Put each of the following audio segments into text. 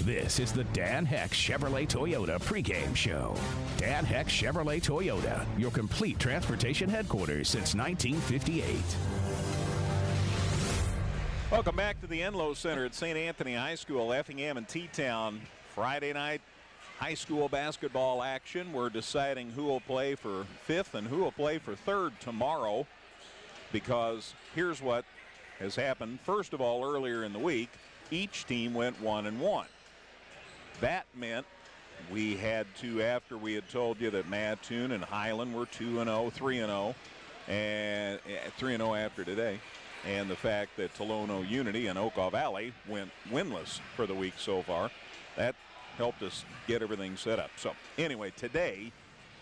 This is the Dan Heck Chevrolet Toyota pregame show. Dan Heck Chevrolet Toyota, your complete transportation headquarters since 1958. Welcome back to the Enloe Center at St. Anthony High School, Effingham and T-Town. Friday night high school basketball action. We're deciding who will play for fifth and who will play for third tomorrow, because here's what has happened. First of all, earlier in the week, each team went 1-1. That meant we had to, after we had told you that Mattoon and Highland were 2-0, 3-0, and 3-0 after today, and the fact that Tolono Unity and Okaw Valley went winless for the week so far, that helped us get everything set up. So anyway, today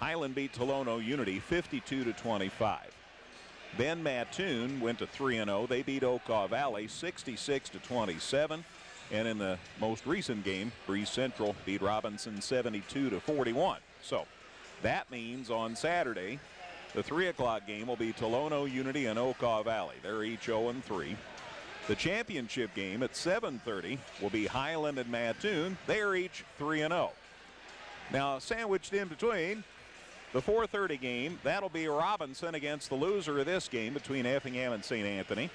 Highland beat Tolono Unity 52-25. Then Mattoon went to 3-0. They beat Okaw Valley 66-27. And in the most recent game, Breeze Central beat Robinson 72-41. So that means on Saturday, the 3 o'clock game will be Tolono Unity and Okaw Valley. They're each 0-3. The championship game at 7:30 will be Highland and Mattoon. They're each 3-0. Now, sandwiched in between, the 4:30 game, that'll be Robinson against the loser of this game between Effingham and St. Anthony.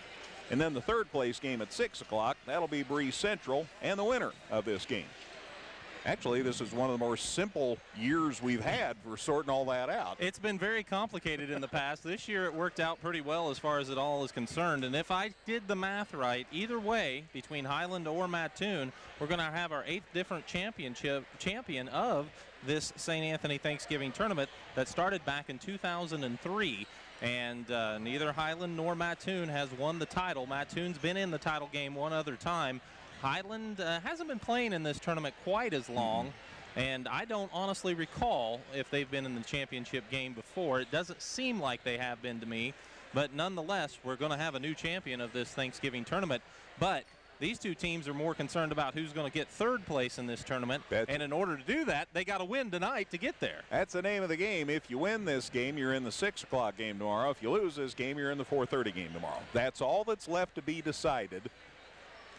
And then the third place game at 6 o'clock, that'll be Breeze Central and the winner of this game. Actually, this is one of the more simple years we've had for sorting all that out. It's been very complicated in the past. This year it worked out pretty well as far as it all is concerned. And if I did the math right, either way, between Highland or Mattoon, we're going to have our 8th different champion of this St. Anthony Thanksgiving tournament that started back in 2003. And neither Highland nor Mattoon has won the title. Mattoon's been in the title game one other time. Highland hasn't been playing in this tournament quite as long, and I don't honestly recall if they've been in the championship game before. It doesn't seem like they have been to me, but nonetheless, we're going to have a new champion of this Thanksgiving tournament. But these two teams are more concerned about who's going to get third place in this tournament, and in order to do that, they got to win tonight to get there. That's the name of the game. If you win this game, you're in the 6 o'clock game tomorrow. If you lose this game, you're in the 4:30 game tomorrow. That's all that's left to be decided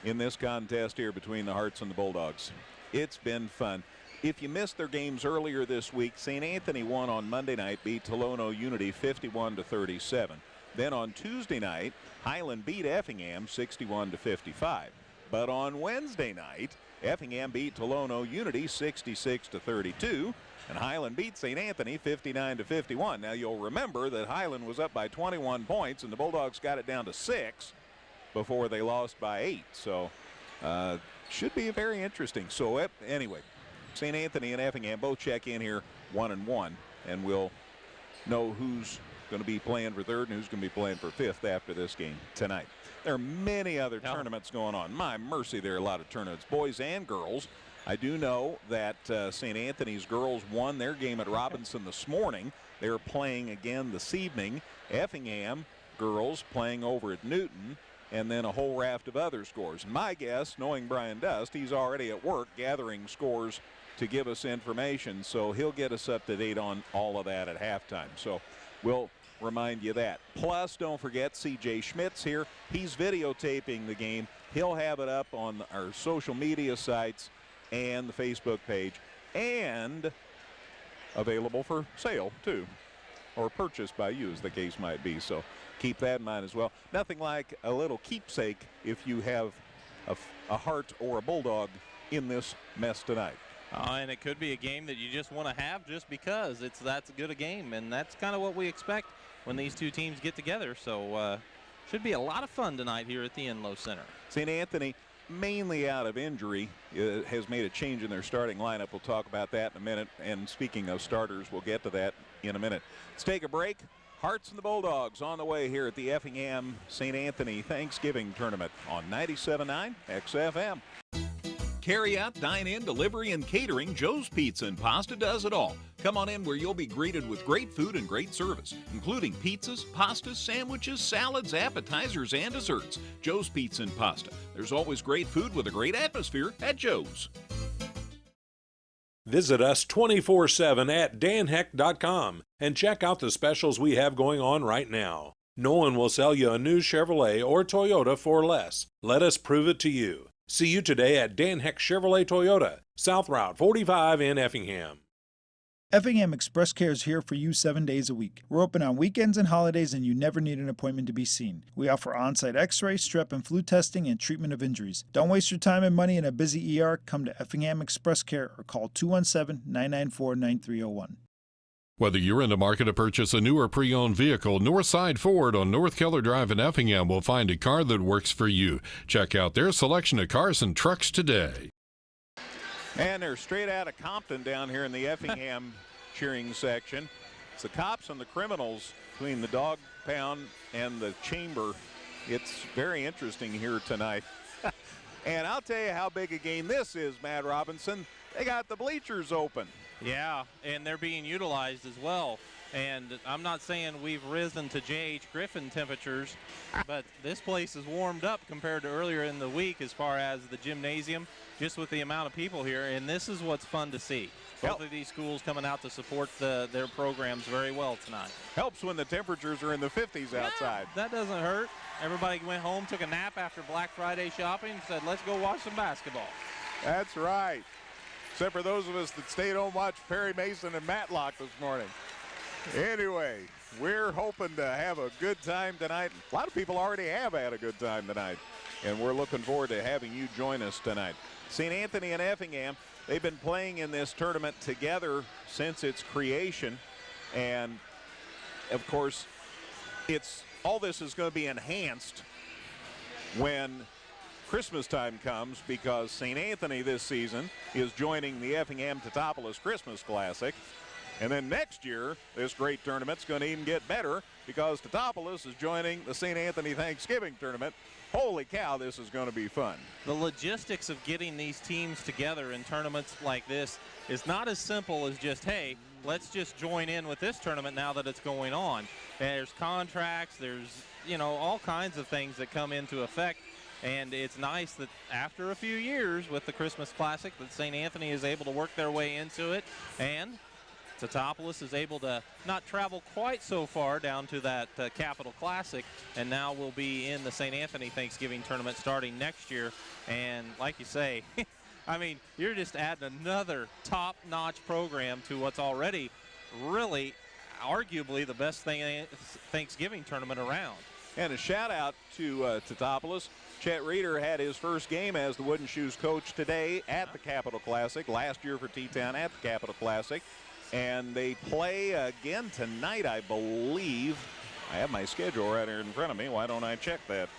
in this contest here between the Hearts and the Bulldogs. It's been fun. If you missed their games earlier this week, St. Anthony won on Monday night, beat Tolono Unity 51-37. Then on Tuesday night, Highland beat Effingham 61-55. But on Wednesday night, Effingham beat Tolono Unity 66-32, and Highland beat St. Anthony 59-51. Now you'll remember that Highland was up by 21 points, and the Bulldogs got it down to 6 before they lost by 8. So should be very interesting. So anyway, St. Anthony and Effingham both check in here 1-1, and we'll know who's going to be playing for third and who's going to be playing for fifth after this game tonight. There are many other tournaments going on. My mercy, there are a lot of tournaments, boys and girls. I do know that St. Anthony's girls won their game at Robinson this morning. They're playing again this evening. Effingham girls playing over at Newton, and then a whole raft of other scores. And my guess, knowing Brian Dust, he's already at work gathering scores to give us information, so he'll get us up to date on all of that at halftime. So we'll remind you that. Plus, don't forget, CJ Schmidt's here. He's videotaping the game. He'll have it up on our social media sites and the Facebook page, and available for sale too, or purchased by you, as the case might be. So keep that in mind as well. Nothing like a little keepsake if you have a Heart or a Bulldog in this mess tonight. And it could be a game that you just want to have just because that's good a game, and that's kind of what we expect when these two teams get together. So should be a lot of fun tonight here at the Enloe Center. St. Anthony, mainly out of injury, has made a change in their starting lineup. We'll talk about that in a minute. And speaking of starters, we'll get to that in a minute. Let's take a break. Hearts and the Bulldogs on the way here at the Effingham St. Anthony Thanksgiving Tournament on 97.9 XFM. Carry out, dine in, delivery, and catering, Joe's Pizza and Pasta does it all. Come on in where you'll be greeted with great food and great service, including pizzas, pastas, sandwiches, salads, appetizers, and desserts. Joe's Pizza and Pasta. There's always great food with a great atmosphere at Joe's. Visit us 24/7 at danheck.com and check out the specials we have going on right now. No one will sell you a new Chevrolet or Toyota for less. Let us prove it to you. See you today at Dan Heck Chevrolet Toyota, South Route 45 in Effingham. Effingham Express Care is here for you 7 days a week. We're open on weekends and holidays, and you never need an appointment to be seen. We offer on-site x-ray, strep and flu testing, and treatment of injuries. Don't waste your time and money in a busy ER. Come to Effingham Express Care or call 217-994-9301. Whether you're in the market to purchase a new or pre-owned vehicle, Northside Ford on North Keller Drive in Effingham will find a car that works for you. Check out their selection of cars and trucks today. And they're straight out of Compton down here in the Effingham cheering section. It's the cops and the criminals between the dog pound and the chamber. It's very interesting here tonight. And I'll tell you how big a game this is, Matt Robinson. They got the bleachers open. Yeah, and they're being utilized as well. And I'm not saying we've risen to J.H. Griffin temperatures, but this place is warmed up compared to earlier in the week as far as the gymnasium, just with the amount of people here. And this is what's fun to see. Both of these schools coming out to support their programs very well tonight. Helps when the temperatures are in the 50s outside. That doesn't hurt. Everybody went home, took a nap after Black Friday shopping, and said, let's go watch some basketball. That's right. Except for those of us that stayed home, watched Perry Mason and Matlock this morning. Anyway, we're hoping to have a good time tonight. A lot of people already have had a good time tonight, and we're looking forward to having you join us tonight. St. Anthony and Effingham, they've been playing in this tournament together since its creation, and of course, all this is going to be enhanced when Christmas time comes, because St. Anthony this season is joining the Effingham Teutopolis Christmas Classic. And then next year, this great tournament's going to even get better because Teutopolis is joining the St. Anthony Thanksgiving Tournament. Holy cow, this is going to be fun. The logistics of getting these teams together in tournaments like this is not as simple as just, hey, let's just join in with this tournament now that it's going on. There's contracts, there's, all kinds of things that come into effect. And it's nice that after a few years with the Christmas Classic that St. Anthony is able to work their way into it, and Teutopolis is able to not travel quite so far down to that Capital Classic, and now we'll be in the St. Anthony Thanksgiving Tournament starting next year. And like you say, I mean, you're just adding another top-notch program to what's already really arguably the best Thanksgiving tournament around. And a shout-out to Teutopolis. Chet Reeder had his first game as the Wooden Shoes coach today at the Capital Classic, last year for T-Town at the Capital Classic. And they play again tonight, I believe. I have my schedule right here in front of me. Why don't I check that?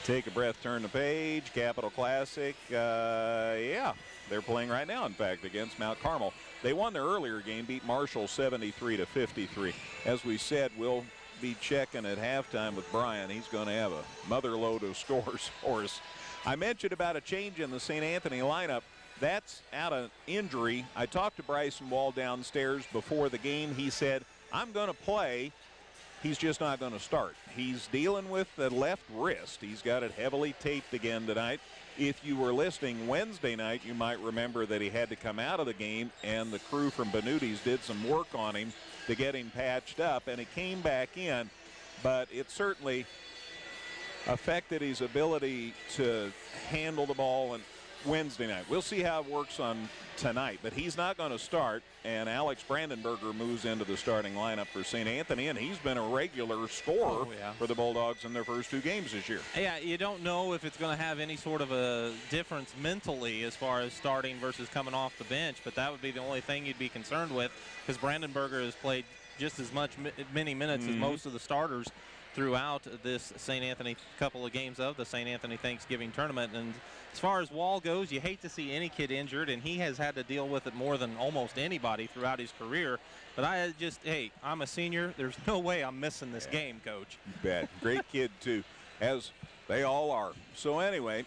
Take a breath, turn the page. Capital Classic. Yeah, they're playing right now, in fact, against Mount Carmel. They won their earlier game, beat Marshall 73-53. As we said, we'll be checking at halftime with Brian. He's going to have a mother load of scores for us. I mentioned about a change in the St. Anthony lineup. That's out of injury. I talked to Bryson Wall downstairs before the game. He said, I'm going to play. He's just not going to start. He's dealing with the left wrist. He's got it heavily taped again tonight. If you were listening Wednesday night, you might remember that he had to come out of the game, and the crew from Benuti's did some work on him to get him patched up, and he came back in. But it certainly affected his ability to handle the ball and Wednesday night. We'll see how it works on tonight, but he's not going to start, and Alex Brandenberger moves into the starting lineup for St. Anthony, and he's been a regular scorer for the Bulldogs in their first two games this year. Yeah, you don't know if it's going to have any sort of a difference mentally as far as starting versus coming off the bench, but that would be the only thing you'd be concerned with, because Brandenberger has played just as many minutes as most of the starters throughout this St. Anthony couple of games of the St. Anthony Thanksgiving Tournament. And as far as Wall goes, you hate to see any kid injured, and he has had to deal with it more than almost anybody throughout his career. But hey, I'm a senior. There's no way I'm missing this game, Coach. You bet. Great kid, too, as they all are. So anyway,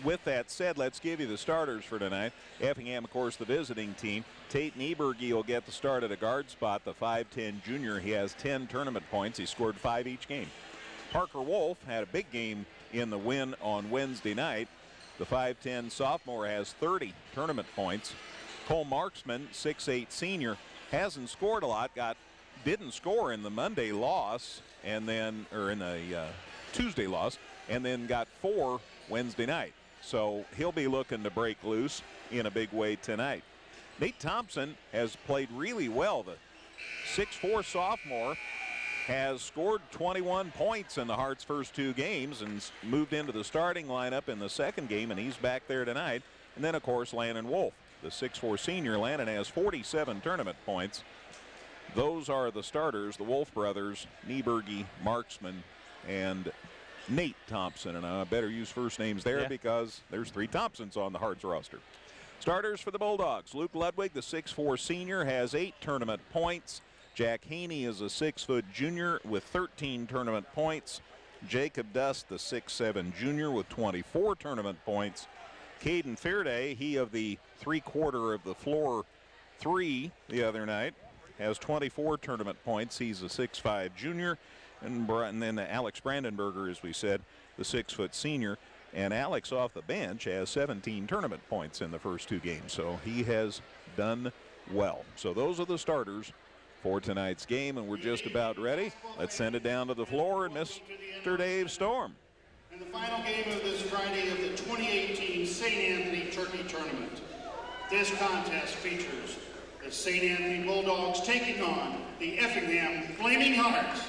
with that said, let's give you the starters for tonight. Effingham, of course, the visiting team. Tate Nieberge will get the start at a guard spot, the 5'10 junior. He has 10 tournament points. He scored 5 each game. Parker Wolf had a big game in the win on Wednesday night. The 5'10 sophomore has 30 tournament points. Cole Marksman, 6'8 senior, hasn't scored a lot. Didn't score in the Monday loss, and then, or in the Tuesday loss, and then got 4 Wednesday night. So he'll be looking to break loose in a big way tonight. Nate Thompson has played really well. The 6'4" sophomore has scored 21 points in the Hearts' first 2 games and moved into the starting lineup in the second game, and he's back there tonight. And then, of course, Landon Wolf, the 6'4" senior. Landon has 47 tournament points. Those are the starters, the Wolf brothers, Nieberge, Marksman, and Nate Thompson. And I better use first names there because there's 3 Thompsons on the Hearts roster. Starters for the Bulldogs. Luke Ludwig, the 6'4" senior, has 8 tournament points. Jack Haney is a 6-foot junior with 13 tournament points. Jacob Dust, the 6'7" junior, with 24 tournament points. Caden Fairday, he of the 3/4 of the floor 3 the other night, has 24 tournament points. He's a 6'5" junior. And then Alex Brandenberger, as we said, the 6-foot senior. And Alex off the bench has 17 tournament points in the first 2 games. So he has done well. So those are the starters for tonight's game, and we're just about ready. Let's send it down to the floor and Mr. Dave Storm. And the final game of this Friday of the 2018 St. Anthony Turkey Tournament. This contest features the St. Anthony Bulldogs taking on the Effingham Flaming Hearts.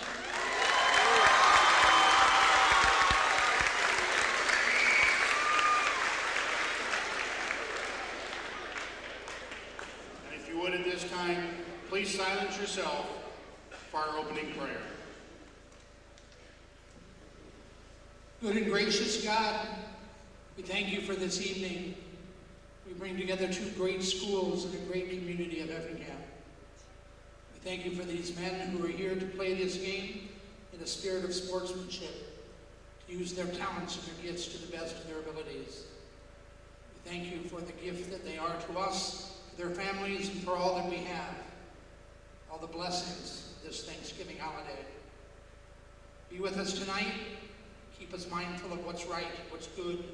And if you would at this time, please silence yourself for our opening prayer. Good and gracious God, we thank you for this evening. We bring together 2 great schools and a great community of Effingham. We thank you for these men who are here to play this game in a spirit of sportsmanship, to use their talents and their gifts to the best of their abilities. We thank you for the gift that they are to us, to their families, and for all that we have, all the blessings of this Thanksgiving holiday. Be with us tonight. Keep us mindful of what's right, what's good.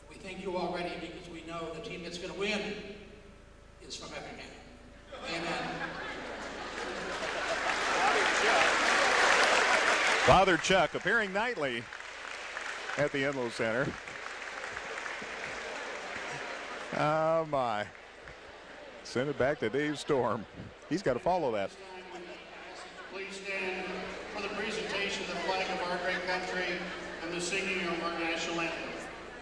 We thank you already because we know the team that's going to win is from Effingham. Amen. Father Chuck appearing nightly at the Enlow Center. Oh my. Send it back to Dave Storm. He's got to follow that. Please stand for the presentation of the flag of our great country and the singing of our national anthem.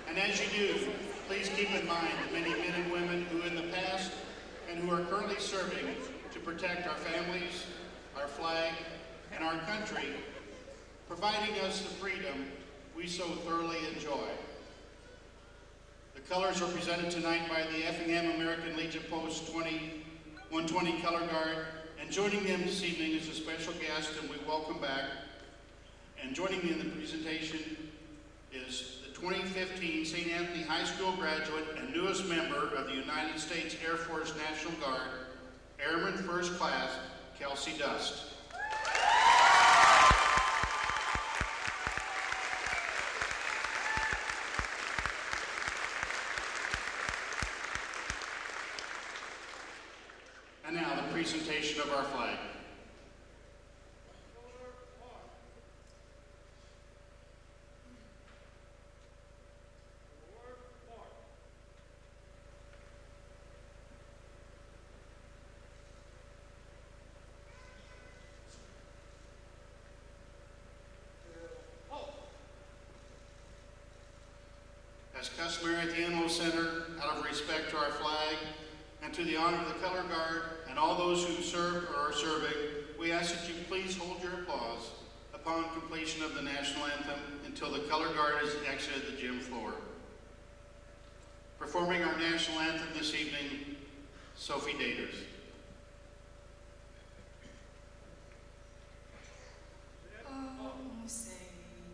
And as you do, please keep in mind the many men and women who in the past and who are currently serving to protect our families, our flag, and our country, providing us the freedom we so thoroughly enjoy. The colors are presented tonight by the Effingham American Legion Post 120 Color Guard, and joining them this evening is a special guest, and we welcome back. And joining me in the presentation is the 2015 St. Anthony High School graduate and newest member of the United States Air Force National Guard, Airman First Class, Kelsey Dust. And now the presentation of our flag. As customary at the Enlow Center, out of respect to our flag and to the honor of the Color Guard and all those who served or are serving, we ask that you please hold your applause upon completion of the national anthem until the Color Guard has exited the gym floor. Performing our national anthem this evening, Sophie Daters. Oh, say,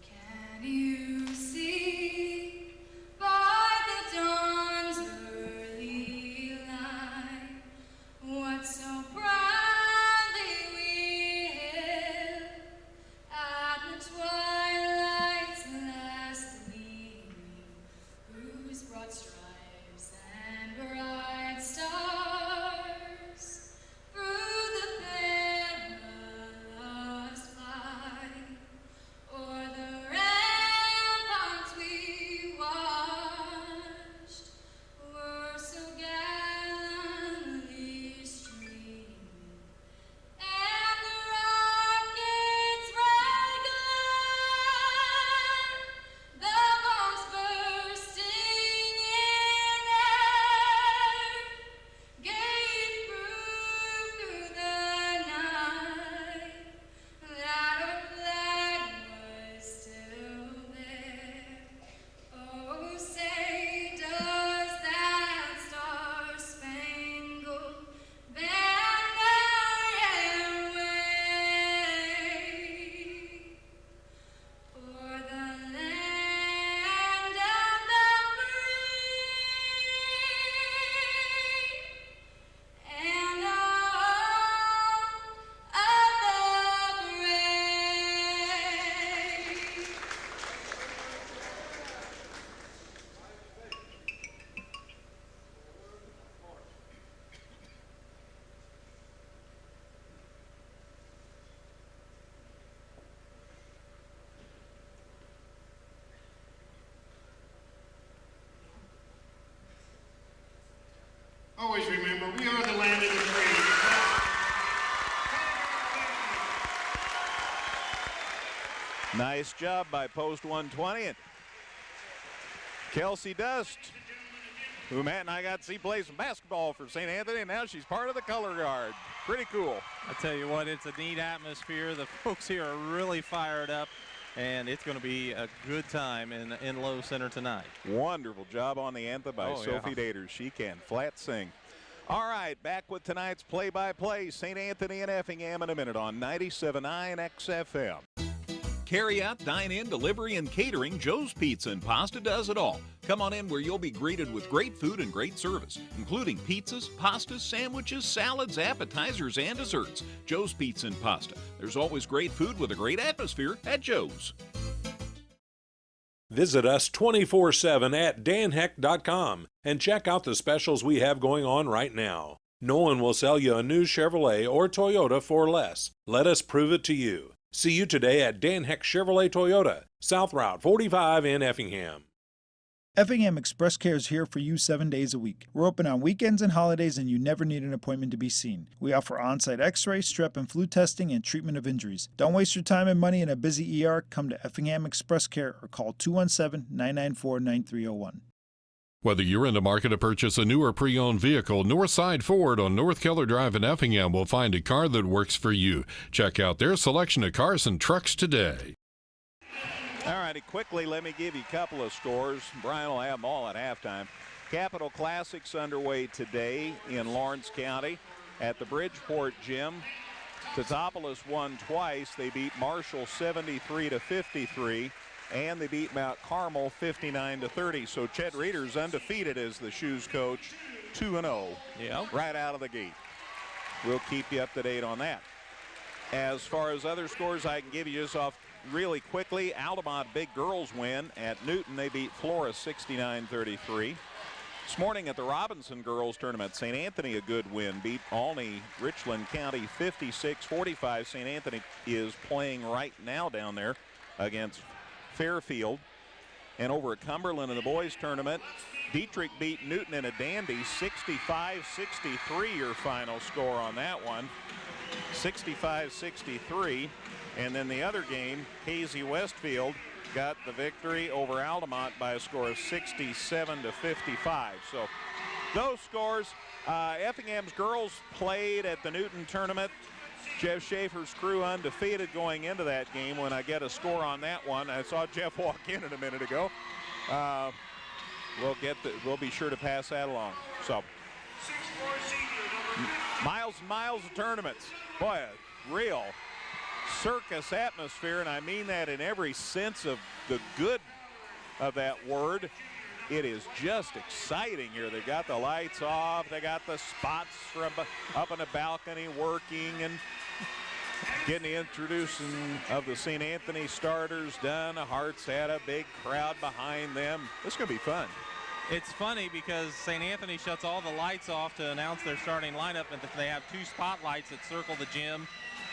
can you see by the dawn's early light what so proudly we hailed at the twilight's last gleaming, whose broad stripes and bright stars Nice job by Post 120. And Kelsey Dust, who Matt and I got to see play some basketball for St. Anthony, and now she's part of the color guard. Pretty cool. I tell you what, it's a neat atmosphere. The folks here are really fired up, and it's going to be a good time in Lowe Center tonight. Wonderful job on the anthem by Sophie Daters. She can flat sing. All right, back with tonight's play-by-play. St. Anthony and Effingham in a minute on 97.9 XFM. Carry out, dine in, delivery, and catering, Joe's Pizza and Pasta does it all. Come on in where you'll be greeted with great food and great service, including pizzas, pastas, sandwiches, salads, appetizers, and desserts. Joe's Pizza and Pasta. There's always great food with a great atmosphere at Joe's. Visit us 24/7 at danheck.com and check out the specials we have going on right now. No one will sell you a new Chevrolet or Toyota for less. Let us prove it to you. See you today at Dan Heck Chevrolet Toyota, South Route 45 in Effingham. Effingham Express Care is here for you 7 days a week. We're open on weekends and holidays, and you never need an appointment to be seen. We offer on-site x-ray, strep and flu testing, and treatment of injuries. Don't waste your time and money in a busy ER. Come to Effingham Express Care or call 217-994-9301. Whether you're in the market to purchase a new or pre-owned vehicle, Northside Ford on North Keller Drive in Effingham will find a car that works for you. Check out their selection of cars and trucks today. All righty, quickly, let me give you a couple of scores. Brian will have them all at halftime. Capital Classics underway today in Lawrence County at the Bridgeport Gym. Teutopolis won twice. They beat Marshall 73-53. And they beat Mount Carmel 59-30. So Chet Reeder's undefeated as the Shoes coach, 2-0 right out of the gate. We'll keep you up to date on that. As far as other scores I can give you just off really quickly, Altamont big girls win at Newton. They beat Flora 69-33. This morning at the Robinson girls tournament, St. Anthony a good win, beat Olney Richland County 56-45. St. Anthony is playing right now down there against Fairfield. And over at Cumberland in the boys tournament, Dietrich beat Newton in a dandy 65-63, your final score on that one. 65-63. And then the other game, Casey Westfield got the victory over Altamont by a score of 67-55. So those scores. Effingham's girls played at the Newton tournament. Jeff Schaefer's crew undefeated going into that game. When I get a score on that one, I saw Jeff walk in a minute ago. We'll be sure to pass that along. So miles and miles of tournaments. Boy, a real circus atmosphere, and I mean that in every sense of the good of that word. It is just exciting here. They got the lights off. They got the spots from up on the balcony working, and getting the introducing of the St. Anthony starters done. The Hearts had a big crowd behind them. This is going to be fun. It's funny because St. Anthony shuts all the lights off to announce their starting lineup, and they have two spotlights that circle the gym.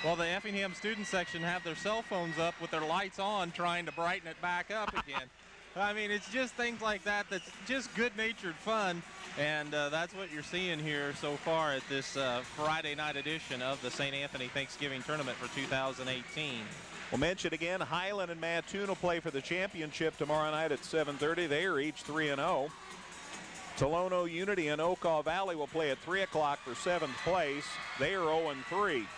Well, the Effingham student section have their cell phones up with their lights on, trying to brighten it back up again. I mean, it's just things like that that's just good-natured fun, and that's what you're seeing here so far at this Friday night edition of the St. Anthony Thanksgiving Tournament for 2018. We'll mention again, Highland and Mattoon will play for the championship tomorrow night at 7:30. They are each 3-0. Tolono Unity and Okaw Valley will play at 3 o'clock for 7th place. They are 0-3.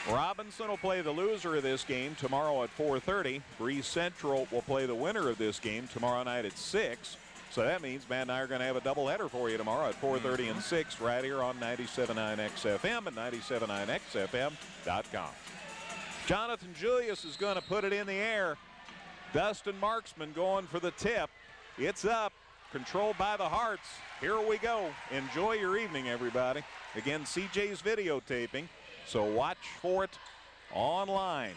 Robinson will play the loser of this game tomorrow at 4:30. Breeze Central will play the winner of this game tomorrow night at 6. So that means Matt and I are going to have a doubleheader for you tomorrow at 4:30 and 6 right here on 97.9 XFM and 97.9XFM.com. Jonathan Julius is going to put it in the air. Dustin Marksman going for the tip. It's up. Controlled by the Hearts. Here we go. Enjoy your evening, everybody. Again, CJ's videotaping. So watch for it online.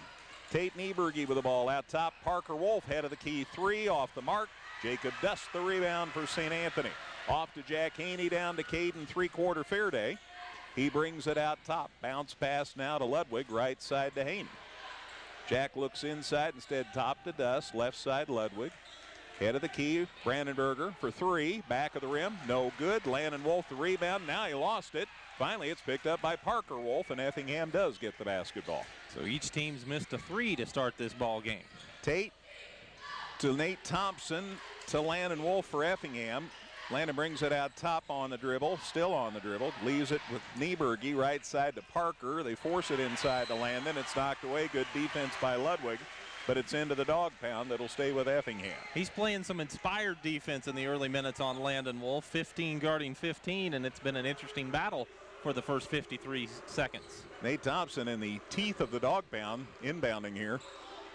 Tate Nieberge with the ball out top. Parker Wolf head of the key three off the mark. Jacob Dust the rebound for St. Anthony. Off to Jack Haney, down to Caden three-quarter Fairday. He brings it out top. Bounce pass now to Ludwig, right side to Haney. Jack looks inside instead, top to Dust, left side Ludwig. Head of the key, Brandenburger for three. Back of the rim, no good. Landon Wolf the rebound. Now he lost it. Finally, it's picked up by Parker Wolf, and Effingham does get the basketball. So each team's missed a three to start this ball game. Tate to Nate Thompson to Landon Wolf for Effingham. Landon brings it out top on the dribble, still on the dribble. Leaves it with Nieberge right side to Parker. They force it inside to Landon. It's knocked away. Good defense by Ludwig, but it's into the dog pound that'll stay with Effingham. He's playing some inspired defense in the early minutes on Landon Wolf, 15 guarding 15, and it's been an interesting battle for the first 53 seconds. Nate Thompson in the teeth of the dog pound, inbounding here,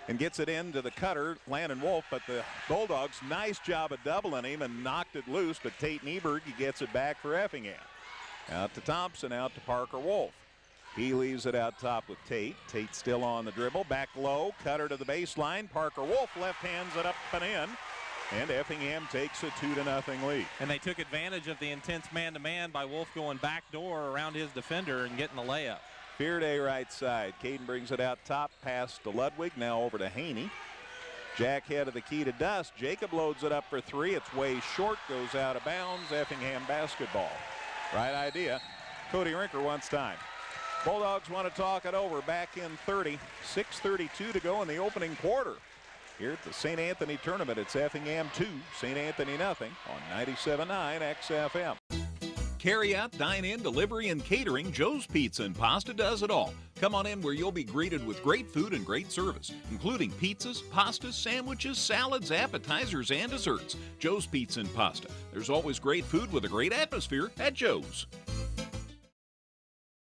and gets it into the cutter, Landon Wolf, but the Bulldogs, nice job of doubling him and knocked it loose, but Tate Nieberg, he gets it back for Effingham. Out to Thompson, out to Parker Wolf. He leaves it out top with Tate. Tate still on the dribble, back low, cutter to the baseline. Parker Wolf left hands it up and in, and Effingham takes a 2-0 lead. And they took advantage of the intense man-to-man by Wolf going back door around his defender and getting the layup. Fearday right side. Caden brings it out top, pass to Ludwig, now over to Haney. Jack head of the key to Dust. Jacob loads it up for three. It's way short, goes out of bounds. Effingham basketball. Right idea. Cody Rinker wants time. Bulldogs want to talk it over. Back in 30. 6:32 to go in the opening quarter. Here at the St. Anthony tournament, it's Effingham 2, St. Anthony nothing on 97.9 XFM. Carry out, dine in, delivery, and catering, Joe's Pizza and Pasta does it all. Come on in where you'll be greeted with great food and great service, including pizzas, pastas, sandwiches, salads, appetizers, and desserts. Joe's Pizza and Pasta. There's always great food with a great atmosphere at Joe's.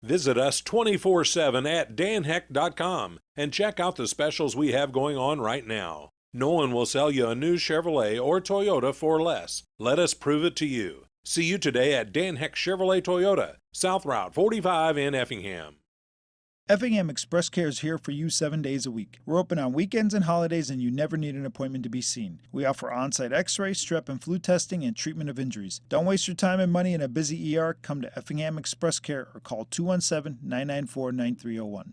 Visit us 24/7 at danheck.com and check out the specials we have going on right now. No one will sell you a new Chevrolet or Toyota for less. Let us prove it to you. See you today at Dan Heck Chevrolet Toyota, South Route 45 in Effingham. Effingham Express Care is here for you 7 days a week. We're open on weekends and holidays, and you never need an appointment to be seen. We offer on-site x-ray, strep and flu testing, and treatment of injuries. Don't waste your time and money in a busy ER. Come to Effingham Express Care or call 217-994-9301.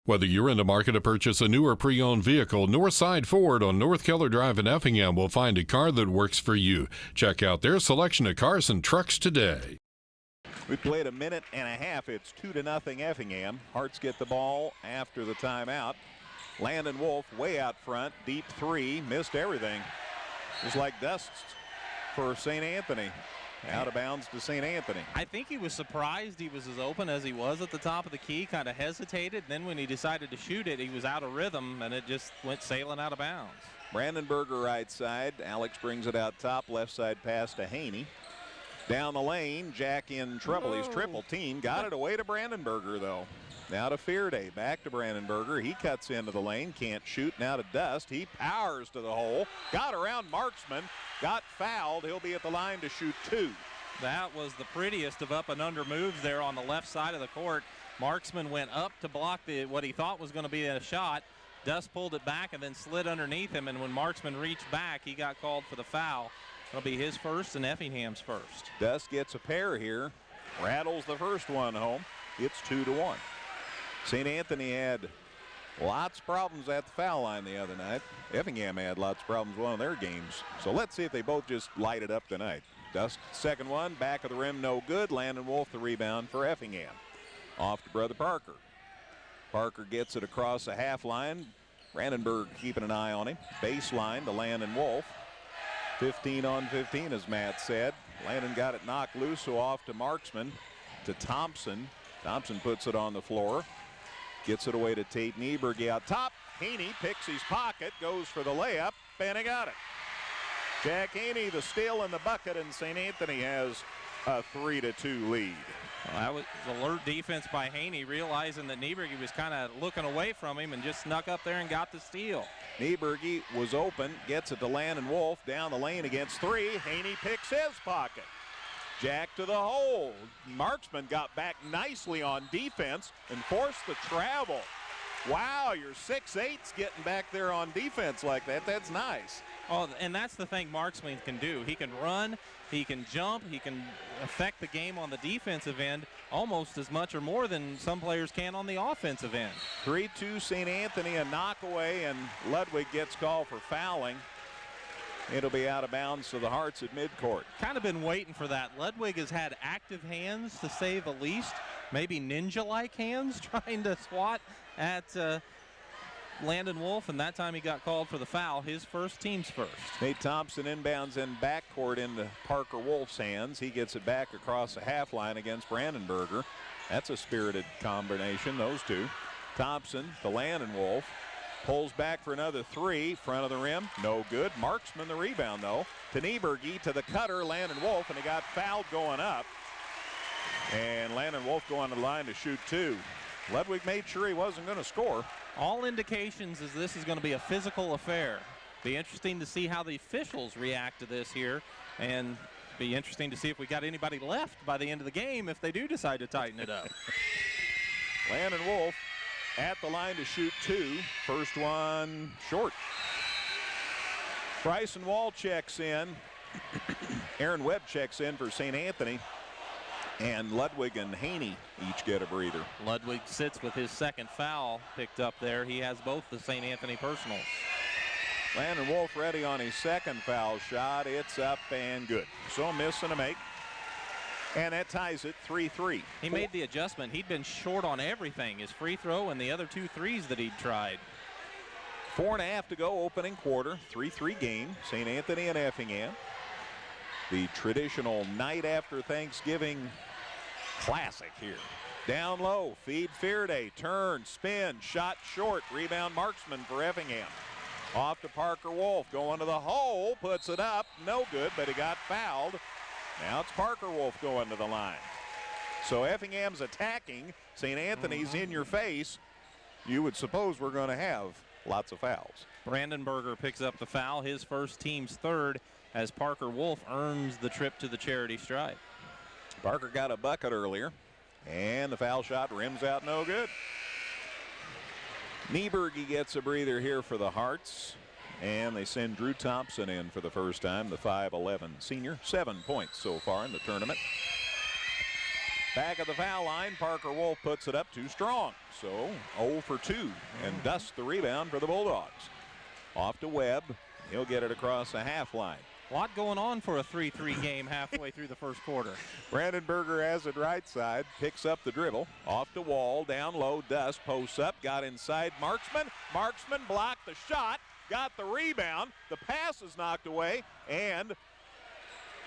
Whether you're in the market to purchase a new or pre-owned vehicle, Northside Ford on North Keller Drive in Effingham will find a car that works for you. Check out their selection of cars and trucks today. We played a minute and a half. It's 2-0 Effingham. Hearts get the ball after the timeout. Landon Wolf way out front. Deep three. Missed everything. Just like Dust for St. Anthony. Out of bounds to St. Anthony. I think he was surprised he was as open as he was at the top of the key, kind of hesitated. Then when he decided to shoot it, he was out of rhythm, and it just went sailing out of bounds. Brandenburger right side. Alex brings it out top. Left side pass to Haney. Down the lane, Jack in trouble. He's triple team. Got it away to Brandenburger, though. Now to Fearday. Back to Brandenburger. He cuts into the lane. Can't shoot. Now to Dust. He powers to the hole. Got around Marksman. Got fouled. He'll be at the line to shoot two. That was the prettiest of up and under moves there on the left side of the court. Marksman went up to block what he thought was going to be a shot. Dust pulled it back and then slid underneath him, and when Marksman reached back, he got called for the foul. It'll be his first and Effingham's first. Dust gets a pair here. Rattles the first one home. It's 2-1. St. Anthony had lots of problems at the foul line the other night. Effingham had lots of problems one of their games. So let's see if they both just light it up tonight. Dust, second one, back of the rim, no good. Landon Wolf, the rebound for Effingham. Off to Brother Parker. Parker gets it across the half line. Brandenburg keeping an eye on him. Baseline to Landon Wolf. 15 on 15, as Matt said. Landon got it knocked loose, so off to Marksman, to Thompson. Thompson puts it on the floor. Gets it away to Tate Nieberg out top. Haney picks his pocket, goes for the layup, and he got it. Jack Haney, the steal in the bucket, and St. Anthony has a 3-2 lead. Well, that was alert defense by Haney, realizing that Nieberg was kind of looking away from him and just snuck up there and got the steal. Nieberg was open, gets it to Landon Wolf, down the lane against three. Haney picks his pocket. Jack to the hole. Marksman got back nicely on defense and forced the travel. Wow, your 6'8's getting back there on defense like that. That's nice. Oh, and that's the thing Marksman can do. He can run, he can jump, he can affect the game on the defensive end almost as much or more than some players can on the offensive end. 3-2 St. Anthony, a knockaway, and Ludwig gets called for fouling. It'll be out of bounds to the Hearts at midcourt. Kind of been waiting for that. Ludwig has had active hands, to say the least. Maybe ninja-like hands trying to swat at Landon Wolf, and that time he got called for the foul, his first, team's first. Nate Thompson inbounds in backcourt into Parker Wolf's hands. He gets it back across the half line against Brandenburger. That's a spirited combination, those two. Thompson to Landon Wolf. Pulls back for another three. Front of the rim, no good. Marksman the rebound, though. To Nieberge, to the cutter, Landon Wolf, and he got fouled going up. And Landon Wolf going to the line to shoot two. Ludwig made sure he wasn't going to score. All indications is this is going to be a physical affair. Be interesting to see how the officials react to this here, and be interesting to see if we got anybody left by the end of the game if they do decide to tighten it up. Landon Wolf at the line to shoot two. First one short. Bryson Wall checks in. Aaron Webb checks in for St. Anthony. And Ludwig and Haney each get a breather. Ludwig sits with his second foul picked up there. He has both the St. Anthony personals. Landon Wolf ready on his second foul shot. It's up and good. So miss and a make. And that ties it 3-3. He made the adjustment. He'd been short on everything, his free throw and the other 2 threes that he'd tried. 4.5 to go, opening quarter. 3-3 game. St. Anthony and Effingham. The traditional night after Thanksgiving classic here. Down low, feed Fearday, turn, spin, shot short, rebound Marksman for Effingham. Off to Parker Wolf, going to the hole, puts it up, no good, but he got fouled. Now it's Parker Wolf going to the line. So Effingham's attacking, St. Anthony's in your face. You would suppose we're going to have lots of fouls. Brandenburger picks up the foul, his first, team's third, as Parker Wolf earns the trip to the charity stripe. Parker got a bucket earlier, and the foul shot rims out no good. Nieberge gets a breather here for the Hearts, and they send Drew Thompson in for the first time, the 5'11 senior. 7 points so far in the tournament. Back of the foul line, Parker Wolf puts it up too strong. So 0 for 2, and dusts the rebound for the Bulldogs. Off to Webb. He'll get it across the half line. A lot going on for a 3-3 game halfway through the first quarter. Brandenburger has it right side, picks up the dribble. Off to Wall, down low, Dust, posts up, got inside Marksman. Marksman blocked the shot, got the rebound. The pass is knocked away, and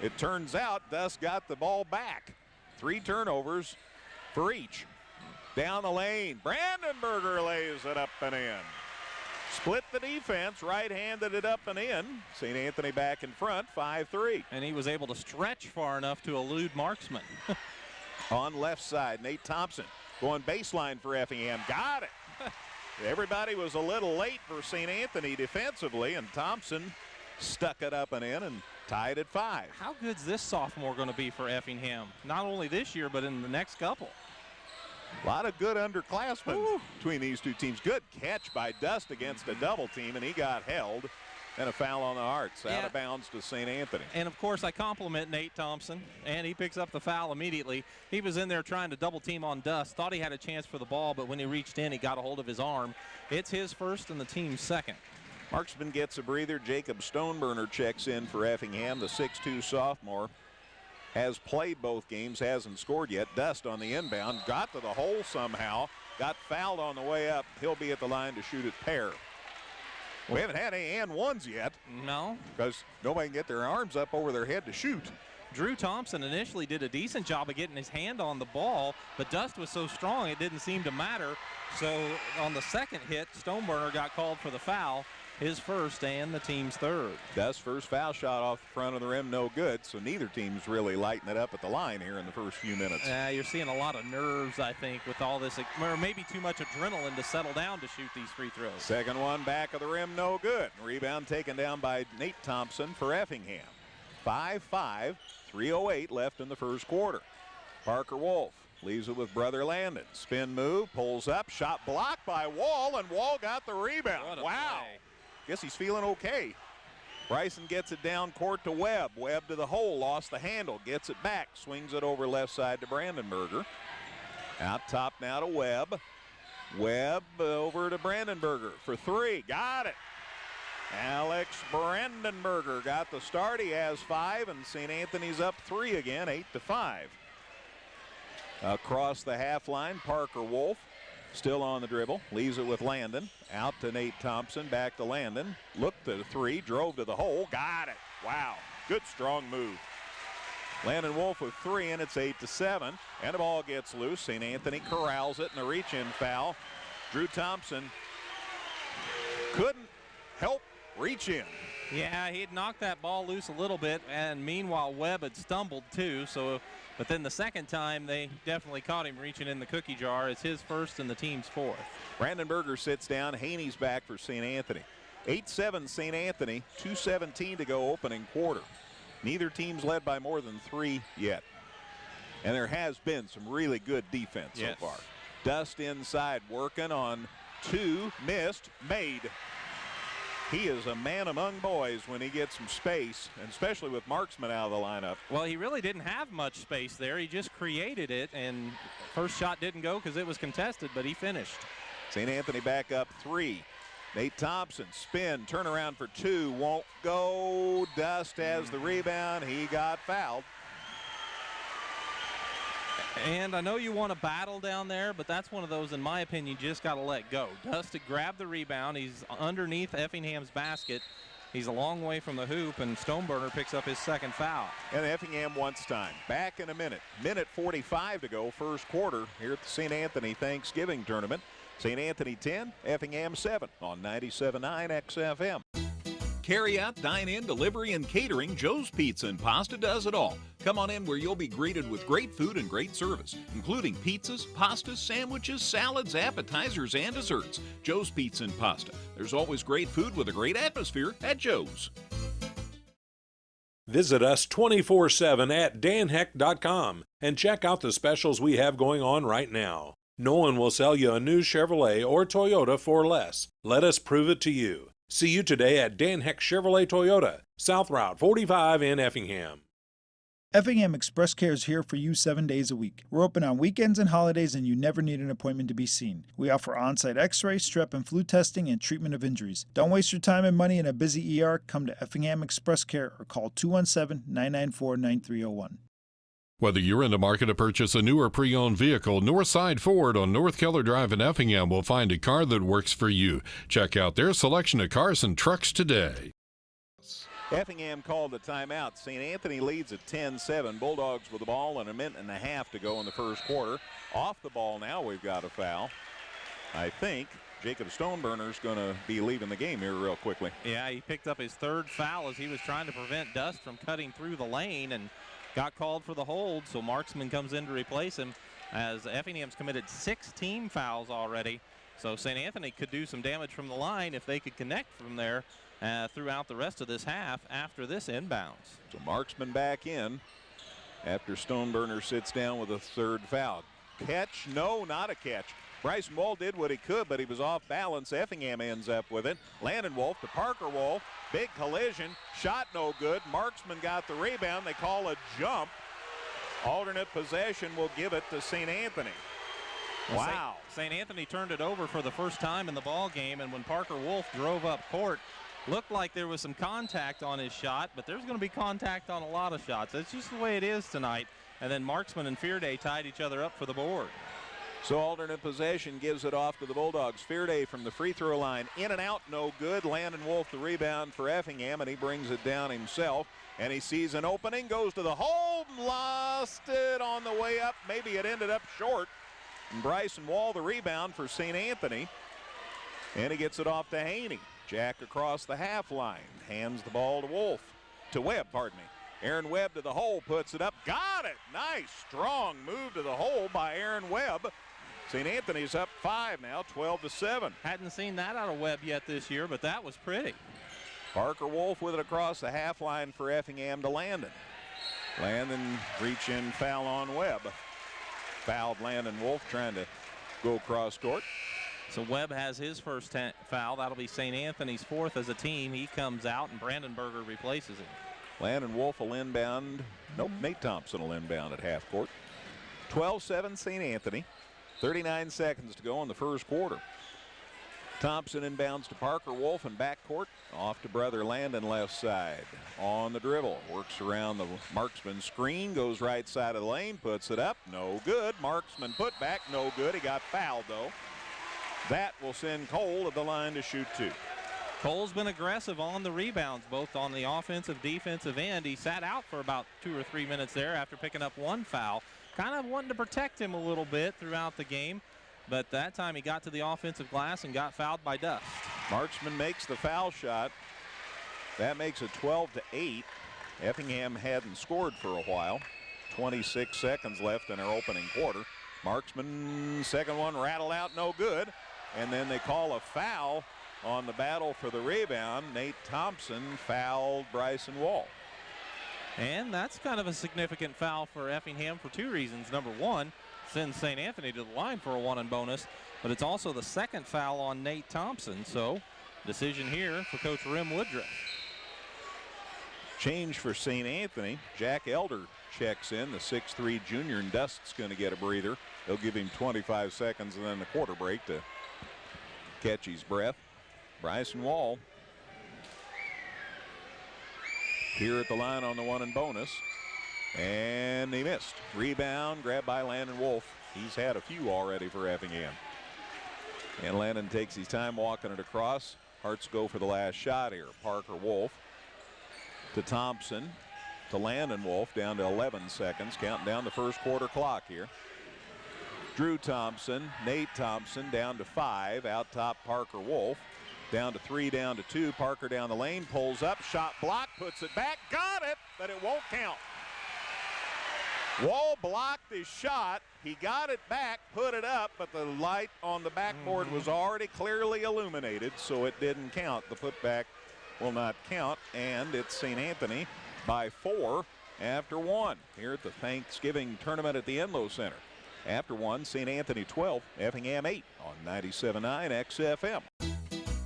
it turns out Dust got the ball back. 3 turnovers for each. Down the lane, Brandenburger lays it up and in. Split the defense, right-handed it up and in. St. Anthony back in front, 5-3. And he was able to stretch far enough to elude Marksman. On left side, Nate Thompson going baseline for Effingham. Got it. Everybody was a little late for St. Anthony defensively, and Thompson stuck it up and in and tied at 5. How good's this sophomore going to be for Effingham? Not only this year, but in the next couple. A lot of good underclassmen between these two teams. Good catch by Dust against a double team, and he got held. And a foul on the Hearts, out of bounds to St. Anthony. And, of course, I compliment Nate Thompson, and he picks up the foul immediately. He was in there trying to double team on Dust, thought he had a chance for the ball, but when he reached in, he got a hold of his arm. It's his first and the team's second. Marksman gets a breather. Jacob Stoneburner checks in for Effingham, the 6'2 sophomore. Has played both games, hasn't scored yet. Dust on the inbound, got to the hole somehow, got fouled on the way up. He'll be at the line to shoot at pair. We haven't had any and ones yet. No. Because nobody can get their arms up over their head to shoot. Drew Thompson initially did a decent job of getting his hand on the ball, but Dust was so strong it didn't seem to matter. So on the second hit, Stoneburner got called for the foul. His first and the team's third. Dust's first foul shot off the front of the rim, no good. So neither team's really lighting it up at the line here in the first few minutes. You're seeing a lot of nerves, I think, with all this, or maybe too much adrenaline to settle down to shoot these free throws. Second one back of the rim, no good. Rebound taken down by Nate Thompson for Effingham. 5-5, 3:08 left in the first quarter. Parker Wolf leaves it with brother Landon. Spin move, pulls up, shot blocked by Wall, and Wall got the rebound. Wow. Play. Guess he's feeling okay. Bryson gets it down court to Webb. Webb to the hole, lost the handle, gets it back, swings it over left side to Brandenburger. Out top now to Webb. Webb over to Brandenburger for 3. Got it. Alex Brandenberger got the start. He has 5, and St. Anthony's up 3 again, 8-5. Across the half line, Parker Wolf still on the dribble, leaves it with Landon. Out to Nate Thompson, back to Landon. Looked at the 3, drove to the hole, got it. Wow, good strong move. Landon Wolf with 3, and it's 8-7. And the ball gets loose. St. Anthony corrals it, and a reach-in foul. Drew Thompson couldn't help reach in. Yeah, he had knocked that ball loose a little bit, and meanwhile Webb had stumbled too. But then the second time they definitely caught him reaching in the cookie jar. It's his first and the team's 4th. Brandenberger sits down. Haney's back for St. Anthony. 8-7 St. Anthony, 2:17 to go opening quarter. Neither team's led by more than 3 yet. And there has been some really good defense so far. Dust inside, working on 2, missed, made. He is a man among boys when he gets some space, and especially with Marksman out of the lineup. Well, he really didn't have much space there. He just created it, and first shot didn't go because it was contested, but he finished. St. Anthony back up 3. Nate Thompson, spin, turn around for 2, won't go. Dust has the rebound. He got fouled. And I know you want to battle down there, but that's one of those, in my opinion, you just got to let go. Dust to grab the rebound. He's underneath Effingham's basket. He's a long way from the hoop, and Stoneburner picks up his 2nd foul. And Effingham wants time. Back in a minute. Minute 45 to go, first quarter here at the St. Anthony Thanksgiving Tournament. St. Anthony 10, Effingham 7 on 97.9 XFM. Carry out, dine in, delivery, and catering, Joe's Pizza and Pasta does it all. Come on in where you'll be greeted with great food and great service, including pizzas, pastas, sandwiches, salads, appetizers, and desserts. Joe's Pizza and Pasta. There's always great food with a great atmosphere at Joe's. Visit us 24/7 at danheck.com and check out the specials we have going on right now. No one will sell you a new Chevrolet or Toyota for less. Let us prove it to you. See you today at Dan Heck Chevrolet Toyota, South Route 45 in Effingham. Effingham Express Care is here for you 7 days a week. We're open on weekends and holidays, and you never need an appointment to be seen. We offer on-site x-ray, strep and flu testing, and treatment of injuries. Don't waste your time and money in a busy ER. Come to Effingham Express Care or call 217-994-9301. Whether you're in the market to purchase a new or pre-owned vehicle, Northside Ford on North Keller Drive in Effingham will find a car that works for you. Check out their selection of cars and trucks today. Effingham called a timeout. St. Anthony leads at 10-7. Bulldogs with the ball and a minute and a half to go in the first quarter. Off the ball now, we've got a foul. I think Jacob Stoneburner's going to be leaving the game here real quickly. Yeah, he picked up his 3rd foul as he was trying to prevent Dust from cutting through the lane and got called for the hold, so Marksman comes in to replace him as Effingham's committed 6 team fouls already. So St. Anthony could do some damage from the line if they could connect from there throughout the rest of this half after this inbounds. So Marksman back in after Stoneburner sits down with a 3rd foul. Catch? No, not a catch. Bryson Wall did what he could, but he was off balance. Effingham ends up with it. Landon Wolf to Parker Wolf. Big collision. Shot no good. Marksman got the rebound. They call a jump. Alternate possession will give it to St. Anthony. Wow. St. Anthony turned it over for the first time in the ball game, and when Parker Wolf drove up court, looked like there was some contact on his shot, but there's going to be contact on a lot of shots. That's just the way it is tonight. And then Marksman and Fearday tied each other up for the board. So alternate possession gives it off to the Bulldogs. Fearday from the free throw line. In and out, no good. Landon Wolf the rebound for Effingham, and he brings it down himself. And he sees an opening, goes to the hole, lost it on the way up. Maybe it ended up short. And Bryson Wall the rebound for St. Anthony. And he gets it off to Haney. Jack across the half line. Hands the ball to Webb, pardon me. Aaron Webb to the hole, puts it up. Got it! Nice, strong move to the hole by Aaron Webb. St. Anthony's up 5 now, 12-7. Hadn't seen that out of Webb yet this year, but that was pretty. Parker Wolf with it across the half line for Effingham to Landon. Landon reach in foul on Webb. Fouled Landon Wolf trying to go across court. So Webb has his first foul. That'll be St. Anthony's 4th as a team. He comes out and Brandenberger replaces him. Landon Wolf will inbound. Nope, Nate Thompson will inbound at half court. 12-7 St. Anthony. 39 seconds to go in the first quarter. Thompson inbounds to Parker Wolf in backcourt. Off to brother Landon left side. On the dribble. Works around the marksman screen. Goes right side of the lane. Puts it up. No good. Marksman put back. No good. He got fouled though. That will send Cole to the line to shoot 2. Cole's been aggressive on the rebounds, both on the offensive, defensive end. He sat out for about 2 or 3 minutes there after picking up 1 foul. Kind of wanting to protect him a little bit throughout the game. But that time he got to the offensive glass and got fouled by Dust. Marksman makes the foul shot. That makes it 12-8. Effingham hadn't scored for a while. 26 seconds left in our opening quarter. Marksman, second one rattled out, no good. And then they call a foul on the battle for the rebound. Nate Thompson fouled Bryson Wall. And that's kind of a significant foul for Effingham for 2 reasons. Number one, sends St. Anthony to the line for a 1 and bonus, but it's also the second foul on Nate Thompson. So decision here for Coach Rim Woodruff. Change for St. Anthony. Jack Elder checks in, the 6'3 junior, and Dust's going to get a breather. They'll give him 25 seconds and then the quarter break to catch his breath. Bryson Wall here at the line on the 1 and bonus. And he missed. Rebound grabbed by Landon Wolf. He's had a few already for Effingham. And Landon takes his time walking it across. Hearts go for the last shot here. Parker Wolf to Thompson to Landon Wolf, down to 11 seconds. Counting down the first quarter clock here. Drew Thompson, Nate Thompson down to 5. Out top Parker Wolf. Down to 3, down to 2. Parker down the lane, pulls up, shot blocked, puts it back, got it, but it won't count. Wall blocked his shot. He got it back, put it up, but the light on the backboard was already clearly illuminated, so it didn't count. The putback will not count, and it's St. Anthony by 4 after 1 here at the Thanksgiving tournament at the Enloe Center. After 1, St. Anthony 12, Effingham 8 on 97.9 XFM.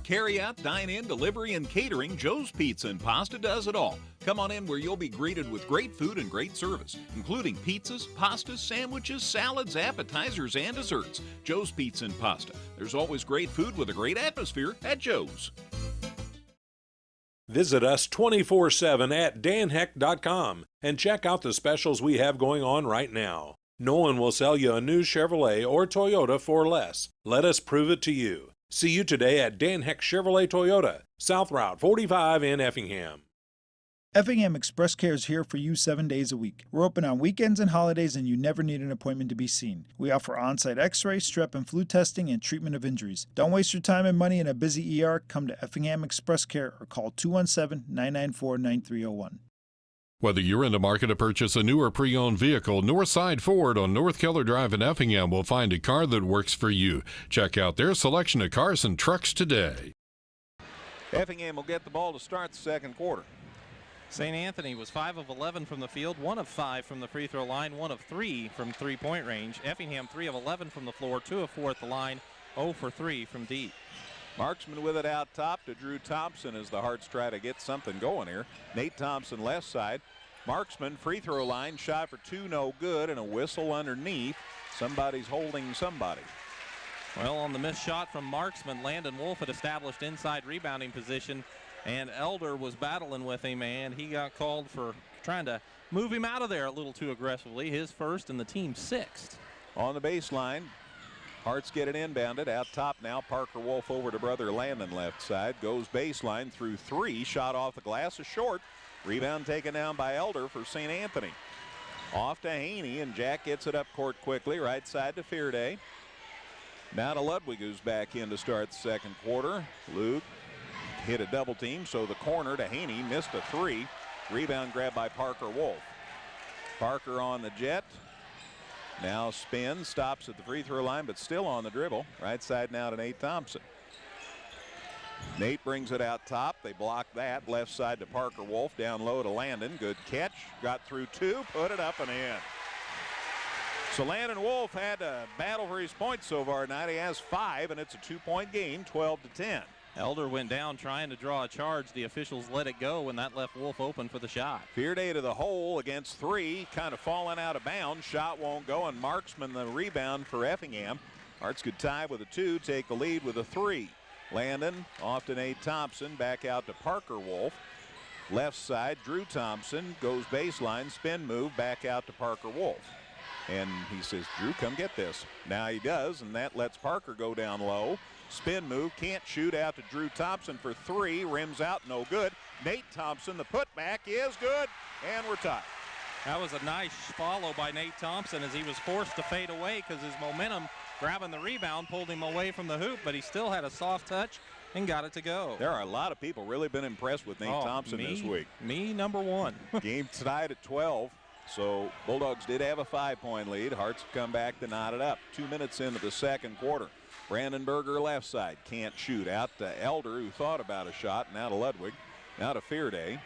Carry out, dine in, delivery, and catering, Joe's Pizza and Pasta does it all. Come on in where you'll be greeted with great food and great service, including pizzas, pastas, sandwiches, salads, appetizers, and desserts. Joe's Pizza and Pasta. There's always great food with a great atmosphere at Joe's. Visit us 24/7 at danheck.com and check out the specials we have going on right now. No one will sell you a new Chevrolet or Toyota for less. Let us prove it to you. See you today at Dan Heck Chevrolet Toyota, South Route 45 in Effingham. Effingham Express Care is here for you 7 days a week. We're open on weekends and holidays, and you never need an appointment to be seen. We offer on-site x-ray, strep and flu testing, and treatment of injuries. Don't waste your time and money in a busy ER. Come to Effingham Express Care or call 217-994-9301. Whether you're in the market to purchase a new or pre-owned vehicle, Northside Ford on North Keller Drive in Effingham will find a car that works for you. Check out their selection of cars and trucks today. Effingham will get the ball to start the second quarter. St. Anthony was 5 of 11 from the field, 1 of 5 from the free throw line, 1 of 3 from three-point range. Effingham 3 of 11 from the floor, 2 of 4 at the line, 0 for 3 from deep. Marksman with it out top to Drew Thompson as the Hearts try to get something going here. Nate Thompson left side. Marksman free throw line, shot for 2, no good, and a whistle underneath. Somebody's holding somebody. Well, on the missed shot from Marksman, Landon Wolf had established inside rebounding position, and Elder was battling with him, and he got called for trying to move him out of there a little too aggressively. His first and the team's 6th. On the baseline, Hearts get it inbounded. Out top now, Parker Wolf over to brother Landon left side. Goes baseline through 3. Shot off the glass is short. Rebound taken down by Elder for St. Anthony. Off to Haney, and Jack gets it up court quickly. Right side to Fearday. Now to Ludwig, who's back in to start the second quarter. Luke hit a double team, so the corner to Haney, missed a 3. Rebound grabbed by Parker Wolf. Parker on the jet. Now spins, stops at the free throw line, but still on the dribble. Right side now to Nate Thompson. Nate brings it out top. They block that. Left side to Parker Wolf. Down low to Landon. Good catch. Got through 2. Put it up and in. So Landon Wolf had to battle for his points so far tonight. He has 5, and it's a 2-point game, 12-10. Elder went down trying to draw a charge. The officials let it go, and that left Wolf open for the shot. Fearday to the hole against 3, kind of falling out of bounds. Shot won't go, and Marksman the rebound for Effingham. Hearts could tie with a 2, take the lead with a 3. Landon off to Nate Thompson, back out to Parker Wolf. Left side, Drew Thompson goes baseline, spin move, back out to Parker Wolf. And he says, Drew, come get this. Now he does, and that lets Parker go down low. Spin move, can't shoot, out to Drew Thompson for three. Rims out, no good. Nate Thompson, the putback is good, and we're tied. That was a nice follow by Nate Thompson as he was forced to fade away because his momentum grabbing the rebound pulled him away from the hoop, but he still had a soft touch and got it to go. There are a lot of people really been impressed with Nate Thompson this week. Me, number one. Game tied at 12. So Bulldogs did have a 5-point lead. Hearts have come back to knot it up. 2 minutes into the second quarter. Brandenburger left side, can't shoot. Out to Elder, who thought about a shot. Now to Ludwig. Now to Fearday.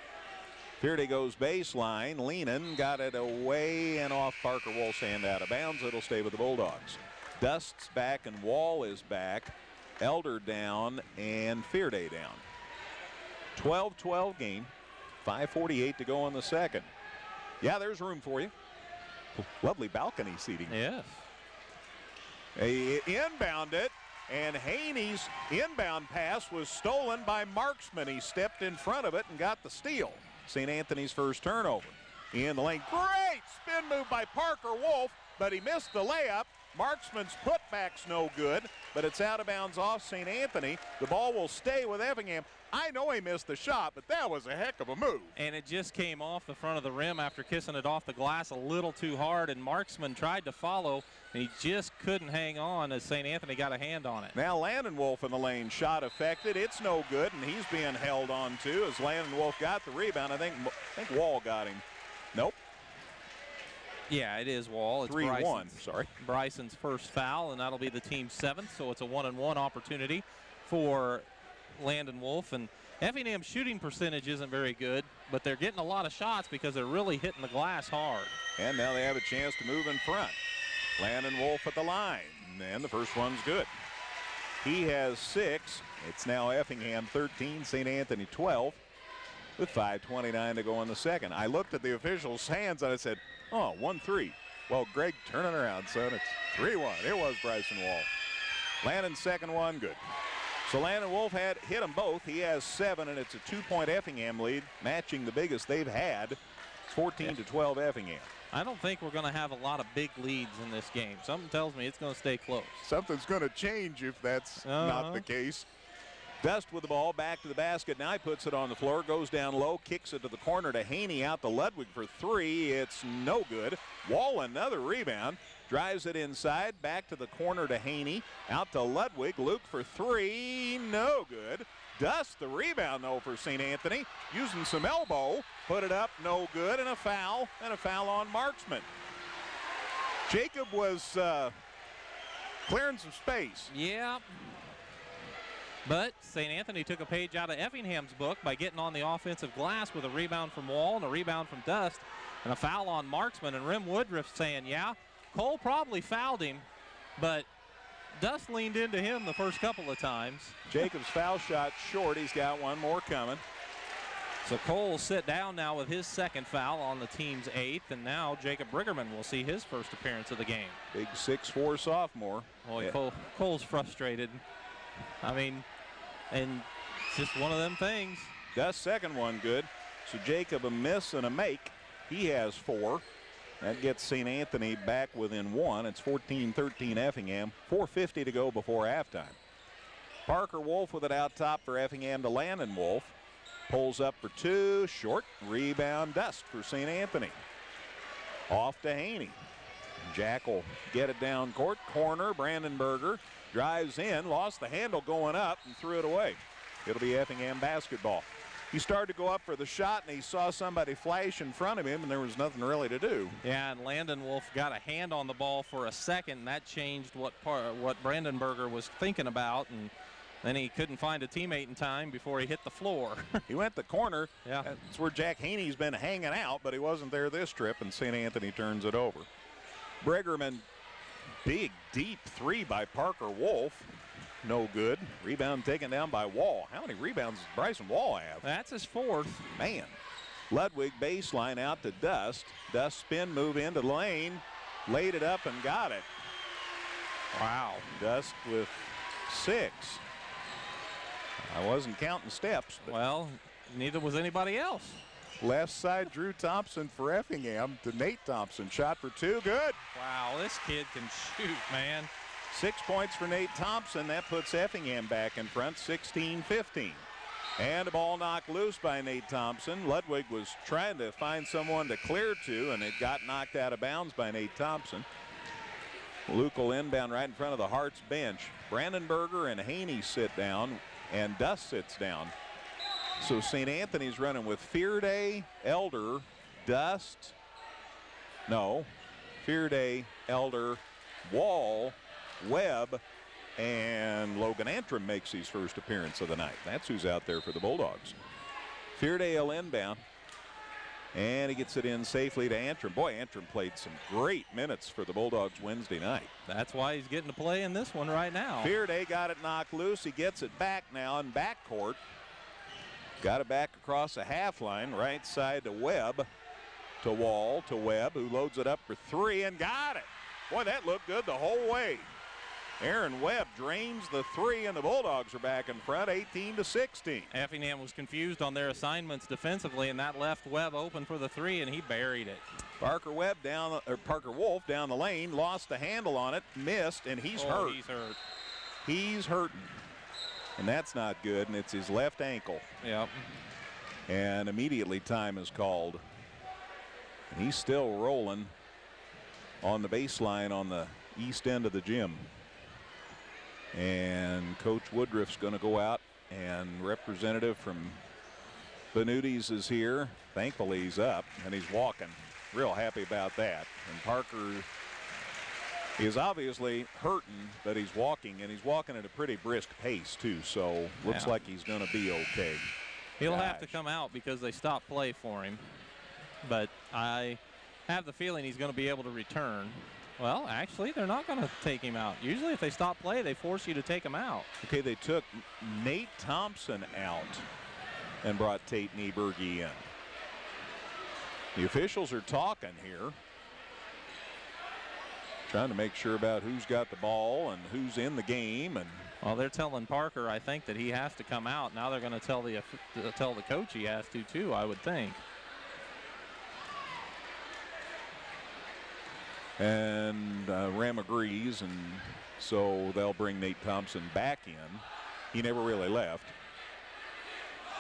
Fearday goes baseline. Leenan got it away and off Parker Wolf's hand out of bounds. It'll stay with the Bulldogs. Dust's back and Wall is back. Elder down and Fearday down. 12-12 game. 5:48 to go in the second. Yeah, there's room for you. Lovely balcony seating. Yes. They inbound it, and Haney's inbound pass was stolen by Marksman. He stepped in front of it and got the steal. St. Anthony's first turnover. In the lane, great spin move by Parker Wolf, but he missed the layup. Marksman's putback's no good, but it's out of bounds off St. Anthony. The ball will stay with Effingham. I know he missed the shot, but that was a heck of a move. And it just came off the front of the rim after kissing it off the glass a little too hard, and Marksman tried to follow, and he just couldn't hang on as St. Anthony got a hand on it. Now Landon Wolf in the lane, shot affected. It's no good, and he's being held on to as Landon Wolf got the rebound. I think Wall got him. Nope. Yeah, it is Wall. It's 3-1, sorry. Bryson's first foul, and that'll be the team's seventh, so it's a 1-and-1 opportunity for Landon Wolf. And Effingham's shooting percentage isn't very good, but they're getting a lot of shots because they're really hitting the glass hard. And now they have a chance to move in front. Landon Wolf at the line, and the first one's good. He has 6. It's now Effingham 13, St. Anthony 12, with 5:29 to go in the second. I looked at the official's hands and I said, oh, 1-3. Well, Greg, turn it around, son. It's 3-1. It was Bryson Wall. Landon's second one, good. So Landon Wolf had hit them both. He has 7, and it's a 2-point Effingham lead, matching the biggest they've had. 14-12 Effingham. I don't think we're going to have a lot of big leads in this game. Something tells me it's going to stay close. Something's going to change if that's not the case. Dust with the ball, back to the basket. Now he puts it on the floor, goes down low, kicks it to the corner to Haney, out to Ludwig for 3. It's no good. Wall another rebound, drives it inside, back to the corner to Haney, out to Ludwig. Luke for 3, no good. Dust the rebound though for St. Anthony, using some elbow, put it up, no good, and a foul on Marksman. Jacob was clearing some space. Yeah. But St. Anthony took a page out of Effingham's book by getting on the offensive glass with a rebound from Wall and a rebound from Dust and a foul on Marksman. And Rem Woodruff saying, yeah, Cole probably fouled him, but Dust leaned into him the first couple of times. Jacob's foul shot short. He's got one more coming. So Cole will sit down now with his second foul on the team's 8th, and now Jacob Briggerman will see his first appearance of the game. Big 6'4" sophomore. Boy, yeah. Cole's frustrated. I mean, and it's just one of them things. Dust's second one good. So Jacob a miss and a make. He has 4. That gets St. Anthony back within 1. It's 14-13 Effingham. 4:50 to go before halftime. Parker Wolf with it out top for Effingham to Landon Wolf. Pulls up for 2. Short. Rebound Dust for St. Anthony. Off to Haney. Jack will get it down court. Corner. Brandenburger drives in. Lost the handle going up and threw it away. It'll be Effingham basketball. He started to go up for the shot, and he saw somebody flash in front of him, and there was nothing really to do. Yeah, and Landon Wolf got a hand on the ball for a second, and that changed what Brandenburger was thinking about, and then he couldn't find a teammate in time before he hit the floor. He went the corner. Yeah. That's where Jack Haney's been hanging out, but he wasn't there this trip, and St. Anthony turns it over. Briggerman, big, deep 3 by Parker Wolf. No good. Rebound taken down by Wall. How many rebounds does Bryson Wall have? That's his 4th. Man. Ludwig baseline out to Dust. Dust spin move into the lane. Laid it up and got it. Wow. Dust with 6. I wasn't counting steps. Well, neither was anybody else. Left side, Drew Thompson for Effingham to Nate Thompson. Shot for two, good. Wow, this kid can shoot, man. 6 points for Nate Thompson. That puts Effingham back in front, 16-15. And the ball knocked loose by Nate Thompson. Ludwig was trying to find someone to clear to, and it got knocked out of bounds by Nate Thompson. Luke will inbound right in front of the Hearts bench. Brandenberger and Haney sit down, and Dust sits down. So St. Anthony's running with Fearday, Elder, Dust. No, Fearday, Elder, Wall, Webb, and Logan Antrim makes his first appearance of the night. That's who's out there for the Bulldogs. Fearday will inbound, and he gets it in safely to Antrim. Boy, Antrim played some great minutes for the Bulldogs Wednesday night. That's why he's getting to play in this one right now. Fearday got it knocked loose. He gets it back now in backcourt. Got it back across the half line, right side to Webb, to Wall, to Webb, who loads it up for three and got it. Boy, that looked good the whole way. Aaron Webb drains the three, and the Bulldogs are back in front, 18-16. Effingham was confused on their assignments defensively, and that left Webb open for the three, and he buried it. Parker Wolf down the lane, lost the handle on it, missed, and he's hurt. He's hurt. He's hurting. And that's not good, and it's his left ankle. Yep. And immediately time is called. And he's still rolling on the baseline on the east end of the gym. And Coach Woodruff's going to go out, and representative from Benuti's is here. Thankfully he's up, and he's walking. Real happy about that. And Parker is obviously hurting, but he's walking, and he's walking at a pretty brisk pace too, so looks like he's going to be okay. He'll have to come out because they stopped play for him, but I have the feeling he's going to be able to return. Well, actually, they're not going to take him out. Usually if they stop play, they force you to take him out. Okay, they took Nate Thompson out and brought Tate Nieberge in. The officials are talking here, trying to make sure about who's got the ball and who's in the game. And well, they're telling Parker, I think, that he has to come out. Now they're going to tell the coach he has to too, I would think. And Ram agrees, and so they'll bring Nate Thompson back in. He never really left,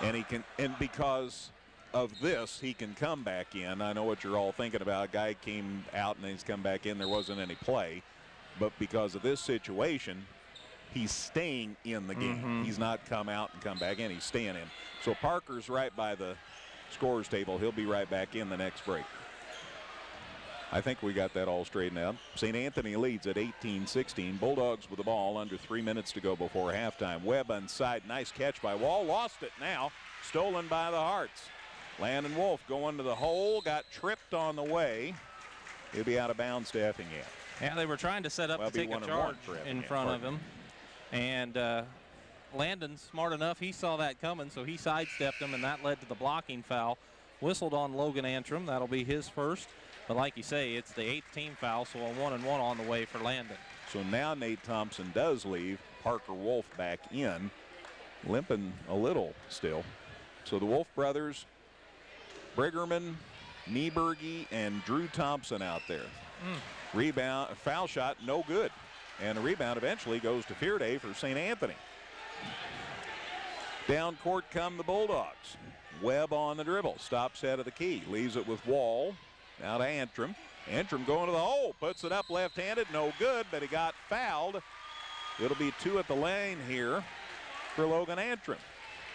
and because of this, he can come back in. I know what you're all thinking about. A guy came out and he's come back in. There wasn't any play. But because of this situation, he's staying in the game. He's not come out and come back in. He's staying in. So Parker's right by the scorer's table. He'll be right back in the next break. I think we got that all straightened out. St. Anthony leads at 18-16. Bulldogs with the ball under 3 minutes to go before halftime. Webb inside. Nice catch by Wall. Lost it now. Stolen by the Hearts. Landon Wolf going to the hole, got tripped on the way. He'll be out of bounds to Effingham. Yeah, they were trying to set up to take a charge in front of him. And Landon, smart enough, he saw that coming, so he sidestepped him, and that led to the blocking foul. Whistled on Logan Antrim. That'll be his first. But like you say, it's the 8th team foul, so a 1-and-1 on the way for Landon. So now Nate Thompson does leave. Parker Wolf back in, limping a little still. So the Wolf brothers, Briggerman, Nieberge, and Drew Thompson out there. Rebound, foul shot, no good. And the rebound eventually goes to Fearday for St. Anthony. Down court come the Bulldogs. Webb on the dribble, stops head of the key, leaves it with Wall. Now to Antrim. Antrim going to the hole, puts it up left-handed, no good, but he got fouled. It'll be 2 at the lane here for Logan Antrim.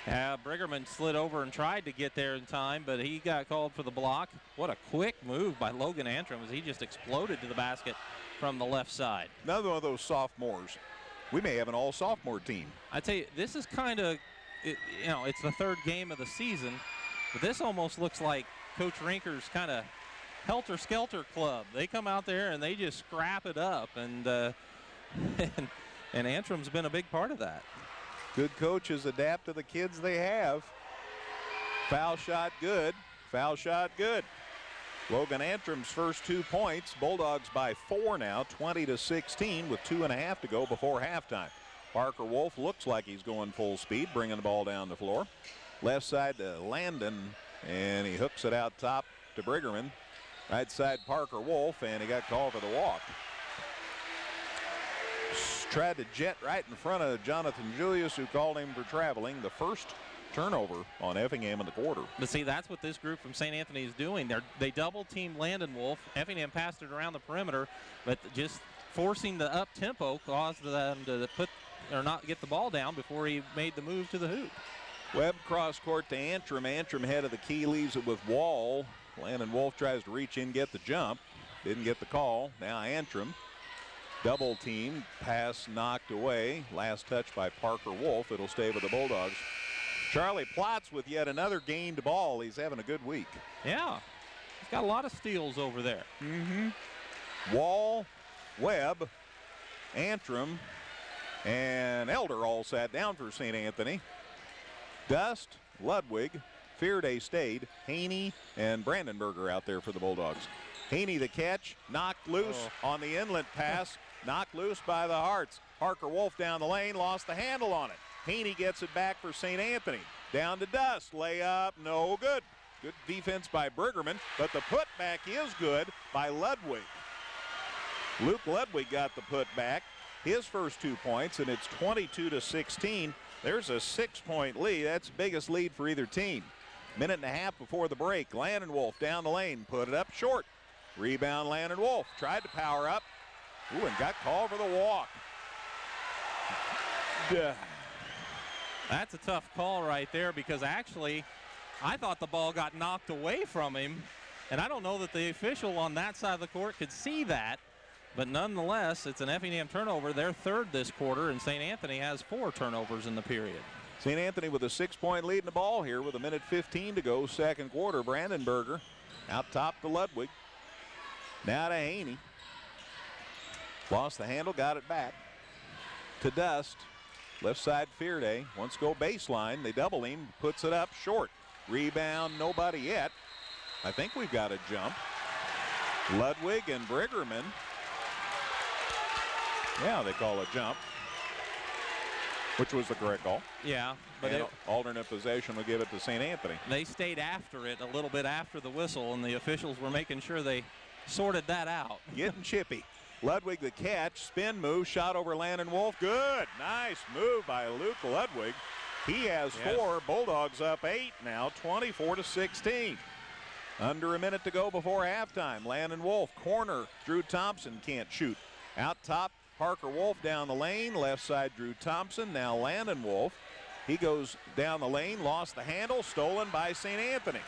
Briggerman slid over and tried to get there in time, but he got called for the block. What a quick move by Logan Antrim as he just exploded to the basket from the left side. Another one of those sophomores. We may have an all-sophomore team. I tell you, this is kind of, it's the 3rd game of the season, but this almost looks like Coach Rinker's kind of helter-skelter club. They come out there and they just scrap it up, and Antrim's been a big part of that. Good coaches adapt to the kids they have. Foul shot good. Foul shot good. Logan Antrim's first 2 points. Bulldogs by 4 now, 20-16 with 2.5 to go before halftime. Parker Wolf looks like he's going full speed, bringing the ball down the floor. Left side to Landon, and he hooks it out top to Briggerman. Right side Parker Wolf, and he got called for the walk. Tried to jet right in front of Jonathan Julius, who called him for traveling. The first turnover on Effingham in the quarter. But see, that's what this group from St. Anthony is doing. They double-teamed Landon Wolf. Effingham passed it around the perimeter, but just forcing the up-tempo caused them to not get the ball down before he made the move to the hoop. Webb cross court to Antrim. Antrim head of the key, leaves it with Wall. Landon Wolf tries to reach in, get the jump. Didn't get the call. Now Antrim. Double team, pass knocked away. Last touch by Parker Wolf. It'll stay with the Bulldogs. Charlie Plotz with yet another gained ball. He's having a good week. Yeah, he's got a lot of steals over there. Wall, Webb, Antrim, and Elder all sat down for St. Anthony. Dust, Ludwig, Fearday stayed, Haney, and Brandenberger out there for the Bulldogs. Haney the catch, knocked loose on the inlet pass, knocked loose by the Hearts. Parker Wolf down the lane, lost the handle on it. Haney gets it back for St. Anthony. Down to Dust, layup, no good. Good defense by Briggerman, but the putback is good by Ludwig. Luke Ludwig got the putback, his first 2 points, and it's 22-16. There's a 6-point lead. That's the biggest lead for either team. Minute and a half before the break. Landon Wolf down the lane, put it up short. Rebound Landon Wolf, tried to power up. Ooh, and got called for the walk. That's a tough call right there, because actually I thought the ball got knocked away from him, and I don't know that the official on that side of the court could see that, but nonetheless it's an Effingham turnover, their third this quarter, and St. Anthony has 4 turnovers in the period. St. Anthony with a 6-point lead in the ball here with 1:15 to go, second quarter. Brandenberger out top to Ludwig. Now to Haney. Lost the handle, got it back to Dust. Left side Fearday wants to go baseline. They double him, puts it up short. Rebound, nobody yet. I think we've got a jump. Ludwig and Briggerman. Yeah, they call a jump, which was the correct call. Yeah, but alternate possession will give it to St. Anthony. They stayed after it a little bit after the whistle, and the officials were making sure they sorted that out. Getting chippy. Ludwig the catch, spin move, shot over Landon Wolf. Good, nice move by Luke Ludwig. He has 4. Bulldogs up 8 now, 24-16. Under a minute to go before halftime. Landon Wolf, corner, Drew Thompson can't shoot. Out top, Parker Wolf down the lane. Left side, Drew Thompson. Now Landon Wolf. He goes down the lane, lost the handle, stolen by St. Anthony.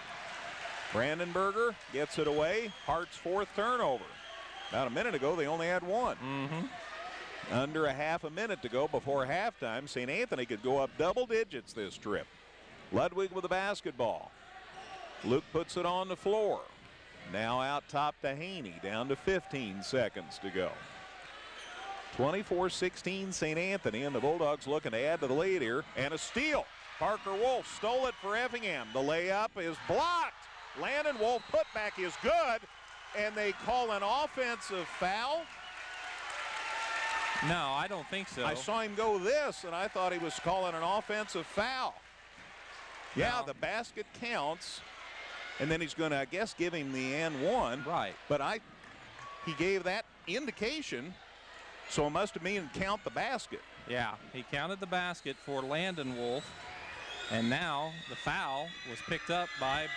Brandenberger gets it away. Hart's 4th turnover. About a minute ago, they only had 1. Under a half a minute to go before halftime. St. Anthony could go up double digits this trip. Ludwig with the basketball. Luke puts it on the floor. Now out top to Haney, down to 15 seconds to go. 24-16 St. Anthony, and the Bulldogs looking to add to the lead here. And a steal. Parker Wolf stole it for Effingham. The layup is blocked. Landon Wolf putback is good, and they call an offensive foul. No, I don't think so. I saw him go this, and I thought he was calling an offensive foul. Yeah, the basket counts, and then he's going to, I guess, give him the and one. Right. But he gave that indication, so it must have mean count the basket. Yeah, he counted the basket for Landon Wolf, and now the foul was picked up by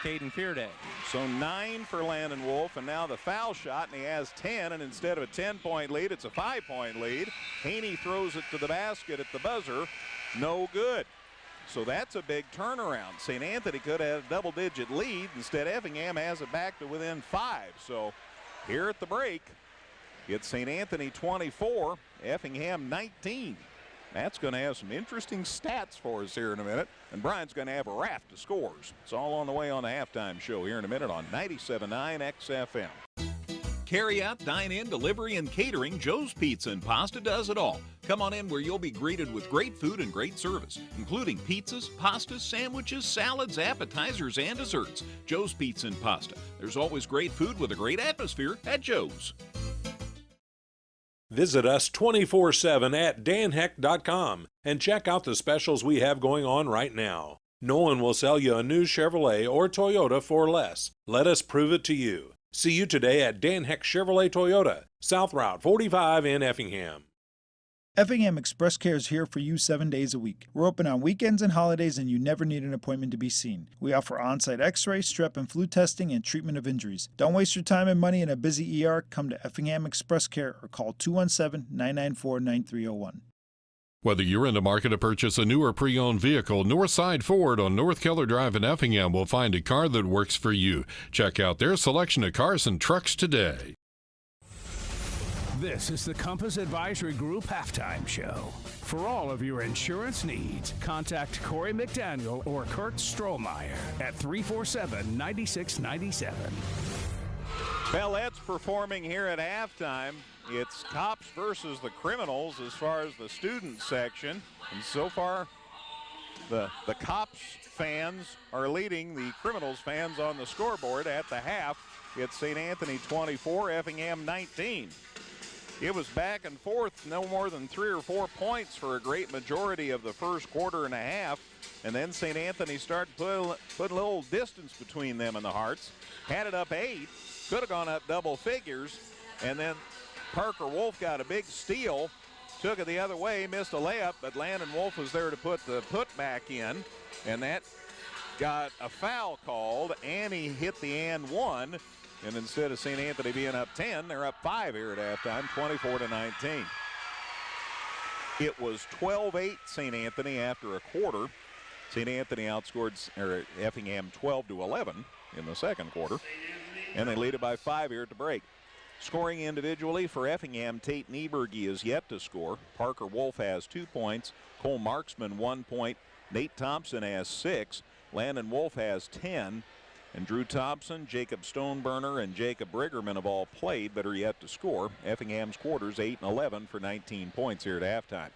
Caden Fearday. So 9 for Landon Wolf, and now the foul shot, and he has 10, and instead of a 10-point lead, it's a 5-point lead. Haney throws it to the basket at the buzzer. No good. So that's a big turnaround. St. Anthony could have a double-digit lead. Instead, Effingham has it back to within 5. So here at the break, it's St. Anthony 24, Effingham 19. That's going to have some interesting stats for us here in a minute. And Brian's going to have a raft of scores. It's all on the way on the halftime show here in a minute on 97.9 XFM. Carry out, dine in, delivery, and catering, Joe's Pizza and Pasta does it all. Come on in where you'll be greeted with great food and great service, including pizzas, pastas, sandwiches, salads, appetizers, and desserts. Joe's Pizza and Pasta. There's always great food with a great atmosphere at Joe's. Visit us 24/7 at danheck.com and check out the specials we have going on right now. No one will sell you a new Chevrolet or Toyota for less. Let us prove it to you. See you today at Dan Heck Chevrolet Toyota, South Route 45 in Effingham. Effingham Express Care is here for you 7 days a week. We're open on weekends and holidays, and you never need an appointment to be seen. We offer on-site x-ray, strep and flu testing, and treatment of injuries. Don't waste your time and money in a busy ER. Come to Effingham Express Care or call 217-994-9301. Whether you're in the market to purchase a new or pre-owned vehicle, Northside Ford on North Keller Drive in Effingham will find a car that works for you. Check out their selection of cars and trucks today. This is the Compass Advisory Group Halftime Show. For all of your insurance needs, contact Corey McDaniel or Kurt Strohmeyer at 347-9697. Bellette's performing here at halftime. It's Cops versus the Criminals as far as the student section. And so far, the Cops fans are leading the Criminals fans on the scoreboard. At the half, it's St. Anthony 24, Effingham 19. It was back and forth, no more than 3 or 4 points for a great majority of the first quarter and a half. And then St. Anthony started putting a little distance between them and the Hearts. Had it up 8, could have gone up double figures. And then Parker Wolf got a big steal, took it the other way, missed a layup, but Landon Wolf was there to put the putback in. And that got a foul called. Annie hit the and one. And instead of St. Anthony being up 10, they're up 5 here at halftime, 24-19. It was 12-8 St. Anthony after a quarter. St. Anthony outscored Effingham 12-11 in the second quarter. And they lead it by 5 here at the break. Scoring individually for Effingham, Tate Nieberge is yet to score. Parker Wolf has 2 points. Cole Marksman 1 point. Nate Thompson has 6. Landon Wolf has 10. And Drew Thompson, Jacob Stoneburner, and Jacob Briggerman have all played but are yet to score. Effingham's quarters 8 and 11 for 19 points here at halftime.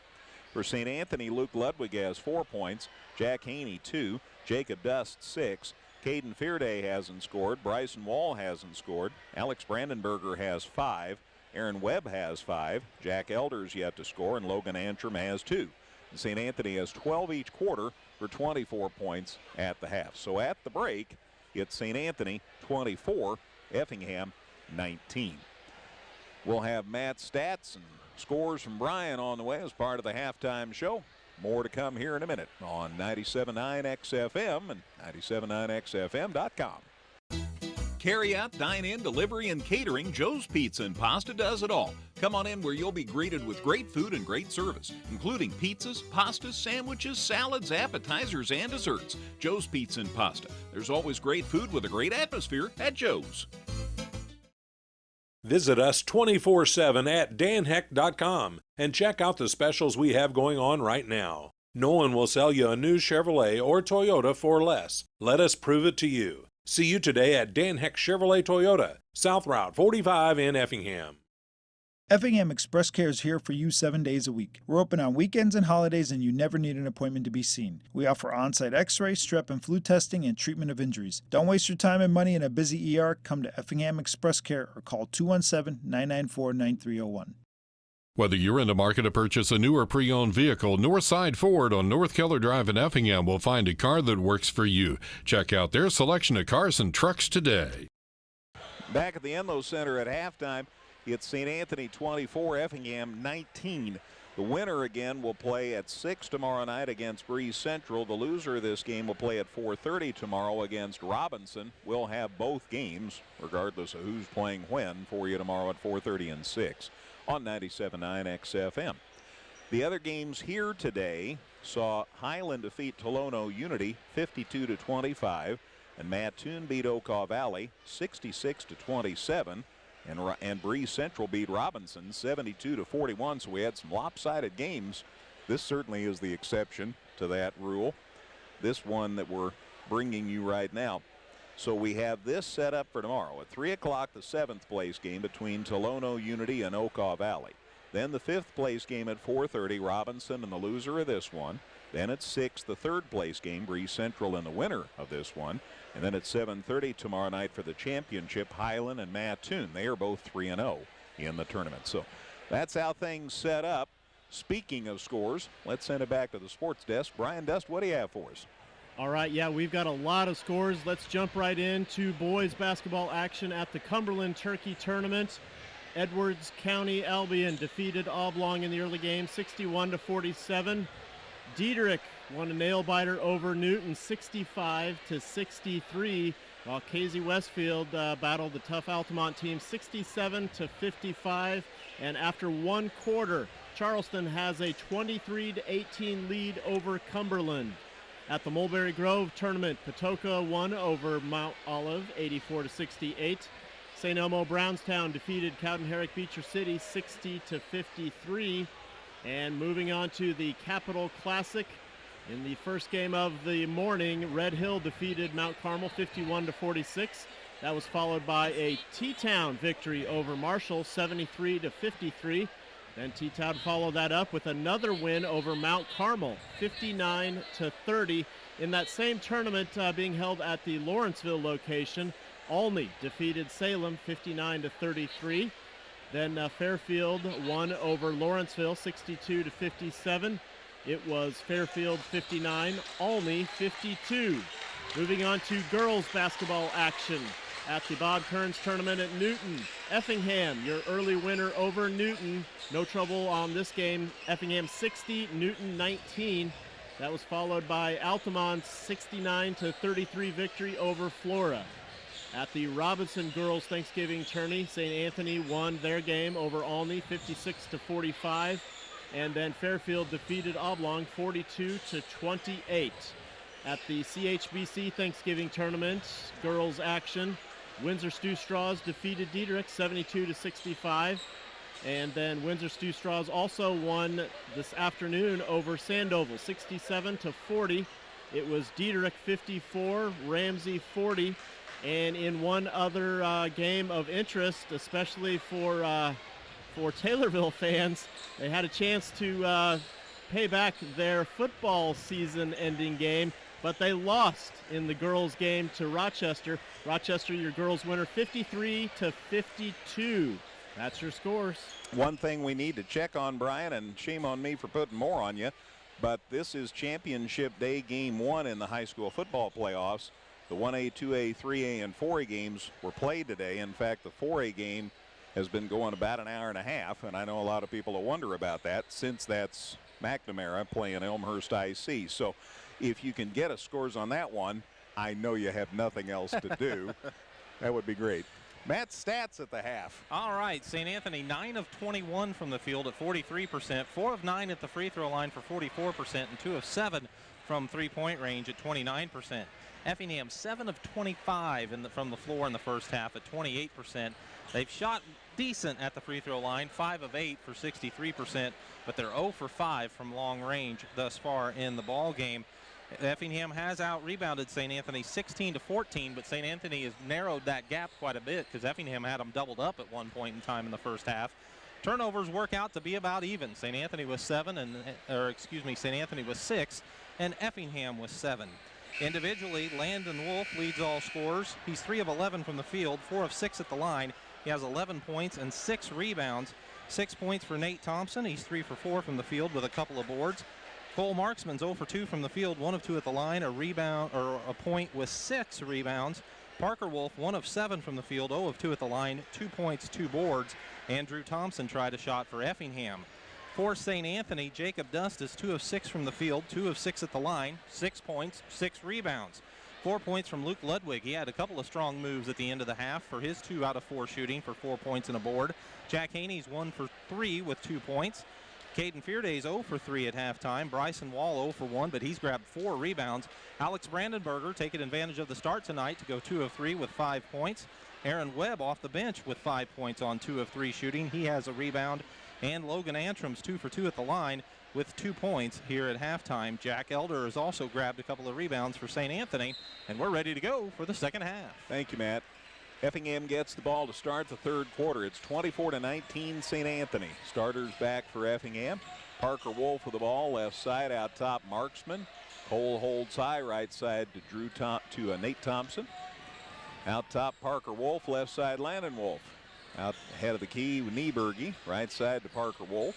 For St. Anthony, Luke Ludwig has 4 points. Jack Haney 2. Jacob Dust 6. Caden Fearday hasn't scored. Bryson Wall hasn't scored. Alex Brandenberger has 5. Aaron Webb has 5. Jack Elders yet to score, and Logan Antrim has 2. And St. Anthony has 12 each quarter for 24 points at the half. So at the break, it's St. Anthony 24, Effingham 19. We'll have Matt's stats and scores from Brian on the way as part of the halftime show. More to come here in a minute on 97.9 XFM and 97.9XFM.com. Carry out, dine in, delivery, and catering, Joe's Pizza and Pasta does it all. Come on in where you'll be greeted with great food and great service, including pizzas, pastas, sandwiches, salads, appetizers, and desserts. Joe's Pizza and Pasta. There's always great food with a great atmosphere at Joe's. Visit us 24/7 at danheck.com and check out the specials we have going on right now. No one will sell you a new Chevrolet or Toyota for less. Let us prove it to you. See you today at Dan Heck Chevrolet Toyota, South Route 45 in Effingham. Effingham Express Care is here for you 7 days a week. We're open on weekends and holidays, and you never need an appointment to be seen. We offer on-site x-ray, strep and flu testing, and treatment of injuries. Don't waste your time and money in a busy ER. Come to Effingham Express Care or call 217-994-9301. Whether you're in the market to purchase a new or pre-owned vehicle, Northside Ford on North Keller Drive in Effingham will find a car that works for you. Check out their selection of cars and trucks today. Back at the Enlow Center at halftime, it's St. Anthony 24, Effingham 19. The winner again will play at 6 tomorrow night against Breeze Central. The loser of this game will play at 4:30 tomorrow against Robinson. We'll have both games, regardless of who's playing when, for you tomorrow at 4:30 and 6 on 97.9 XFM. The other games here today saw Highland defeat Tolono Unity 52-25, and Mattoon beat Okaw Valley 66-27. And Breeze Central beat Robinson 72-41. So we had some lopsided games. This certainly is the exception to that rule. This one that we're bringing you right now. So we have this set up for tomorrow at 3 o'clock, the 7th place game between Tolono Unity and Okaw Valley. Then the 5th place game at 4:30, Robinson and the loser of this one. Then at 6, the 3rd place game, Breeze Central and the winner of this one. And then at 7:30 tomorrow night for the championship, Highland and Mattoon. They are both 3-0 in the tournament. So That's how things set up. Speaking of scores, let's send it back to the sports desk. Brian Dust, what do you have for us? All right, yeah, we've got a lot of scores. Let's jump right into boys basketball action at the Cumberland Turkey Tournament. Edwards County Albion defeated Oblong in the early game, 61-47. Diederich won a nail-biter over Newton, 65-63, while Casey Westfield battled the tough Altamont team, 67-55. And after one quarter, Charleston has a 23-18 lead over Cumberland. At the Mulberry Grove Tournament, Patoka won over Mount Olive, 84-68. St. Elmo Brownstown defeated Cowden Herrick Beecher City, 60-53. And moving on to the Capital Classic, in the first game of the morning, Red Hill defeated Mount Carmel, 51-46. That was followed by a T-Town victory over Marshall, 73-53. Then T-Town followed that up with another win over Mount Carmel, 59-30. In that same tournament being held at the Lawrenceville location, Olney defeated Salem, 59-33. Then Fairfield won over Lawrenceville, 62-57. It was Fairfield 59, Olney 52. Moving on to girls basketball action at the Bob Kearns Tournament at Newton. Effingham, your early winner over Newton. No trouble on this game. Effingham 60, Newton 19. That was followed by Altamont's 69-33 victory over Flora. At the Robinson Girls Thanksgiving Tourney, St. Anthony won their game over Olney, 56-45. And then Fairfield defeated Oblong, 42-28. At the CHBC Thanksgiving Tournament, girls action, Windsor Stew Straws defeated Diederich, 72-65. And then Windsor Stew Straws also won this afternoon over Sandoval, 67-40. It was Diederich 54, Ramsey 40. And in one other game of interest, especially for Taylorville fans, they had a chance to pay back their football season-ending game, but they lost in the girls' game to Rochester. Rochester, your girls' winner, 53-52. That's your scores. One thing we need to check on, Brian, and shame on me for putting more on you, but this is championship day, game one in the high school football playoffs. The 1A, 2A, 3A, and 4A games were played today. In fact, the 4A game has been going about an hour and a half, and I know a lot of people will wonder about that since that's McNamara playing Elmhurst IC. So if you can get us scores on that one, I know you have nothing else to do. That would be great. Matt's stats at the half. All right, St. Anthony 9 of 21 from the field at 43%, 4 of 9 at the free throw line for 44%, and 2 of 7 from three-point range at 29%. Effingham 7 of 25 from the floor in the first half at 28%. They've shot decent at the free throw line, 5 of 8 for 63%, but they're 0 for 5 from long range thus far in the ball game. Effingham has out-rebounded St. Anthony 16-14, but St. Anthony has narrowed that gap quite a bit because Effingham had them doubled up at one point in time in the first half. Turnovers work out to be about even. St. Anthony was 6, and Effingham was 7. Individually, Landon Wolf leads all scorers. He's 3 of 11 from the field, 4 of 6 at the line. He has 11 points and 6 rebounds. 6 points for Nate Thompson. He's 3 for 4 from the field with a couple of boards. Cole Marksman's 0 for 2 from the field, 1 of 2 at the line, a rebound or a point with 6 rebounds. Parker Wolf 1 of 7 from the field, 0 of 2 at the line, 2 points, 2 boards. Andrew Thompson tried a shot for Effingham. For St. Anthony, Jacob Dust is 2 of 6 from the field, 2 of 6 at the line, 6 points, 6 rebounds. 4 points from Luke Ludwig. He had a couple of strong moves at the end of the half for his 2 out of 4 shooting for 4 points and a board. Jack Haney's 1 for 3 with 2 points. Caden Fearday's 0 for 3 at halftime. Bryson Wall 0 for 1, but he's grabbed 4 rebounds. Alex Brandenberger taking advantage of the start tonight to go 2 of 3 with 5 points. Aaron Webb off the bench with 5 points on 2 of 3 shooting. He has a rebound. And Logan Antrim's 2 for 2 at the line with 2 points here at halftime. Jack Elder has also grabbed a couple of rebounds for St. Anthony, and we're ready to go for the second half. Thank you, Matt. Effingham gets the ball to start the third quarter. It's 24-19 St. Anthony. Starters back for Effingham. Parker Wolf with the ball, left side, out top Marksman. Cole holds high, right side to Nate Thompson. Out top Parker Wolf, left side Landon Wolf. Out ahead of the key with Nieberge. Right side to Parker Wolf.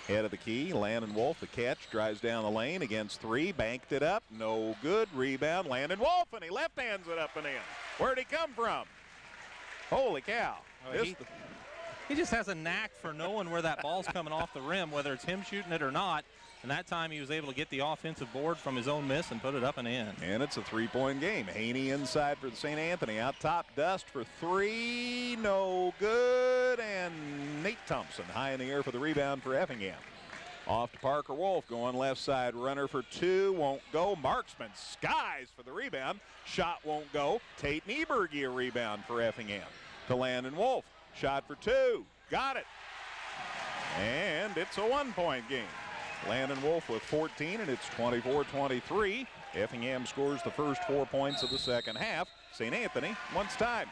Head of the key, Landon Wolf, the catch, drives down the lane against 3, banked it up, no good, rebound, Landon Wolf, and he left-hands it up and in. Where'd he come from? Holy cow. He just has a knack for knowing where that ball's coming off the rim, whether it's him shooting it or not. And that time he was able to get the offensive board from his own miss and put it up and in. And it's a 3-point game. Haney inside for the St. Anthony. Out top, Dust for 3. No good. And Nate Thompson high in the air for the rebound for Effingham. Off to Parker Wolf. Going left side. Runner for 2. Won't go. Marksman skies for the rebound. Shot won't go. Tate Nieberge a rebound for Effingham. To Landon Wolf. Shot for 2. Got it. And it's a 1-point game. Landon Wolf with 14, and it's 24-23. Effingham scores the first 4 points of the second half. St. Anthony wants time.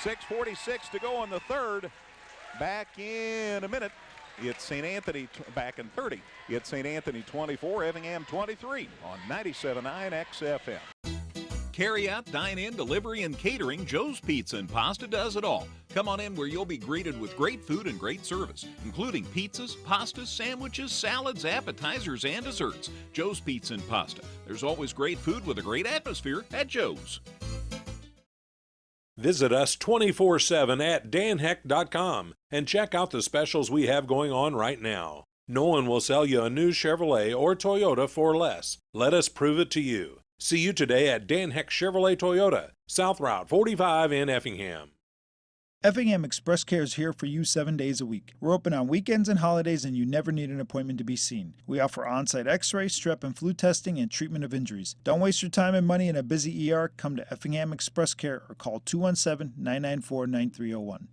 6:46 to go in the third. Back in a minute. It's St. Anthony back in 30. It's St. Anthony 24, Effingham 23 on 97.9 XFM. Carry out, dine in, delivery, and catering, Joe's Pizza and Pasta does it all. Come on in where you'll be greeted with great food and great service, including pizzas, pastas, sandwiches, salads, appetizers, and desserts. Joe's Pizza and Pasta. There's always great food with a great atmosphere at Joe's. Visit us 24/7 at danheck.com and check out the specials we have going on right now. No one will sell you a new Chevrolet or Toyota for less. Let us prove it to you. See you today at Dan Heck Chevrolet Toyota, South Route 45 in Effingham. Effingham Express Care is here for you 7 days a week. We're open on weekends and holidays, and you never need an appointment to be seen. We offer on-site x-ray, strep and flu testing, and treatment of injuries. Don't waste your time and money in a busy ER. Come to Effingham Express Care or call 217-994-9301.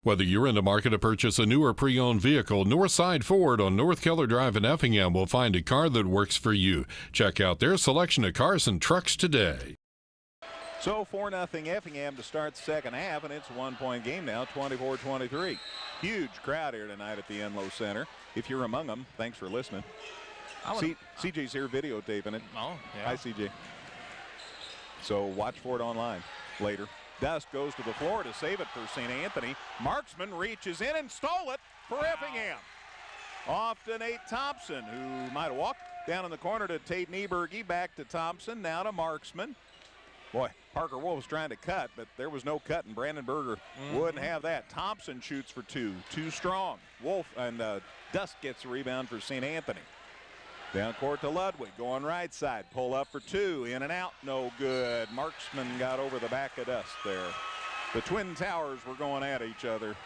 Whether you're in the market to purchase a new or pre-owned vehicle, Northside Ford on North Keller Drive in Effingham will find a car that works for you. Check out their selection of cars and trucks today. So 4-0 Effingham to start the second half, and it's a 1-point game now, 24-23. Huge crowd here tonight at the Enloe Center. If you're among them, thanks for listening. CJ's here videotaping it. Oh, yeah. Hi, CJ. So watch for it online later. Dust goes to the floor to save it for St. Anthony. Marksman reaches in and stole it for Effingham. Off to Nate Thompson, who might have walked down in the corner to Tate Nieberge. Back to Thompson, now to Marksman. Boy, Parker Wolf was trying to cut, but there was no cut, and Brandon Berger wouldn't have that. Thompson shoots for 2. Too strong. Wolf and Dust gets a rebound for St. Anthony. Down court to Ludwig, going right side. Pull up for 2, in and out, no good. Marksman got over the back of Dust there. The Twin Towers were going at each other.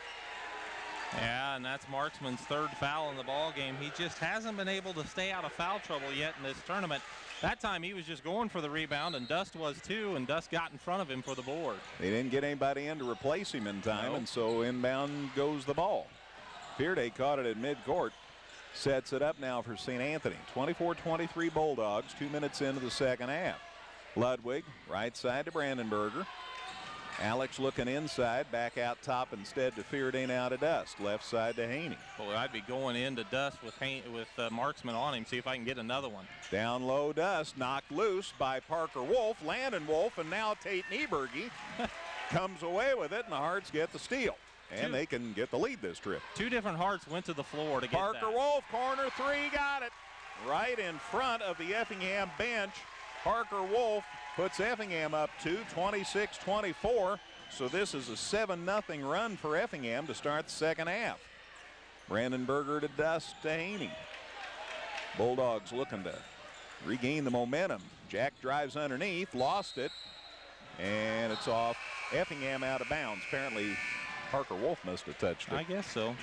Yeah, and that's Marksman's third foul in the ball game. He just hasn't been able to stay out of foul trouble yet in this tournament. That time he was just going for the rebound, and Dust was too, and Dust got in front of him for the board. They didn't get anybody in to replace him in time, and so inbound goes the ball. Fearday caught it at midcourt. Sets it up now for St. Anthony. 24-23 Bulldogs, 2 minutes into the second half. Ludwig, right side to Brandenberger. Alex looking inside, back out top instead to Fearday, now to Dust. Left side to Haney. Boy, I'd be going into Dust with Marksman on him, see if I can get another one. Down low, Dust, knocked loose by Parker Wolf, Landon Wolf, and now Tate Nieberge comes away with it, and the Hearts get the steal. And they can get the lead this trip. 2 different Hearts went to the floor to get Parker that. Wolf, corner 3, got it. Right in front of the Effingham bench. Parker Wolf puts Effingham up to 26-24. So this is a 7-0 run for Effingham to start the second half. Brandon Berger to Dust to Haney. Bulldogs looking to regain the momentum. Jack drives underneath, lost it, and it's off. Effingham out of bounds. Apparently Parker Wolf must have touched it. I guess so.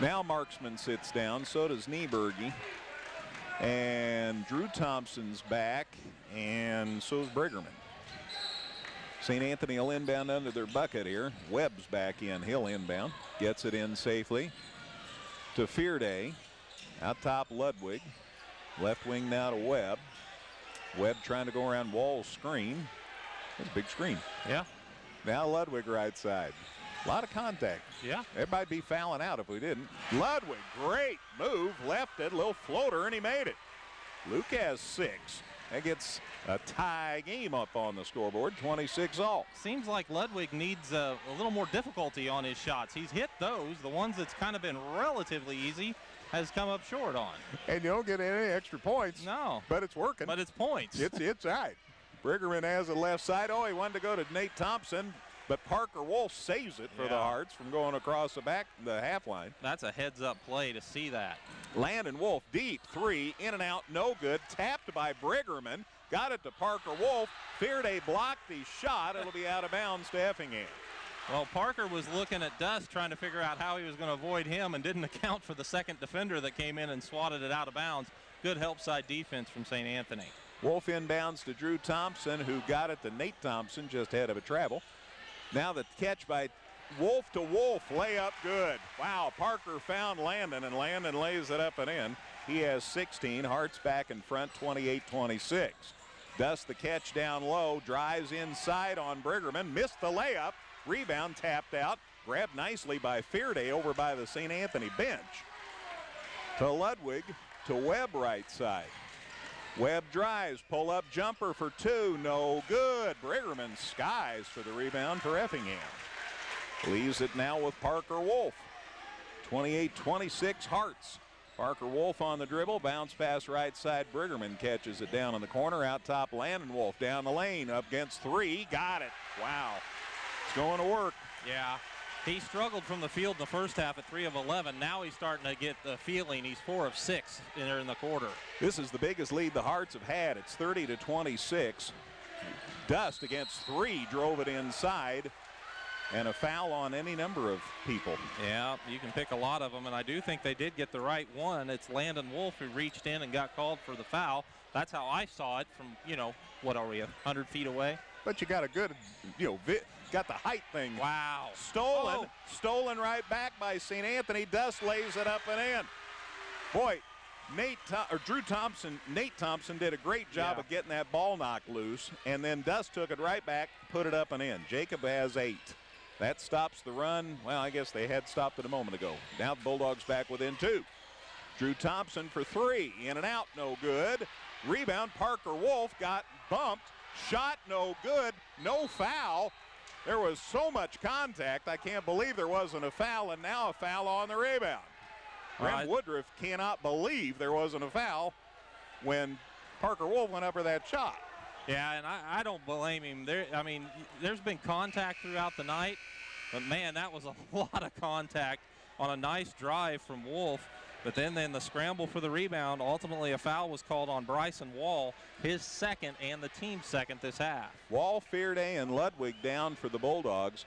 Now Marksman sits down, so does Nieberge. And Drew Thompson's back, and so's Briggerman. St. Anthony will inbound under their bucket here. Webb's back in. He'll inbound. Gets it in safely to Fearday. Out top, Ludwig. Left wing now to Webb. Webb trying to go around Wall's screen. That's a big screen. Yeah. Now Ludwig right side. A lot of contact. Yeah. Everybody'd be fouling out if we didn't. Ludwig, great move. Left it, little floater, and he made it. Luke has 6. That gets a tie game up on the scoreboard, 26 all. Seems like Ludwig needs a little more difficulty on his shots. He's hit those. The ones that's kind of been relatively easy has come up short on. And you don't get any extra points. No. But it's working. But it's points. It's right. Briggerman has the left side. Oh, he wanted to go to Nate Thompson, but Parker Wolf saves it for the Hearts from going across the half line. That's a heads-up play to see that. Landon Wolf deep, 3, in and out, no good. Tapped by Briggerman. Got it to Parker Wolf. Fearday blocked the shot. It'll be out of bounds to Effingham. Well, Parker was looking at Dust trying to figure out how he was going to avoid him and didn't account for the second defender that came in and swatted it out of bounds. Good help side defense from St. Anthony. Wolf inbounds to Drew Thompson, who got it to Nate Thompson just ahead of a travel. Now the catch by Wolf to Wolf, layup good. Wow, Parker found Landon, and Landon lays it up and in. He has 16. Hearts back in front, 28-26. Dust the catch down low, drives inside on Briggerman, missed the layup. Rebound tapped out, grabbed nicely by Fearday over by the St. Anthony bench. To Ludwig, to Webb right side. Webb drives, pull-up jumper for 2, no good. Briggerman skies for the rebound for Effingham. Leaves it now with Parker Wolf. 28-26 Hearts. Parker Wolf on the dribble, bounce pass right side. Briggerman catches it down in the corner, out top Landon Wolf down the lane, up against 3, got it. Wow, it's going to work. Yeah, he struggled from the field in the first half at 3 of 11. Now he's starting to get the feeling. He's 4 of 6 in the quarter. This is the biggest lead the Hearts have had. It's 30-26. Dust against 3 drove it inside. And a foul on any number of people. Yeah, you can pick a lot of them, and I do think they did get the right one. It's Landon Wolf who reached in and got called for the foul. That's how I saw it from, what are we, 100 feet away? But you got a good, got the height thing. Wow. Stolen right back by St. Anthony. Dust lays it up and in. Boy, Nate Thompson did a great job of getting that ball knocked loose, and then Dust took it right back, put it up and in. Jacob has 8. That stops the run. Well, I guess they had stopped it a moment ago. Now the Bulldogs back within 2. Drew Thompson for 3. In and out, no good. Rebound, Parker Wolf got bumped. Shot, no good. No foul. There was so much contact, I can't believe there wasn't a foul, and now a foul on the rebound. Graham Woodruff cannot believe there wasn't a foul when Parker Wolf went up for that shot. Yeah, and I don't blame him. There's been contact throughout the night, but man, that was a lot of contact on a nice drive from Wolf. But then the scramble for the rebound, ultimately a foul was called on Bryson Wall, his second and the team's second this half. Wall, Fearday, and Ludwig down for the Bulldogs.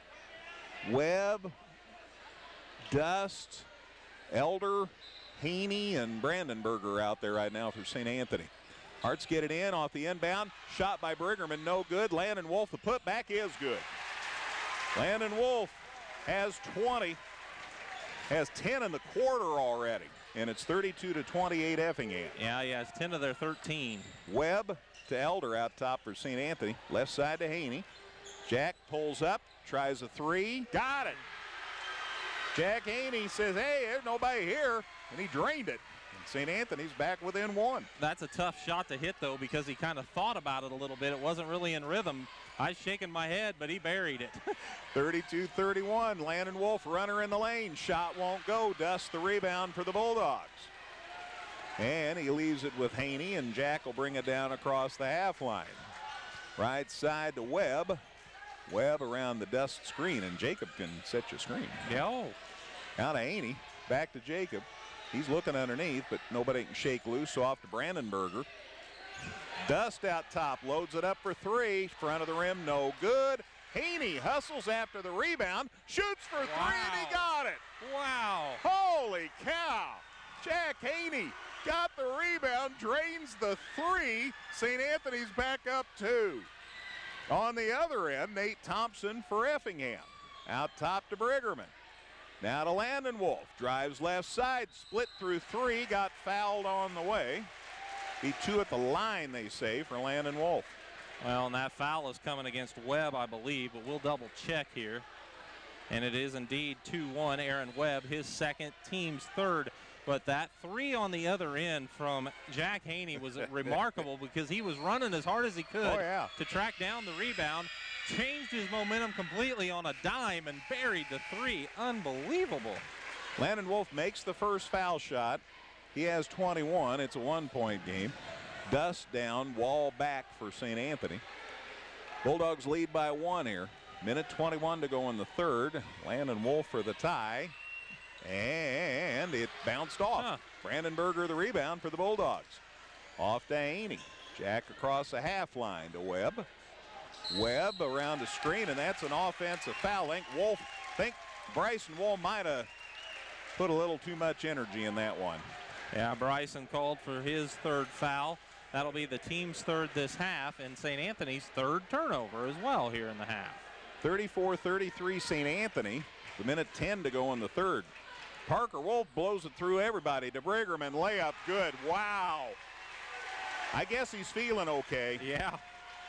Webb, Dust, Elder, Haney, and Brandenberger out there right now for St. Anthony. Hearts get it in off the inbound. Shot by Briggerman, no good. Landon Wolf, the putback is good. Landon Wolf has 20, has 10 in the quarter already, and it's 32-28 Effingham. Yeah, it's 10 of their 13. Webb to Elder out top for St. Anthony. Left side to Haney. Jack pulls up, tries a 3, got it. Jack Haney says, hey, there's nobody here, and he drained it. St. Anthony's back within 1. That's a tough shot to hit, though, because he kind of thought about it a little bit. It wasn't really in rhythm. I was shaking my head, but he buried it. 32-31, Landon Wolf, runner in the lane. Shot won't go. Dust the rebound for the Bulldogs. And he leaves it with Haney, and Jack will bring it down across the half line. Right side to Webb. Webb around the Dust screen, and Jacob can set your screen. Yeah. Out to Haney, back to Jacob. He's looking underneath, but nobody can shake loose, so off to Brandenberger. Dust out top, loads it up for 3. Front of the rim, no good. Haney hustles after the rebound, shoots for 3, and he got it. Wow. Holy cow. Jack Haney got the rebound, drains the 3. St. Anthony's back up 2. On the other end, Nate Thompson for Effingham. Out top to Briggerman. Now to Landon Wolf, drives left side, split through 3, got fouled on the way. Be 2 at the line, they say, for Landon Wolf. Well, and that foul is coming against Webb, I believe, but we'll double check here. And it is indeed 2-1, Aaron Webb, his second, team's third. But that three on the other end from Jack Haney was remarkable because he was running as hard as he could to track down the rebound, changed his momentum completely on a dime and buried the three. Unbelievable. Landon Wolf makes the first foul shot. He has 21. It's a 1-point game. Dust down, Wall back for St. Anthony. Bulldogs lead by 1 here. Minute 21 to go in the third. Landon Wolf for the tie. And it bounced off. Brandenburger the rebound for the Bulldogs. Off to Haney. Jack across the half line to Webb. Webb around the screen, and that's an offensive foul. Wolf, think Bryson Wolf might have put a little too much energy in that one. Yeah, Bryson called for his third foul. That'll be the team's third this half, and St. Anthony's third turnover as well here in the half. 34-33 St. Anthony. The minute 10 to go in the third. Parker Wolf blows it through everybody to Briggerman. Layup good. Wow. I guess he's feeling okay. Yeah.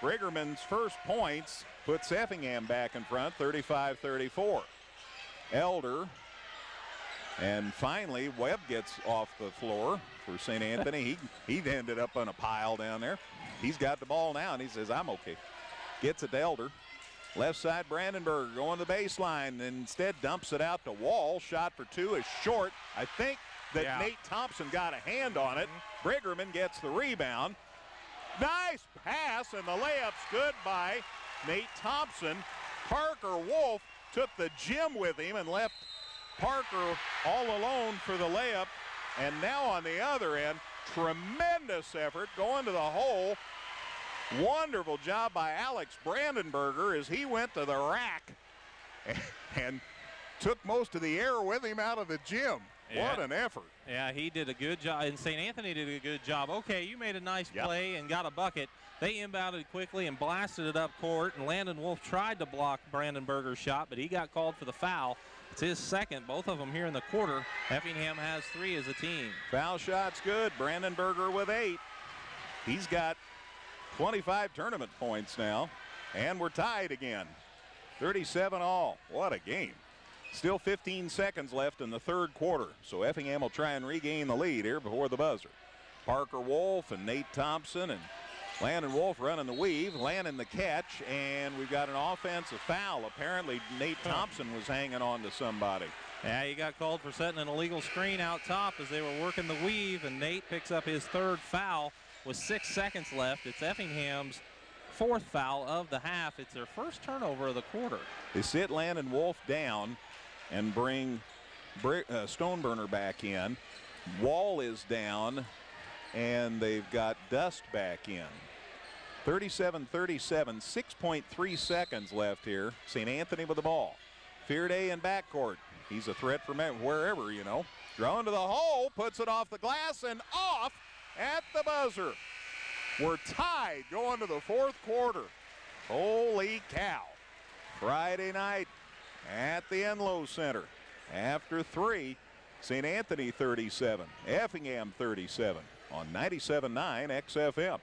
Briggerman's first points puts Effingham back in front, 35-34. Elder. And finally, Webb gets off the floor for St. Anthony. he ended up on a pile down there. He's got the ball now, and he says, I'm okay. Gets it to Elder. Left side, Brandenburg going to the baseline, and instead dumps it out to Wall. Shot for two is short. I think that Nate Thompson got a hand on it. Briggerman gets the rebound. Nice pass, and the layup's good by Nate Thompson. Parker Wolf took the gym with him and left Parker all alone for the layup. And now on the other end, tremendous effort going to the hole. Wonderful job by Alex Brandenburger as he went to the rack and took most of the air with him out of the gym. What an effort. Yeah, he did a good job, and St. Anthony did a good job. Okay, you made a nice play and got a bucket. They inbounded quickly and blasted it up court, and Landon Wolf tried to block Brandenburger's shot, but he got called for the foul. It's his second, both of them here in the quarter. Effingham has 3 as a team. Foul shot's good. Brandenburger with 8. He's got 25 tournament points now, and we're tied again. 37 all. What a game. Still 15 seconds left in the third quarter, so Effingham will try and regain the lead here before the buzzer. Parker Wolf and Nate Thompson and Landon Wolf running the weave, Landon the catch, and we've got an offensive foul. Apparently Nate Thompson was hanging on to somebody. Yeah, he got called for setting an illegal screen out top as they were working the weave, and Nate picks up his third foul with 6 seconds left. It's Effingham's 4th foul of the half. It's their first turnover of the quarter. They sit Landon Wolf down and bring Stoneburner back in. Wall is down, and they've got Dust back in. 37-37, 6.3 seconds left here. St. Anthony with the ball. Fearday in backcourt. He's a threat from wherever, you know. Drawn to the hole, puts it off the glass and off at the buzzer. We're tied going to the fourth quarter. Holy cow. Friday night at the Enloe Center. After 3, St. Anthony 37, Effingham 37 on 97.9 XFM.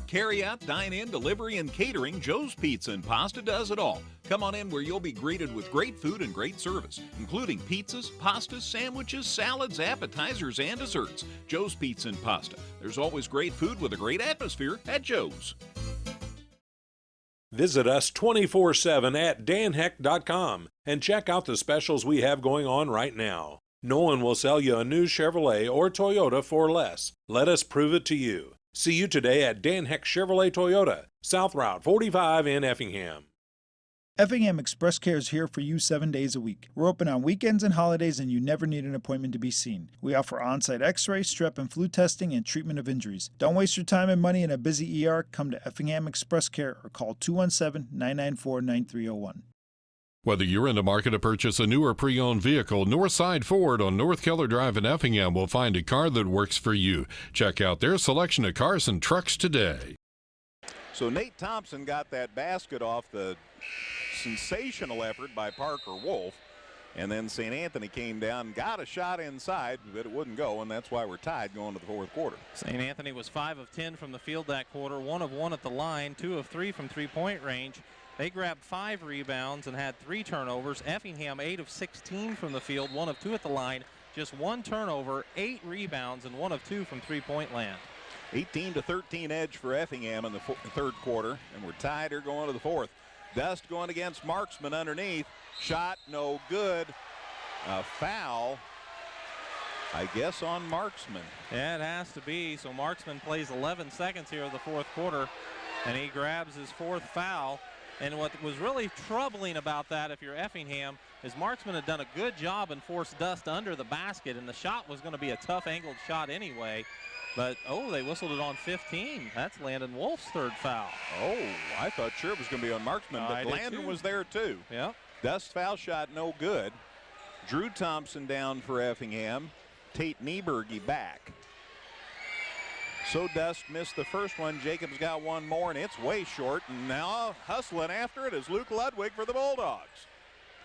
Carry out, dine in, delivery, and catering, Joe's Pizza and Pasta does it all. Come on in where you'll be greeted with great food and great service, including pizzas, pastas, sandwiches, salads, appetizers, and desserts. Joe's Pizza and Pasta. There's always great food with a great atmosphere at Joe's. Visit us 24/7 at danheck.com and check out the specials we have going on right now. No one will sell you a new Chevrolet or Toyota for less. Let us prove it to you. See you today at Dan Heck Chevrolet Toyota, South Route 45 in Effingham. Effingham Express Care is here for you 7 days a week. We're open on weekends and holidays, and you never need an appointment to be seen. We offer on-site x-ray, strep and flu testing, and treatment of injuries. Don't waste your time and money in a busy ER. Come to Effingham Express Care or call 217-994-9301. Whether you're in the market to purchase a new or pre-owned vehicle, Northside Ford on North Keller Drive in Effingham will find a car that works for you. Check out their selection of cars and trucks today. So Nate Thompson got that basket off the sensational effort by Parker Wolf, and then St. Anthony came down, got a shot inside, but it wouldn't go, and that's why we're tied going to the fourth quarter. St. Anthony was 5 of 10 from the field that quarter, 1 of 1 at the line, 2 of 3 from three-point range. They grabbed 5 rebounds and had 3 turnovers. Effingham 8 of 16 from the field, 1 of 2 at the line, just 1 turnover, 8 rebounds, and 1 of 2 from three-point land. 18-13 edge for Effingham in the third quarter, and we're tied here going to the fourth. Dust going against Marksman underneath. Shot no good. A foul, I guess, on Marksman. Yeah, it has to be. So Marksman plays 11 seconds here of the fourth quarter, and he grabs his 4th foul. And what was really troubling about that, if you're Effingham, is Marksman had done a good job and forced Dust under the basket, and the shot was going to be a tough angled shot anyway. But, oh, they whistled it on 15. That's Landon Wolf's 3rd foul. Oh, I thought sure it was going to be on Marksman, but Landon was there too. Yeah. Dust foul shot no good. Drew Thompson down for Effingham. Tate Nieberge back. So Dust missed the first one. Jacobs got one more, and it's way short. And now hustling after it is Luke Ludwig for the Bulldogs.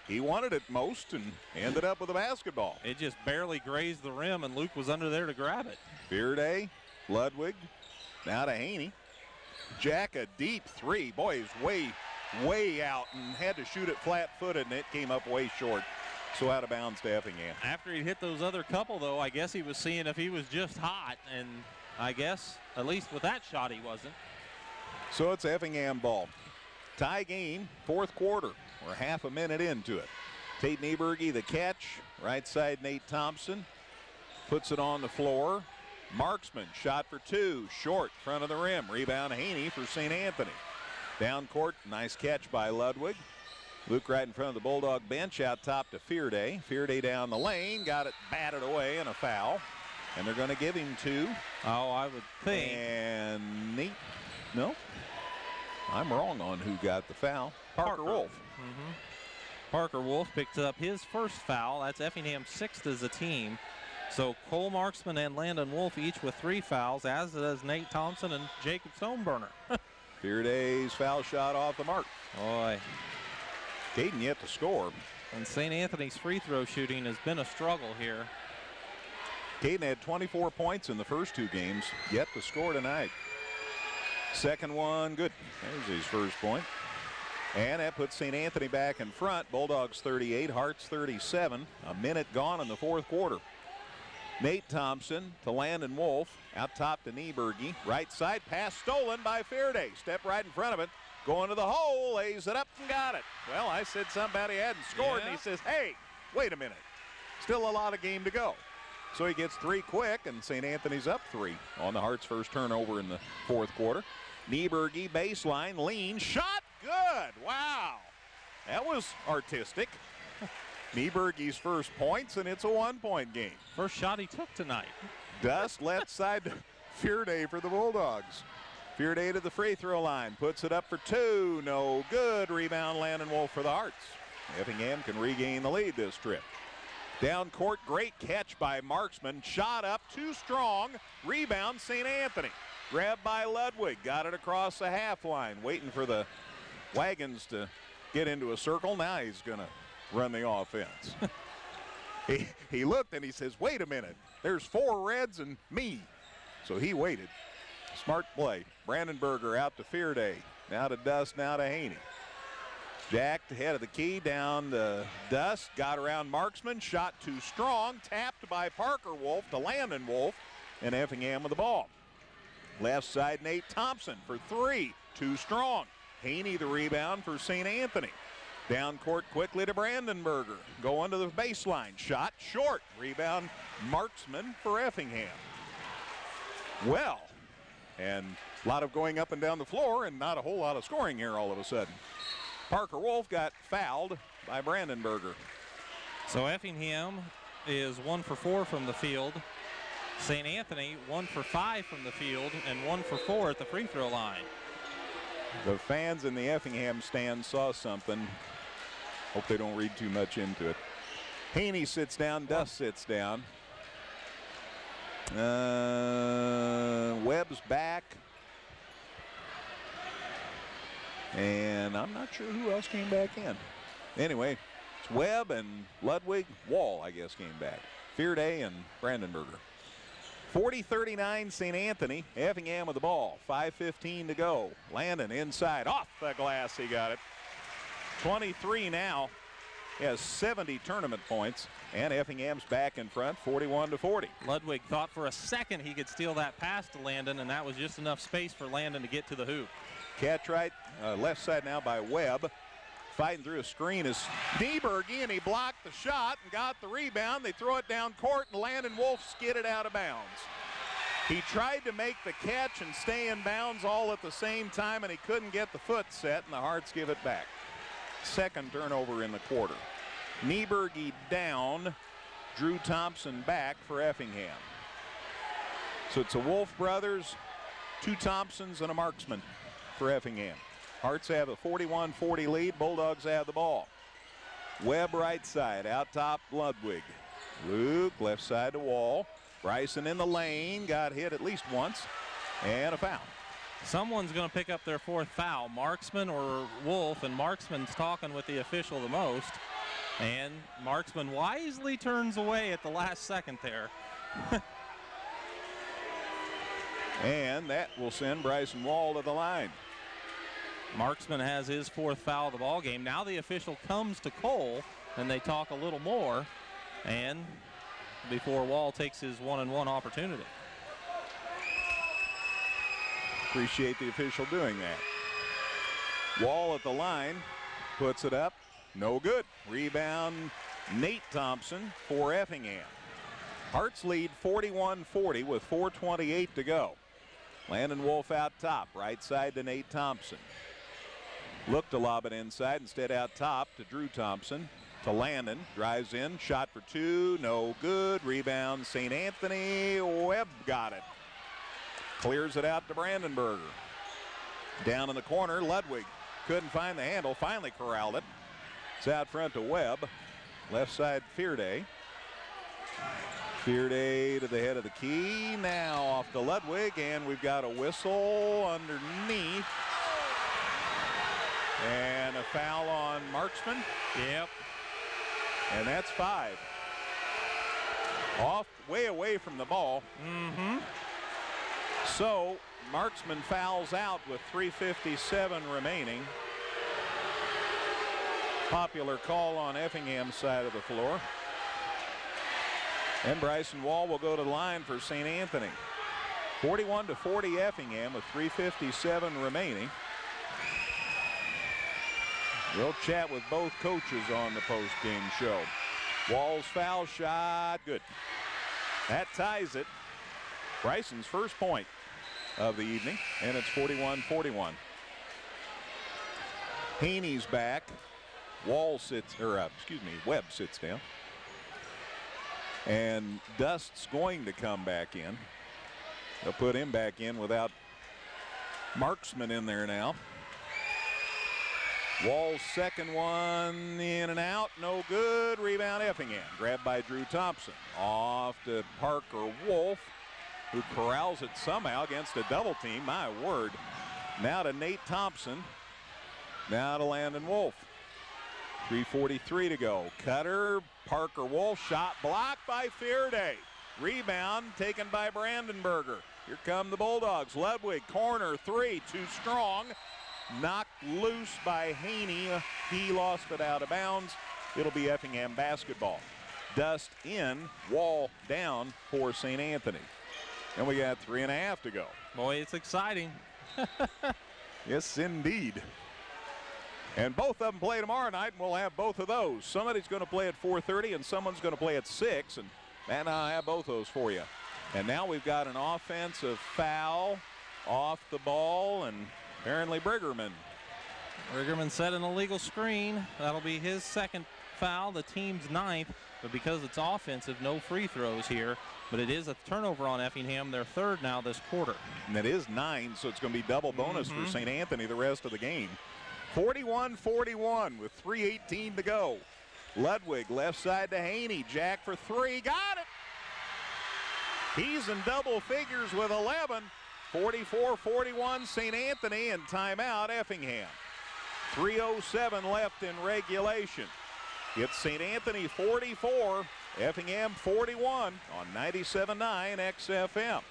He wanted it most and ended up with a basketball. It just barely grazed the rim, and Luke was under there to grab it. Fearday, Ludwig, now to Haney. Jack, a deep 3. Boy, he's way out and had to shoot it flat-footed, and it came up way short. So out of bounds to Effingham. After he hit those other couple, though, I guess he was seeing if he was just hot, and I guess, at least with that shot, he wasn't. So it's Effingham ball. Tie game, fourth quarter. We're half a minute into it. Tate Nieberge, the catch. Right side, Nate Thompson. Puts it on the floor. Marksman, shot for 2. Short, front of the rim. Rebound, Haney for St. Anthony. Down court, nice catch by Ludwig. Luke right in front of the Bulldog bench, out top to Fearday. Fearday down the lane, got it batted away and a foul. And they're going to give him 2. Oh, I would think. And Nate, no, I'm wrong on who got the foul. Parker Wolf. Mm-hmm. Parker Wolf picked up his first foul. That's Effingham's 6th as a team. So Cole Marksman and Landon Wolf each with 3 fouls, as does Nate Thompson and Jacob Stoneburner. Fearday's foul shot off the mark. Boy. Caden yet to score. And St. Anthony's free throw shooting has been a struggle here. Caden had 24 points in the first 2 games, yet to score tonight. Second one, good. There's his first point. And that puts St. Anthony back in front. Bulldogs 38, Hearts 37. A minute gone in the fourth quarter. Nate Thompson to Landon Wolf. Out top to Nieberge. Right side pass stolen by Fearday. Step right in front of it. Going to the hole. Lays it up and got it. Well, I said somebody hadn't scored, and he says, hey, wait a minute. Still a lot of game to go. So he gets 3 quick, and St. Anthony's up 3 on the Hearts' first turnover in the fourth quarter. Nieberge baseline, lean, shot, good. Wow. That was artistic. Nieberge's first points, and it's a 1-point game. First shot he took tonight. Dust left side to Fearday for the Bulldogs. Fearday to the free throw line, puts it up for 2, no good. Rebound, Landon Wolf for the Hearts. Effingham can regain the lead this trip. Down court, great catch by Marksman. Shot up, too strong. Rebound, St. Anthony. Grabbed by Ludwig, got it across the half line. Waiting for the Wagons to get into a circle. Now he's going to run the offense. he looked and he says, wait a minute. There's 4 Reds and me. So he waited. Smart play. Brandenburger out to Fearday. Now to Dust, now to Haney. Jack ahead of the key, down the Dust, got around Marksman, shot too strong, tapped by Parker Wolf to Landon Wolf, and Effingham with the ball. Left side, Nate Thompson for 3, too strong. Haney the rebound for St. Anthony. Down court quickly to Brandenburger. Going to the baseline, shot short. Rebound, Marksman for Effingham. Well, and a lot of going up and down the floor and not a whole lot of scoring here all of a sudden. Parker Wolf got fouled by Brandenburger. So Effingham is 1 for 4 from the field. St. Anthony 1 for 5 from the field and 1 for 4 at the free throw line. The fans in the Effingham stand saw something. Hope they don't read too much into it. Haney sits down, Dust sits down. Webb's back. And I'm not sure who else came back in. Anyway, it's Webb and Ludwig. Wall, I guess, came back. Fearday and Brandenburger. 40-39 St. Anthony. Effingham with the ball. 5:15 to go. Landon inside. Off the glass, he got it. 23 now He has 70 tournament points, and Effingham's back in front, 41-40. Ludwig thought for a second he could steal that pass to Landon, and that was just enough space for Landon to get to the hoop. Catch right, left side now by Webb. Fighting through a screen is Nieberge, and he blocked the shot and got the rebound. They throw it down court, and Landon Wolf skidded out of bounds. He tried to make the catch and stay in bounds all at the same time, and he couldn't get the foot set, and the Hearts give it back. Second turnover in the quarter. Nieberge down, Drew Thompson back for Effingham. So it's a Wolf brothers, 2 Thompsons, and a marksman for Effingham. Hearts have a 41-40 lead. Bulldogs have the ball. Webb right side, out top Ludwig. Luke left side to Wall. Bryson in the lane, got hit at least once, and a foul. Someone's going to pick up their 4th foul, Marksman or Wolf, and Marksman's talking with the official the most. And Marksman wisely turns away at the last second there. And that will send Bryson Wall to the line. Marksman has his 4th foul of the ball game. Now the official comes to Cole, and they talk a little more, and before Wall takes his 1-and-1 opportunity. Appreciate the official doing that. Wall at the line, puts it up, no good. Rebound, Nate Thompson for Effingham. Hearts lead 41-40 with 4:28 to go. Landon Wolf out top, right side to Nate Thompson. Looked to lob it inside, instead out top to Drew Thompson. To Landon, drives in, shot for 2, no good. Rebound, St. Anthony. Webb got it. Clears it out to Brandenburger. Down in the corner, Ludwig couldn't find the handle, finally corralled it. It's out front to Webb. Left side, Fearday. Fearday to the head of the key. Now off to Ludwig, and we've got a whistle underneath. And a foul on Marksman. Yep. And that's 5. Off, way away from the ball. So Marksman fouls out with 3:57 remaining. Popular call on Effingham's side of the floor. And Bryson Wall will go to the line for St. Anthony. 41-40 Effingham with 3:57 remaining. We'll chat with both coaches on the post-game show. Wall's foul shot, good. That ties it. Bryson's first point of the evening, and it's 41-41. Haney's back. Webb sits down. And Dust's going to come back in. They'll put him back in without Marksman in there now. Wall's second one, in and out, no good. Rebound Effingham, grabbed by Drew Thompson. Off to Parker Wolf, who corrals it somehow against a double team, my word. Now to Nate Thompson, now to Landon Wolf. 3:43 to go. Cutter, Parker Wolf, shot blocked by Fearday. Rebound taken by Brandenburger. Here come the Bulldogs. Ludwig, corner 3, too strong. Knocked loose by Haney. He lost it out of bounds. It'll be Effingham basketball. Dust in, Wall down for St. Anthony. And we got 3.5 to go. Boy, it's exciting. Yes, indeed. And both of them play tomorrow night, and we'll have both of those. Somebody's going to play at 4:30, and someone's going to play at 6, and I'll have both those for you. And now we've got an offensive foul off the ball, and apparently Briggerman set an illegal screen. That'll be his 2nd foul, the team's 9th. But because it's offensive, no free throws here. But it is a turnover on Effingham, their 3rd now this quarter. And it is 9, so it's going to be double bonus for St. Anthony the rest of the game. 41-41 with 3:18 to go. Ludwig left side to Haney. Jack for 3. Got it. He's in double figures with 11. 44-41 St. Anthony, and timeout Effingham. 3:07 left in regulation. It's St. Anthony 44, Effingham 41 on 97.9 XFM.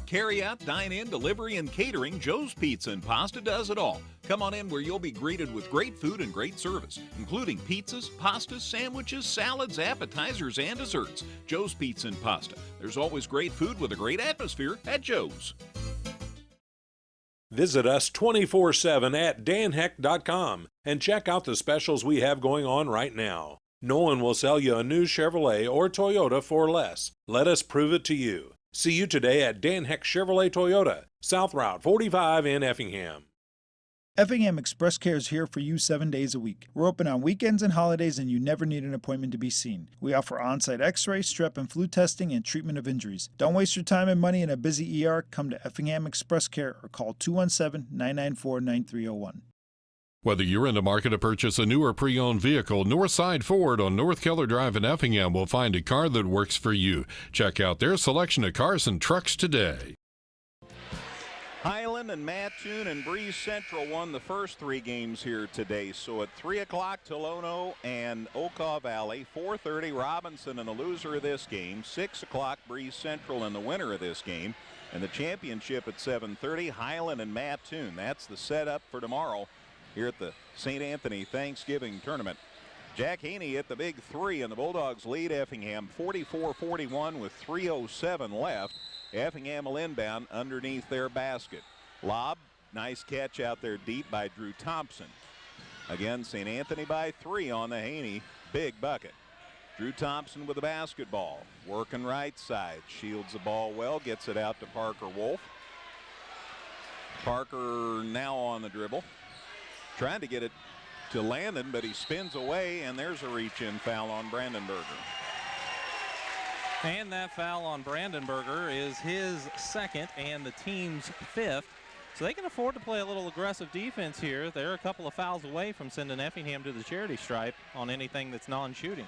Carry out, dine in, delivery, and catering, Joe's Pizza and Pasta does it all. Come on in where you'll be greeted with great food and great service, including pizzas, pastas, sandwiches, salads, appetizers, and desserts. Joe's Pizza and Pasta. There's always great food with a great atmosphere at Joe's. Visit us 24/7 at danheck.com and check out the specials we have going on right now. No one will sell you a new Chevrolet or Toyota for less. Let us prove it to you. See you today at Dan Heck Chevrolet Toyota, South Route 45 in Effingham. Effingham Express Care is here for you 7 days a week. We're open on weekends and holidays, and you never need an appointment to be seen. We offer on-site x-ray, strep and flu testing, and treatment of injuries. Don't waste your time and money in a busy ER. Come to Effingham Express Care or call 217-994-9301. Whether you're in the market to purchase a new or pre-owned vehicle, Northside Ford on North Keller Drive in Effingham will find a car that works for you. Check out their selection of cars and trucks today. Highland and Mattoon and Breeze Central won the first 3 games here today. So at 3 o'clock, Tolono and Okaw Valley. 4:30, Robinson and the loser of this game. 6 o'clock, Breeze Central and the winner of this game. And the championship at 7:30, Highland and Mattoon. That's the setup for tomorrow here at the St. Anthony Thanksgiving Tournament. Jack Haney hit the big 3, and the Bulldogs lead Effingham 44-41 with 3:07 left. Effingham will inbound underneath their basket. Lob, nice catch out there deep by Drew Thompson. Again, St. Anthony by 3 on the Haney big bucket. Drew Thompson with the basketball, working right side, shields the ball well, gets it out to Parker Wolf. Parker now on the dribble, trying to get it to Landon, but he spins away, and there's a reach-in foul on Brandenburger. And that foul on Brandenburger is his second and the team's 5th. So they can afford to play a little aggressive defense here. They're a couple of fouls away from sending Effingham to the charity stripe on anything that's non-shooting.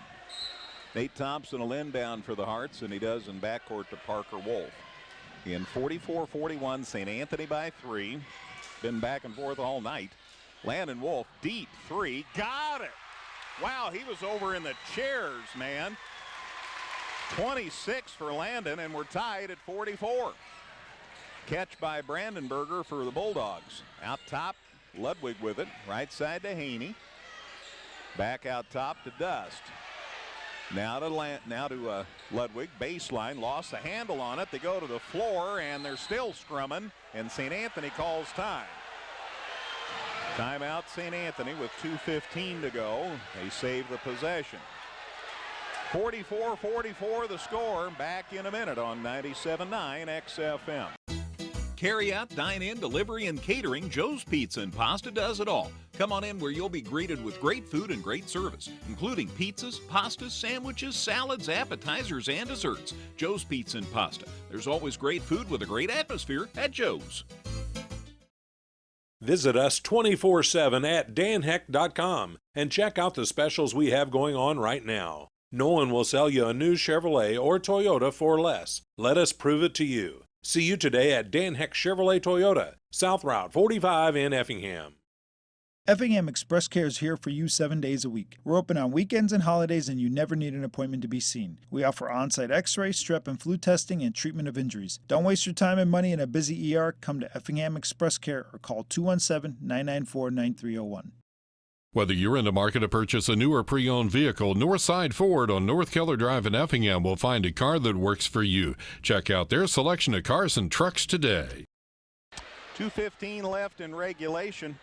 Nate Thompson will inbound for the Hearts, and he does in backcourt to Parker Wolf. In 44-41, St. Anthony by 3. Been back and forth all night. Landon Wolf, deep 3, got it. Wow, he was over in the chairs, man. 26 for Landon, and we're tied at 44. Catch by Brandenburger for the Bulldogs. Out top, Ludwig with it. Right side to Haney. Back out top to Dust. Now to Ludwig. Baseline, lost the handle on it. They go to the floor, and they're still scrumming, and St. Anthony calls time. Timeout St. Anthony with 2:15 to go. They save the possession. 44-44 the score. Back in a minute on 97.9 XFM. Carry out, dine in, delivery, and catering, Joe's Pizza and Pasta does it all. Come on in where you'll be greeted with great food and great service, including pizzas, pastas, sandwiches, salads, appetizers, and desserts. Joe's Pizza and Pasta. There's always great food with a great atmosphere at Joe's. Visit us 24/7 at danheck.com and check out the specials we have going on right now. No one will sell you a new Chevrolet or Toyota for less. Let us prove it to you. See you today at Dan Heck Chevrolet Toyota, South Route 45 in Effingham. Effingham Express Care is here for you 7 days a week. We're open on weekends and holidays, and you never need an appointment to be seen. We offer on-site x-ray, strep and flu testing, and treatment of injuries. Don't waste your time and money in a busy ER. Come to Effingham Express Care or call 217-994-9301. Whether you're in the market to purchase a new or pre-owned vehicle, Northside Ford on North Keller Drive in Effingham will find a car that works for you. Check out their selection of cars and trucks today. 2:15 left in regulation.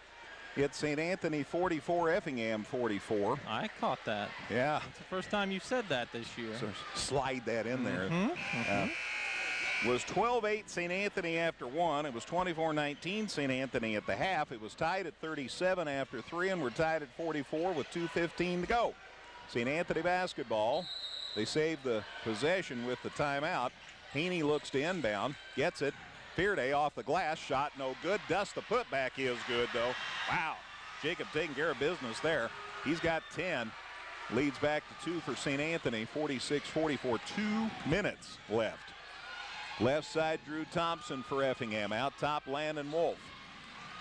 It's St. Anthony 44, Effingham 44. I caught that. Yeah. It's the first time you've said that this year. So slide that in there. Was 12-8 St. Anthony after 1. It was 24-19 St. Anthony at the half. It was tied at 37 after 3, and we're tied at 44 with 2:15 to go. St. Anthony basketball. They save the possession with the timeout. Haney looks to inbound, gets it. Fearday off the glass, shot no good. Dust the putback is good though. Wow, Jacob taking care of business there. He's got 10. Leads back to 2 for St. Anthony, 46-44. 2 minutes left. Left side, Drew Thompson for Effingham. Out top, Landon Wolf.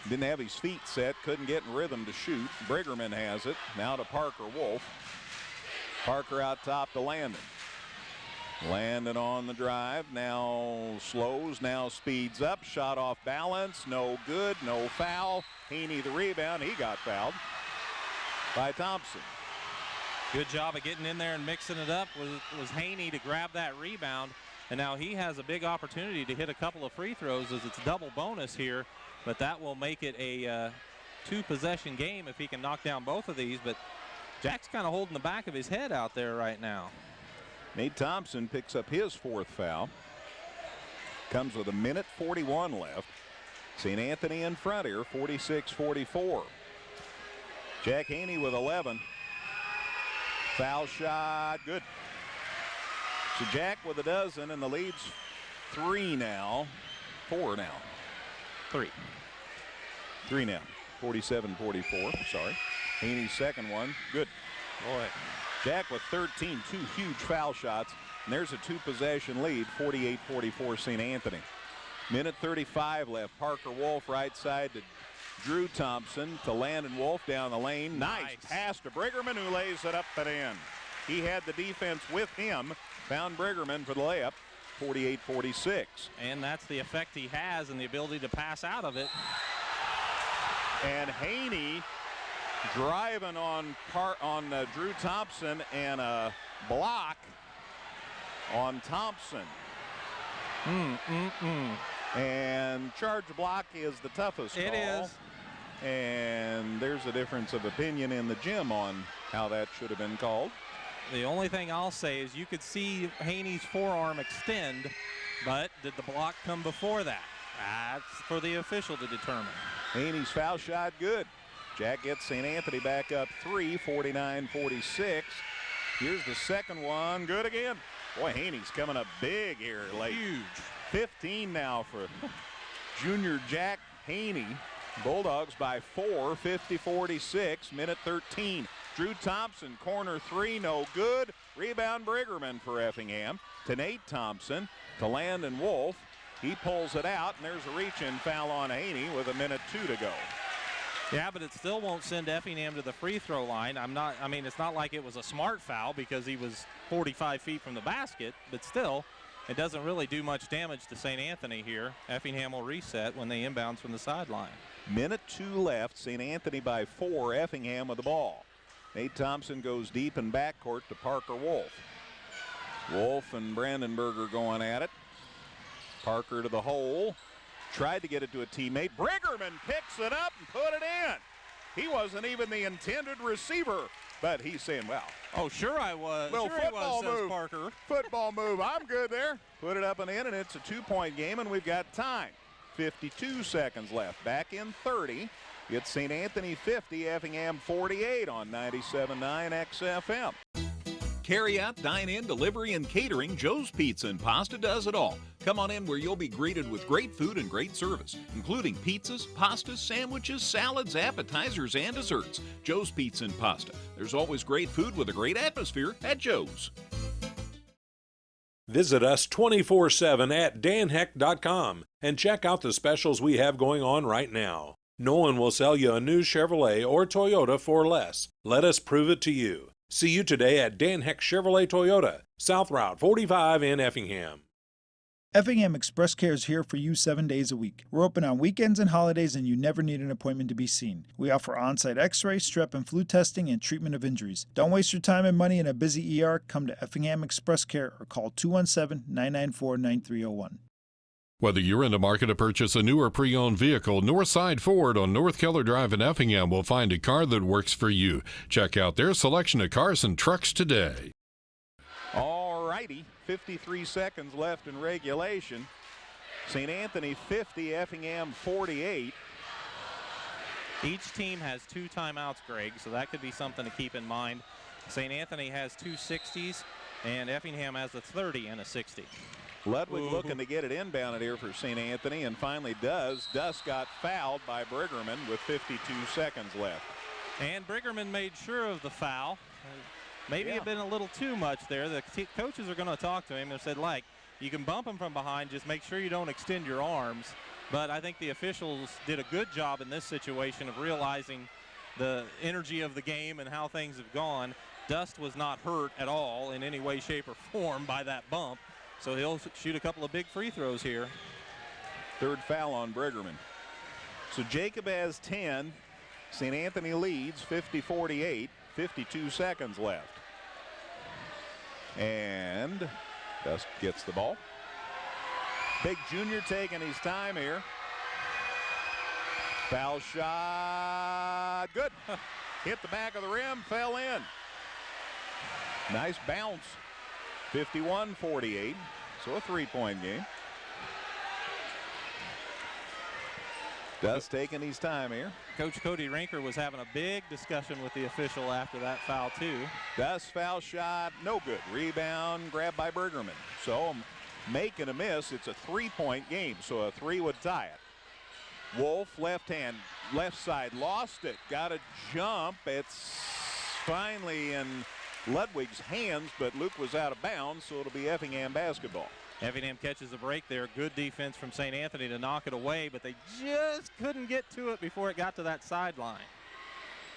Didn't have his feet set, couldn't get in rhythm to shoot. Brigerman has it. Now to Parker Wolf. Parker out top to Landon. Landon on the drive, now slows, now speeds up, shot off balance, no good, no foul. Haney the rebound, he got fouled by Thompson. Good job of getting in there and mixing it up was Haney to grab that rebound. And now he has a big opportunity to hit a couple of free throws as it's double bonus here, but that will make it a two-possession game if he can knock down both of these. But Jack's kind of holding the back of his head out there right now. Nate Thompson picks up his 4th foul. Comes with 1:41 left. St. Anthony in front here, 46-44. Jack Haney with 11. Foul shot, good. So Jack with a dozen, and the lead's 4 now. 3 now. 47-44, sorry. Haney's second one, good. Boy. Jack with 13, 2 huge foul shots, and there's a 2-possession lead, 48-44 St. Anthony. 1:35 left. Parker Wolf right side to Drew Thompson to Landon Wolf down the lane. Nice pass to Briggerman, who lays it up and in. He had the defense with him. Found Briggerman for the layup, 48-46. And that's the effect he has and the ability to pass out of it. And Haney driving on Drew Thompson and a block on Thompson. And charge block is the toughest call. It is. And there's a difference of opinion in the gym on how that should have been called. The only thing I'll say is you could see Haney's forearm extend, but did the block come before that? That's for the official to determine. Haney's foul shot good. Jack gets St. Anthony back up 3, 49-46. Here's the second one, good again. Boy, Haney's coming up big here late. Huge. 15 now for junior Jack Haney. Bulldogs by 4, 50-46, 1:13. Drew Thompson, corner 3, no good. Rebound Briggerman for Effingham to Nate Thompson to Landon Wolf. He pulls it out, and there's a reach-in foul on Haney with 1:02 to go. Yeah, but it still won't send Effingham to the free throw line. It's not like it was a smart foul because he was 45 feet from the basket, but still, it doesn't really do much damage to St. Anthony here. Effingham will reset when they inbounds from the sideline. 1:02 left. St. Anthony by 4. Effingham with the ball. Nate Thompson goes deep in backcourt to Parker Wolf. Wolf and Brandenburger going at it. Parker to the hole. Tried to get it to a teammate. Briggerman picks it up and put it in. He wasn't even the intended receiver, but he's saying, well. Oh, sure I was. Little sure football was, move. Parker. Football move. I'm good there. Put it up and in, and it's a 2-point game, and we've got time. 52 seconds left. Back in 30. It's St. Anthony 50, Effingham 48 on 97.9 XFM. Carry out, dine in, delivery, and catering, Joe's Pizza and Pasta does it all. Come on in where you'll be greeted with great food and great service, including pizzas, pastas, sandwiches, salads, appetizers, and desserts. Joe's Pizza and Pasta. There's always great food with a great atmosphere at Joe's. Visit us 24/7 at danheck.com and check out the specials we have going on right now. No one will sell you a new Chevrolet or Toyota for less. Let us prove it to you. See you today at Dan Heck Chevrolet Toyota, South Route 45 in Effingham. Effingham Express Care is here for you 7 days a week. We're open on weekends and holidays, and you never need an appointment to be seen. We offer on-site x-ray, strep and flu testing, and treatment of injuries. Don't waste your time and money in a busy ER. Come to Effingham Express Care or call 217-994-9301. Whether you're in the market to purchase a new or pre-owned vehicle, Northside Ford on North Keller Drive in Effingham will find a car that works for you. Check out their selection of cars and trucks today. All righty, 53 seconds left in regulation. St. Anthony 50, Effingham 48. Each team has 2 timeouts, Greg, so that could be something to keep in mind. St. Anthony has 2 60s, and Effingham has a 30 and a 60. Ludwig looking to get it inbounded here for St. Anthony, and finally does. Dust got fouled by Briggerman with 52 seconds left. And Briggerman made sure of the foul. Maybe it had been a little too much there. The coaches are going to talk to him. They said, you can bump him from behind. Just make sure you don't extend your arms. But I think the officials did a good job in this situation of realizing the energy of the game and how things have gone. Dust was not hurt at all in any way, shape, or form by that bump. So he'll shoot a couple of big free throws here. Third foul on Pregame. So Jacob has 10. St. Anthony leads 50-48, 52 seconds left. And Dust gets the ball. Big Junior taking his time here. Foul shot, good. Hit the back of the rim, fell in. Nice bounce. 51-48, so a three-point game. Dust taking his time here. Coach Cody Rinker was having a big discussion with the official after that foul too. Dust foul shot, no good. Rebound grabbed by Pregame. So make and a miss, it's a three-point game, so a three would tie it. Wolf, left hand, left side, lost it, got a jump. It's finally in Ludwig's hands, but Luke was out of bounds, so it'll be Effingham basketball. Effingham catches a break there. Good defense from St. Anthony to knock it away, but they just couldn't get to it before it got to that sideline.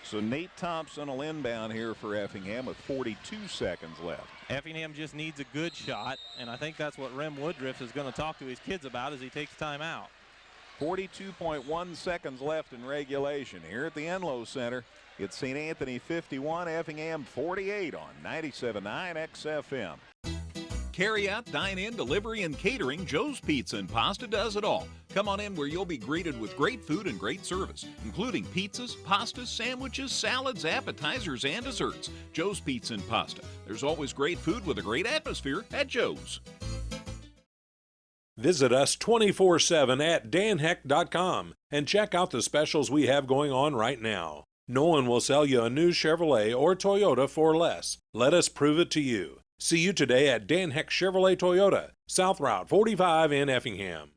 So Nate Thompson will inbound here for Effingham with 42 seconds left. Effingham just needs a good shot, and I think that's what Rem Woodruff is going to talk to his kids about as he takes time out. 42.1 seconds left in regulation. Here at the Enloe Center, it's St. Anthony 51, Effingham 48 on 97.9 XFM. Carry out, dine in, delivery, and catering, Joe's Pizza and Pasta does it all. Come on in where you'll be greeted with great food and great service, including pizzas, pastas, sandwiches, salads, appetizers, and desserts. Joe's Pizza and Pasta. There's always great food with a great atmosphere at Joe's. Visit us 24/7 at danheck.com and check out the specials we have going on right now. No one will sell you a new Chevrolet or Toyota for less. Let us prove it to you. See you today at Dan Heck Chevrolet Toyota, South Route 45 in Effingham.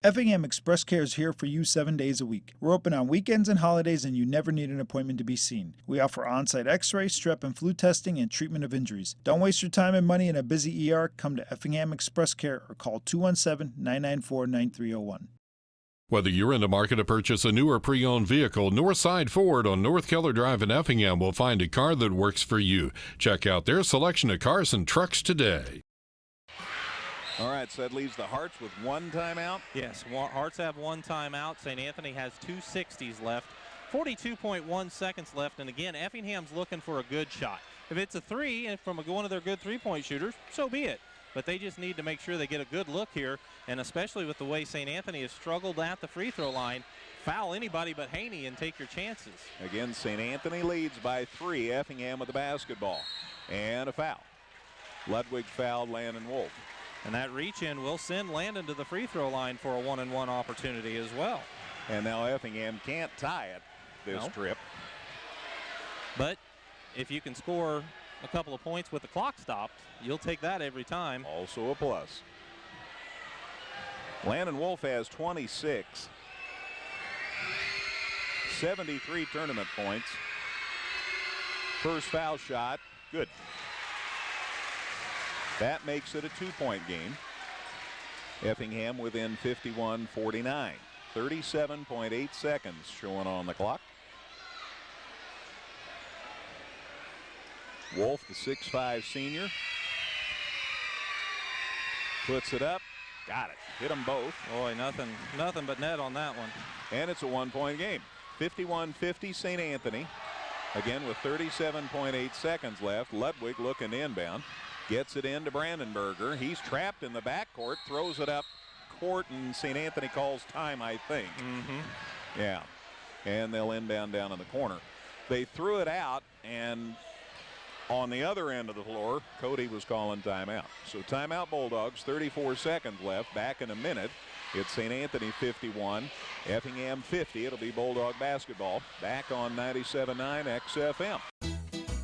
Effingham Express Care is here for you 7 days a week. We're open on weekends and holidays, and you never need an appointment to be seen. We offer on-site x-ray, strep and flu testing, and treatment of injuries. Don't waste your time and money in a busy ER. Come to Effingham Express Care or call 217-994-9301. Whether you're in the market to purchase a new or pre-owned vehicle, Northside Ford on North Keller Drive in Effingham will find a car that works for you. Check out their selection of cars and trucks today. All right, so that leaves the Hearts with one timeout. Yes, Hearts have one timeout. St. Anthony has 2:60 left. 42.1 seconds left, and again, Effingham's looking for a good shot. If it's a three and from one of their good three-point shooters, so be it. But they just need to make sure they get a good look here, and especially with the way St. Anthony has struggled at the free throw line, foul anybody but Haney and take your chances. Again, St. Anthony leads by 3. Effingham with the basketball. And a foul. Ludwig fouled Landon Wolf. And that reach-in will send Landon to the free throw line for a 1-and-1 opportunity as well. And now Effingham can't tie it this trip. But if you can score a couple of points with the clock stopped, you'll take that every time. Also a plus. Landon Wolf has 26. 73 tournament points. First foul shot, good. That makes it a 2-point game. Effingham within 51-49. 37.8 seconds showing on the clock. Wolf, the 6'5" senior, puts it up, got it, hit them both. Boy, nothing but net on that one. And it's a 1-point game. 51-50 St. Anthony. Again with 37.8 seconds left. Ludwig looking inbound, gets it into Brandenberger. He's trapped in the backcourt, throws it up court, and St. Anthony calls time, I think. Yeah, and they'll inbound down in the corner. They threw it out, and on the other end of the floor, Cody was calling timeout. So timeout Bulldogs, 34 seconds left. Back in a minute. It's St. Anthony 51, Effingham 50. It'll be Bulldog basketball. Back on 97.9 XFM.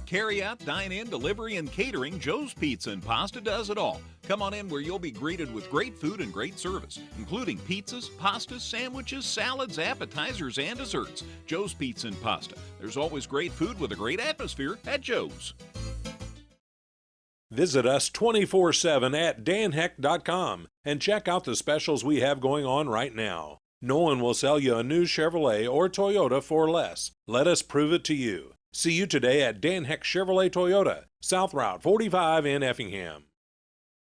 Carry out, dine in, delivery, and catering, Joe's Pizza and Pasta does it all. Come on in where you'll be greeted with great food and great service, including pizzas, pastas, sandwiches, salads, appetizers, and desserts. Joe's Pizza and Pasta. There's always great food with a great atmosphere at Joe's. Visit us 24/7 at danheck.com and check out the specials we have going on right now. No one will sell you a new Chevrolet or Toyota for less. Let us prove it to you. See you today at Dan Heck Chevrolet Toyota, South Route 45 in Effingham.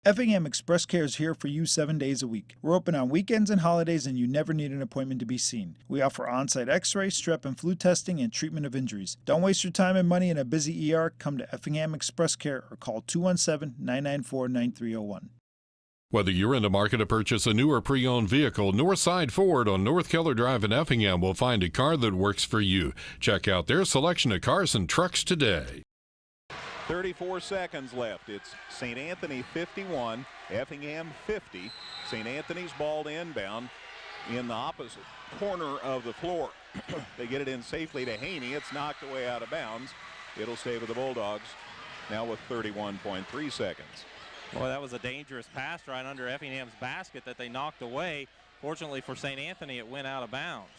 Effingham Express Care is here for you 7 days a week. We're open on weekends and holidays, and you never need an appointment to be seen. We offer on-site x-ray, strep and flu testing, and treatment of injuries. Don't waste your time and money in a busy ER. Come to Effingham Express Care or call 217-994-9301. Whether you're in the market to purchase a new or pre-owned vehicle, Northside Ford on North Keller Drive in Effingham will find a car that works for you. Check out their selection of cars and trucks today. 34 seconds left. It's St. Anthony 51, Effingham 50. St. Anthony's ball to inbound in the opposite corner of the floor. They get it in safely to Haney. It's knocked away out of bounds. It'll stay with the Bulldogs now with 31.3 seconds. Boy, that was a dangerous pass right under Effingham's basket that they knocked away. Fortunately for St. Anthony, it went out of bounds.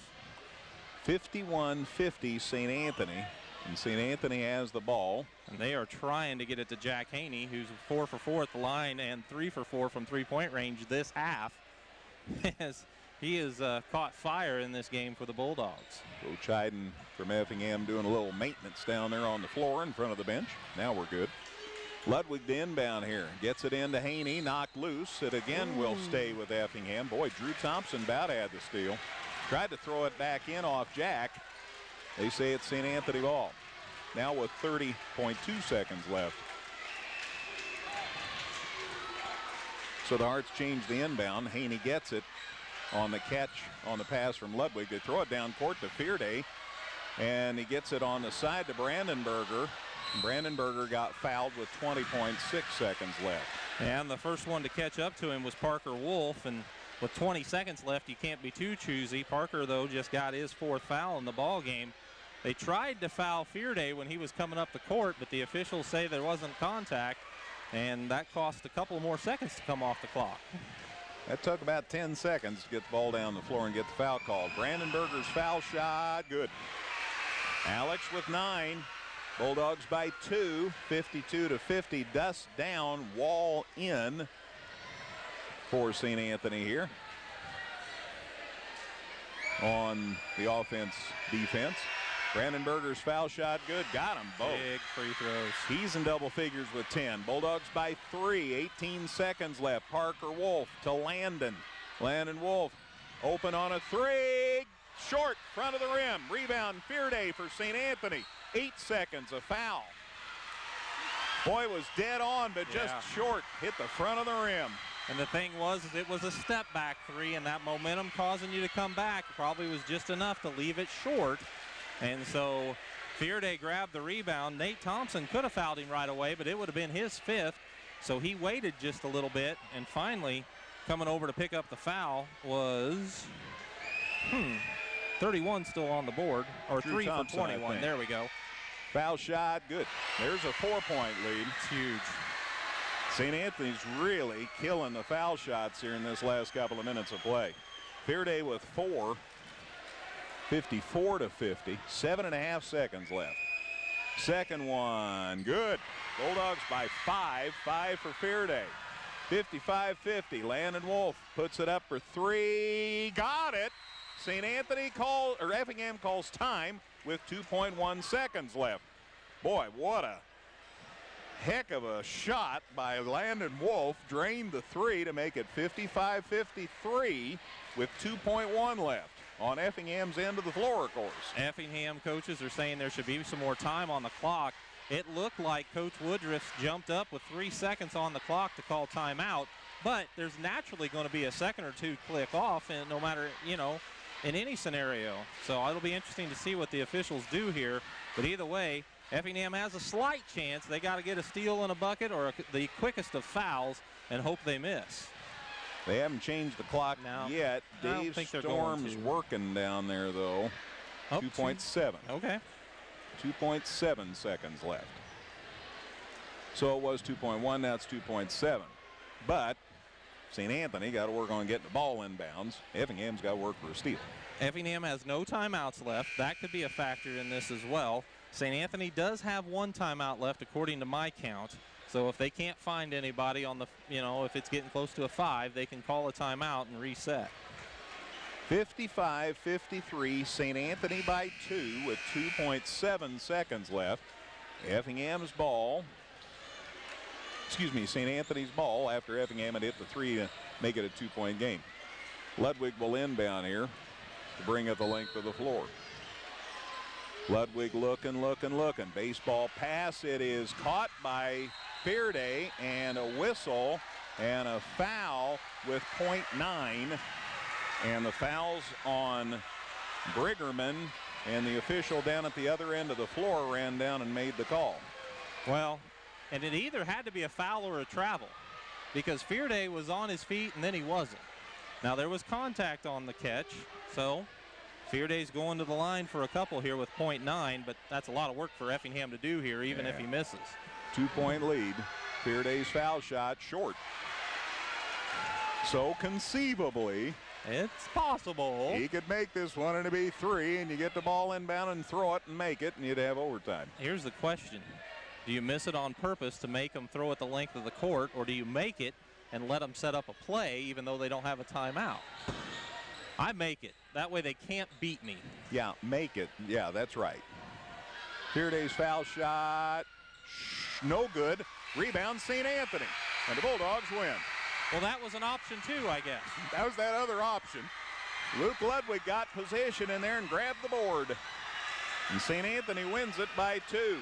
51-50 St. Anthony. And St. Anthony has the ball. And they are trying to get it to Jack Haney, who's 4 for 4 at the line and 3 for 4 from three-point range this half. As he has caught fire in this game for the Bulldogs. Coach Hyden from Effingham doing a little maintenance down there on the floor in front of the bench. Now we're good. Ludwig to inbound here. Gets it into Haney, knocked loose. It again will stay with Effingham. Boy, Drew Thompson about had the steal. Tried to throw it back in off Jack. They say it's St. Anthony ball. Now with 30.2 seconds left. So the Hearts change the inbound. Haney gets it on the catch on the pass from Ludwig. They throw it down court to Fearday. And he gets it on the side to Brandenberger. Brandenberger got fouled with 20.6 seconds left. And the first one to catch up to him was Parker Wolf. And with 20 seconds left, you can't be too choosy. Parker, though, just got his 4th foul in the ball game. They tried to foul Fearday when he was coming up the court, but the officials say there wasn't contact, and that cost a couple more seconds to come off the clock. That took about 10 seconds to get the ball down the floor and get the foul called. Brandenberger's foul shot, good. Alex with 9. Bulldogs by 2, 52-50. Dust down, wall in for St. Anthony here on the offense defense. Brandenberger's foul shot good. Got them both. Big free throws. He's in double figures with 10. Bulldogs by 3. 18 seconds left. Parker Wolf to Landon. Landon Wolf open on a 3. Short, front of the rim. Rebound Fearday for St. Anthony. 8 seconds, a foul. Boy, was dead on, but just short. Hit the front of the rim. And the thing was, it was a step back 3, and that momentum causing you to come back probably was just enough to leave it short. And so Fearday grabbed the rebound. Nate Thompson could have fouled him right away, but it would have been his 5th. So he waited just a little bit, and finally coming over to pick up the foul was 31 still on the board, or Drew 3 Thompson, for 21. There we go. Foul shot, good. There's a 4-point lead. It's huge. St. Anthony's really killing the foul shots here in this last couple of minutes of play. Fearday with 4. 54-50. 7.5 seconds left. Second one, good. Bulldogs by 5. 5 for Fearday. 55-50. Landon Wolf puts it up for 3. Got it. St. Anthony Effingham calls time with 2.1 seconds left. Boy, what a heck of a shot by Landon Wolf. Drained the 3 to make it 55-53 with 2.1 left on Effingham's end of the floor, of course. Effingham coaches are saying there should be some more time on the clock. It looked like Coach Woodruff jumped up with 3 seconds on the clock to call timeout, but there's naturally going to be a second or two click off, and no matter, in any scenario. So it'll be interesting to see what the officials do here. But either way, Effingham has a slight chance. They got to get a steal and a bucket or the quickest of fouls and hope they miss. They haven't changed the clock yet. Dave Storm's working down there, though. 2.7. Okay. 2.7 seconds left. So it was 2.1, now it's 2.7. But St. Anthony got to work on getting the ball inbounds. Effingham's got to work for a steal. Effingham has no timeouts left. That could be a factor in this as well. St. Anthony does have 1 timeout left according to my count. So if they can't find anybody on the, if it's getting close to a 5, they can call a timeout and reset. 55-53, St. Anthony by 2 with 2.7 seconds left. Effingham's ball, St. Anthony's ball after Effingham had hit the 3 to make it a 2-point game. Ludwig will inbound here to bring it the length of the floor. Ludwig looking. Baseball pass. It is caught by Fearday, and a whistle and a foul with .9. And the foul's on Briggerman, and the official down at the other end of the floor ran down and made the call. Well, and it either had to be a foul or a travel, because Fearday was on his feet and then he wasn't. Now there was contact on the catch, so Fearday's going to the line for a couple here with .9, but that's a lot of work for Effingham to do here, even if he misses. 2-point lead. Fearday's foul shot short. So conceivably, it's possible he could make this one and it'd be 3, and you get the ball inbound and throw it and make it, and you'd have overtime. Here's the question. Do you miss it on purpose to make them throw it the length of the court, or do you make it and let them set up a play even though they don't have a timeout? I make it. That way they can't beat me. Yeah, make it. Yeah, that's right. Fearday's foul shot. No good. Rebound, St. Anthony. And the Bulldogs win. Well, that was an option too, I guess. That was that other option. Luke Ludwig got possession in there and grabbed the board. And St. Anthony wins it by 2.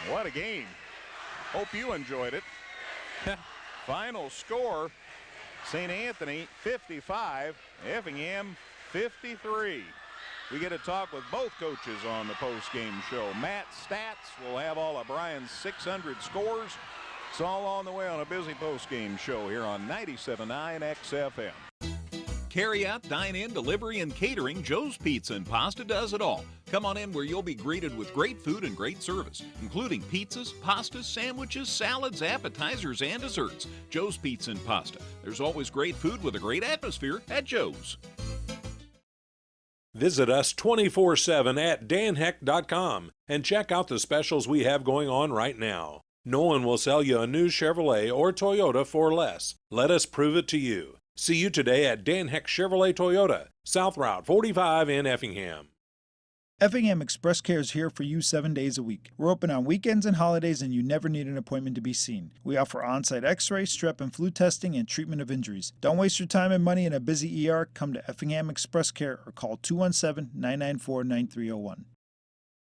What a game. Hope you enjoyed it. Final score, St. Anthony 55, Effingham 53. We get to talk with both coaches on the post-game show. Matt Stats will have all of Brian's 600 scores. It's all on the way on a busy post-game show here on 97.9 XFM. Carry out, dine in, delivery, and catering, Joe's Pizza and Pasta does it all. Come on in where you'll be greeted with great food and great service, including pizzas, pastas, sandwiches, salads, appetizers, and desserts. Joe's Pizza and Pasta. There's always great food with a great atmosphere at Joe's. Visit us 24/7 at danheck.com and check out the specials we have going on right now. No one will sell you a new Chevrolet or Toyota for less. Let us prove it to you. See you today at Dan Heck Chevrolet Toyota, South Route 45 in Effingham. Effingham Express Care is here for you 7 days a week. We're open on weekends and holidays, and you never need an appointment to be seen. We offer on-site x-ray, strep and flu testing, and treatment of injuries. Don't waste your time and money in a busy ER. Come to Effingham Express Care or call 217-994-9301.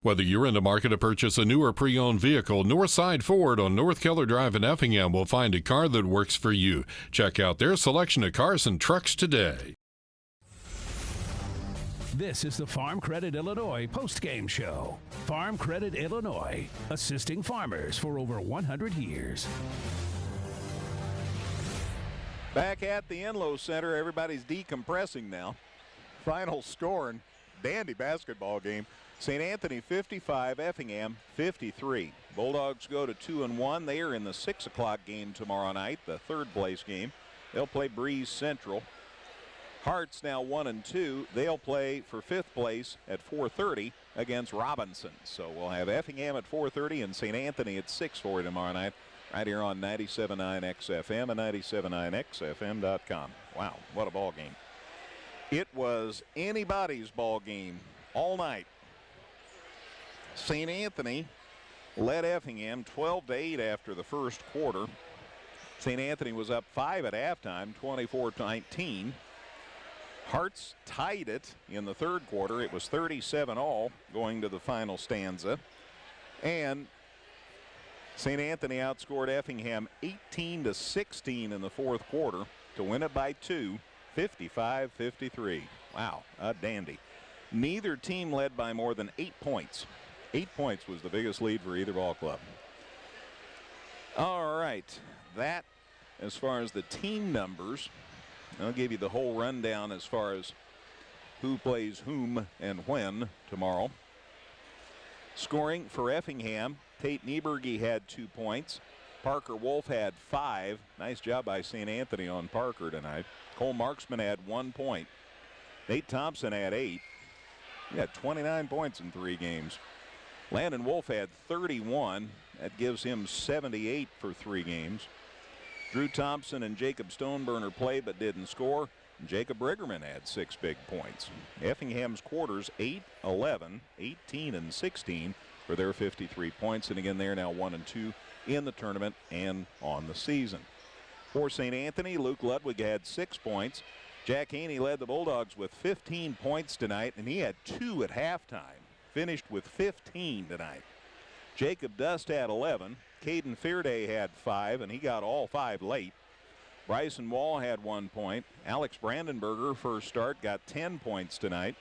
Whether you're in the market to purchase a new or pre-owned vehicle, Northside Ford on North Keller Drive in Effingham will find a car that works for you. Check out their selection of cars and trucks today. This is the Farm Credit Illinois postgame show. Farm Credit Illinois, assisting farmers for over 100 years. Back at the Enlow Center, everybody's decompressing now. Final score and dandy basketball game. St. Anthony 55, Effingham 53. Bulldogs go to 2-1. They are in the 6 o'clock game tomorrow night, the third place game. They'll play Breeze Central. Hearts now 1-2. They'll play for 5th place at 4:30 against Robinson. So we'll have Effingham at 4:30 and St. Anthony at 6:40 tomorrow night, right here on 97.9 XFM and 97.9XFM.com. Wow, what a ball game. It was anybody's ball game all night. St. Anthony led Effingham 12-8 after the first quarter. St. Anthony was up 5 at halftime, 24-19. Hearts tied it in the third quarter. It was 37-all going to the final stanza. And St. Anthony outscored Effingham 18-16 in the fourth quarter to win it by 2, 55-53. Wow, a dandy. Neither team led by more than 8 points. 8 points was the biggest lead for either ball club. All right, that as far as the team numbers. I'll give you the whole rundown as far as who plays whom and when tomorrow. Scoring for Effingham, Tate Nieberge had 2 points. Parker Wolf had 5. Nice job by St. Anthony on Parker tonight. Cole Marksman had 1 point. Nate Thompson had 8. He had 29 points in 3 games. Landon Wolf had 31. That gives him 78 for 3 games. Drew Thompson and Jacob Stoneburner played but didn't score. Jacob Briggerman had 6 big points. Effingham's quarters 8, 11, 18, and 16 for their 53 points. And again, they're now 1-2 in the tournament and on the season. For St. Anthony, Luke Ludwig had 6 points. Jack Haney led the Bulldogs with 15 points tonight, and he had 2 at halftime. Finished with 15 tonight. Jacob Dust had 11. Caden Fearday had 5, and he got all 5 late. Bryson Wall had 1 point. Alex Brandenberger, first start, got 10 points tonight.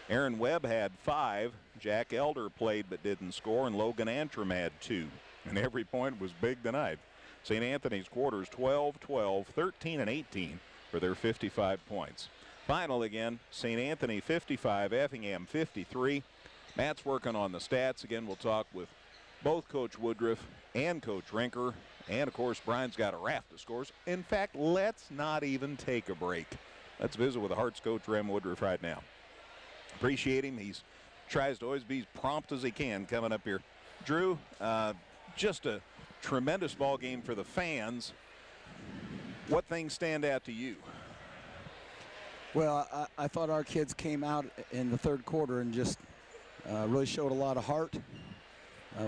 Aaron Webb had 5. Jack Elder played but didn't score, and Logan Antrim had 2. And every point was big tonight. St. Anthony's quarters 12, 12, 13, and 18 for their 55 points. Final again, St. Anthony 55, Effingham 53. Matt's working on the stats. Again, we'll talk with both Coach Woodruff and Coach Rinker. And, of course, Brian's got a raft of scores. In fact, let's not even take a break. Let's visit with the Hearts coach, Rem Woodruff, right now. Appreciate him. He tries to always be as prompt as he can coming up here. Drew, just a tremendous ball game for the fans. What things stand out to you? Well, I thought our kids came out in the third quarter and just really showed a lot of heart.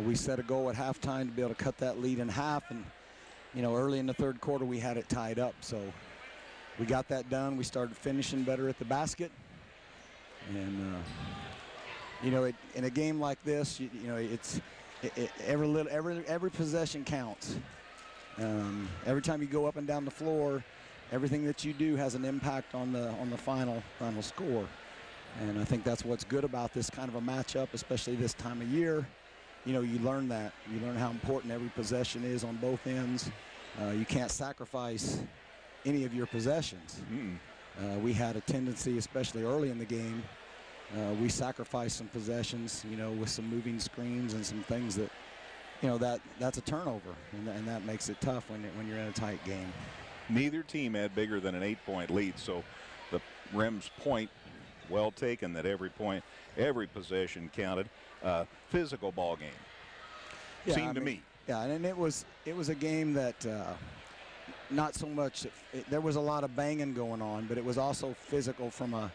We set a goal at halftime to be able to cut that lead in half, and early in the third quarter we had it tied up. So we got that done. We started finishing better at the basket, and in a game like this, every possession counts. Every time you go up and down the floor, everything that you do has an impact on the final score. And I think that's what's good about this kind of a matchup, especially this time of year. You learn that. You learn how important every possession is on both ends. You can't sacrifice any of your possessions. We had a tendency, especially early in the game, we sacrificed some possessions, with some moving screens and some things that, that's a turnover, and that makes it tough when you're in a tight game. Neither team had bigger than an 8-point lead, so the Rem's point well taken that every point, every possession counted. Physical ball game. Yeah, seemed to me. Yeah, and it was a game that not so much. There was a lot of banging going on, but it was also physical from a,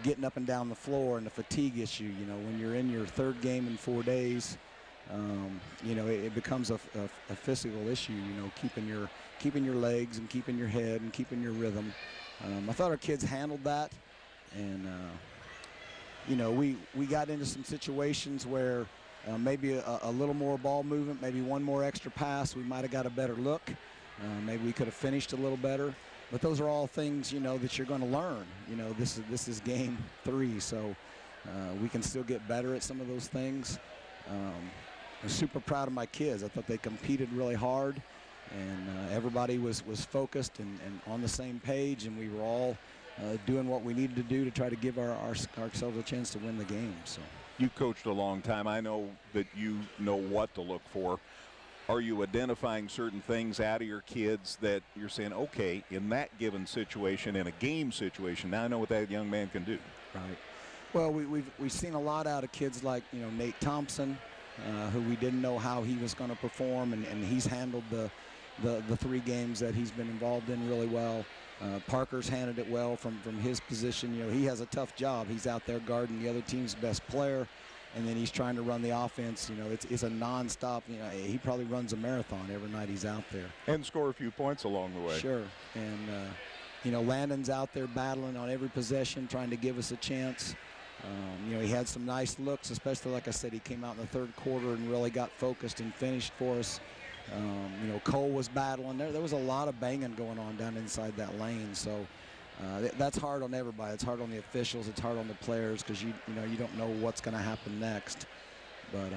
getting up and down the floor and the fatigue issue. When you're in your third game in 4 days, it becomes a physical issue. Keeping your legs and keeping your head and keeping your rhythm. I thought our kids handled that, and we got into some situations where maybe a little more ball movement, maybe one more extra pass, we might have got a better look. Maybe we could have finished a little better. But those are all things, that you're going to learn. This is game 3, so we can still get better at some of those things. I'm super proud of my kids. I thought they competed really hard, and everybody was focused and on the same page, and we were all doing what we needed to do to try to give ourselves a chance to win the game. So You coached a long time. I know that you know what to look for. Are you identifying certain things out of your kids that you're saying, okay, in that given situation, in a game situation, now I know what that young man can do? Right. Well, we've seen a lot out of kids like, Nate Thompson, who we didn't know how he was going to perform, and he's handled the 3 games that he's been involved in really well. Parker's handled it well from his position. He has a tough job. He's out there guarding the other team's best player, and then he's trying to run the offense. It's a nonstop. He probably runs a marathon every night he's out there. And score a few points along the way. Sure. And Landon's out there battling on every possession, trying to give us a chance. He had some nice looks, especially, like I said, he came out in the third quarter and really got focused and finished for us. Cole was battling. There was a lot of banging going on down inside that lane. So that's hard on everybody. It's hard on the officials. It's hard on the players, because you don't know what's going to happen next. But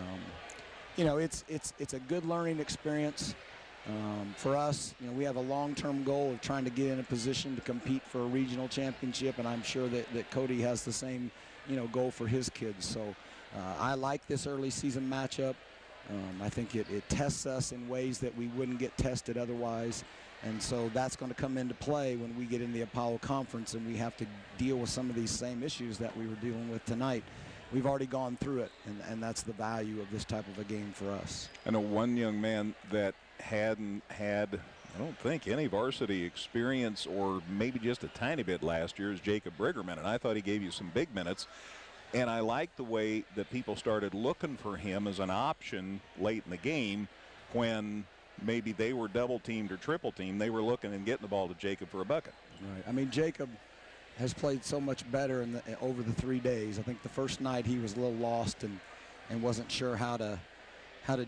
it's a good learning experience for us. We have a long-term goal of trying to get in a position to compete for a regional championship, and I'm sure that Cody has the same goal for his kids. So I like this early season matchup. I think it tests us in ways that we wouldn't get tested otherwise. And so that's going to come into play when we get in the Apollo Conference and we have to deal with some of these same issues that we were dealing with tonight. We've already gone through it, and that's the value of this type of a game for us. I know one young man that hadn't had I don't think any varsity experience, or maybe just a tiny bit last year, is Jacob Briggerman, and I thought he gave you some big minutes. And I like the way that people started looking for him as an option late in the game when maybe they were double teamed or triple teamed. They were looking and getting the ball to Jacob for a bucket. Right. I mean, Jacob has played so much better over the 3 days. I think the first night he was a little lost and wasn't sure how to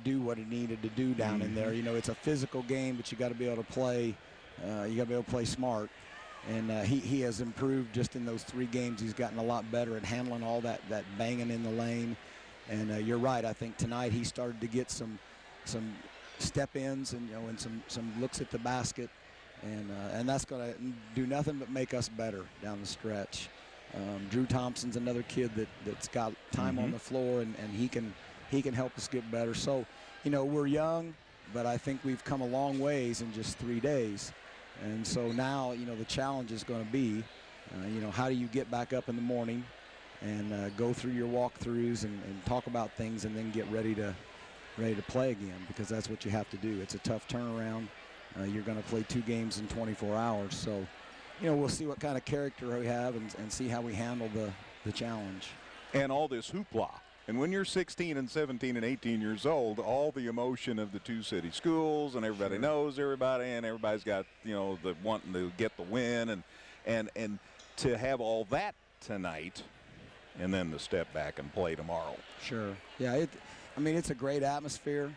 do what he needed to do down in there. You know, it's a physical game, but you got to be able to play. You got to be able to play smart. And he has improved just in those 3 games. He's gotten a lot better at handling all that banging in the lane. And you're right. I think tonight he started to get some step ins and and some looks at the basket, and that's going to do nothing but make us better down the stretch. Drew Thompson's another kid that's got time on the floor, and he can help us get better. So, we're young, but I think we've come a long ways in just 3 days. And so now, the challenge is going to be, how do you get back up in the morning and go through your walkthroughs and talk about things and then get ready to play again, because that's what you have to do. It's a tough turnaround. You're going to play 2 games in 24 hours. So, we'll see what kind of character we have and see how we handle the challenge. And all this hoopla. And when you're 16 and 17 and 18 years old, all the emotion of the 2 city schools, and everybody knows everybody, and everybody's got, the wanting to get the win, and to have all that tonight, and then to step back and play tomorrow. Sure. Yeah. It's a great atmosphere.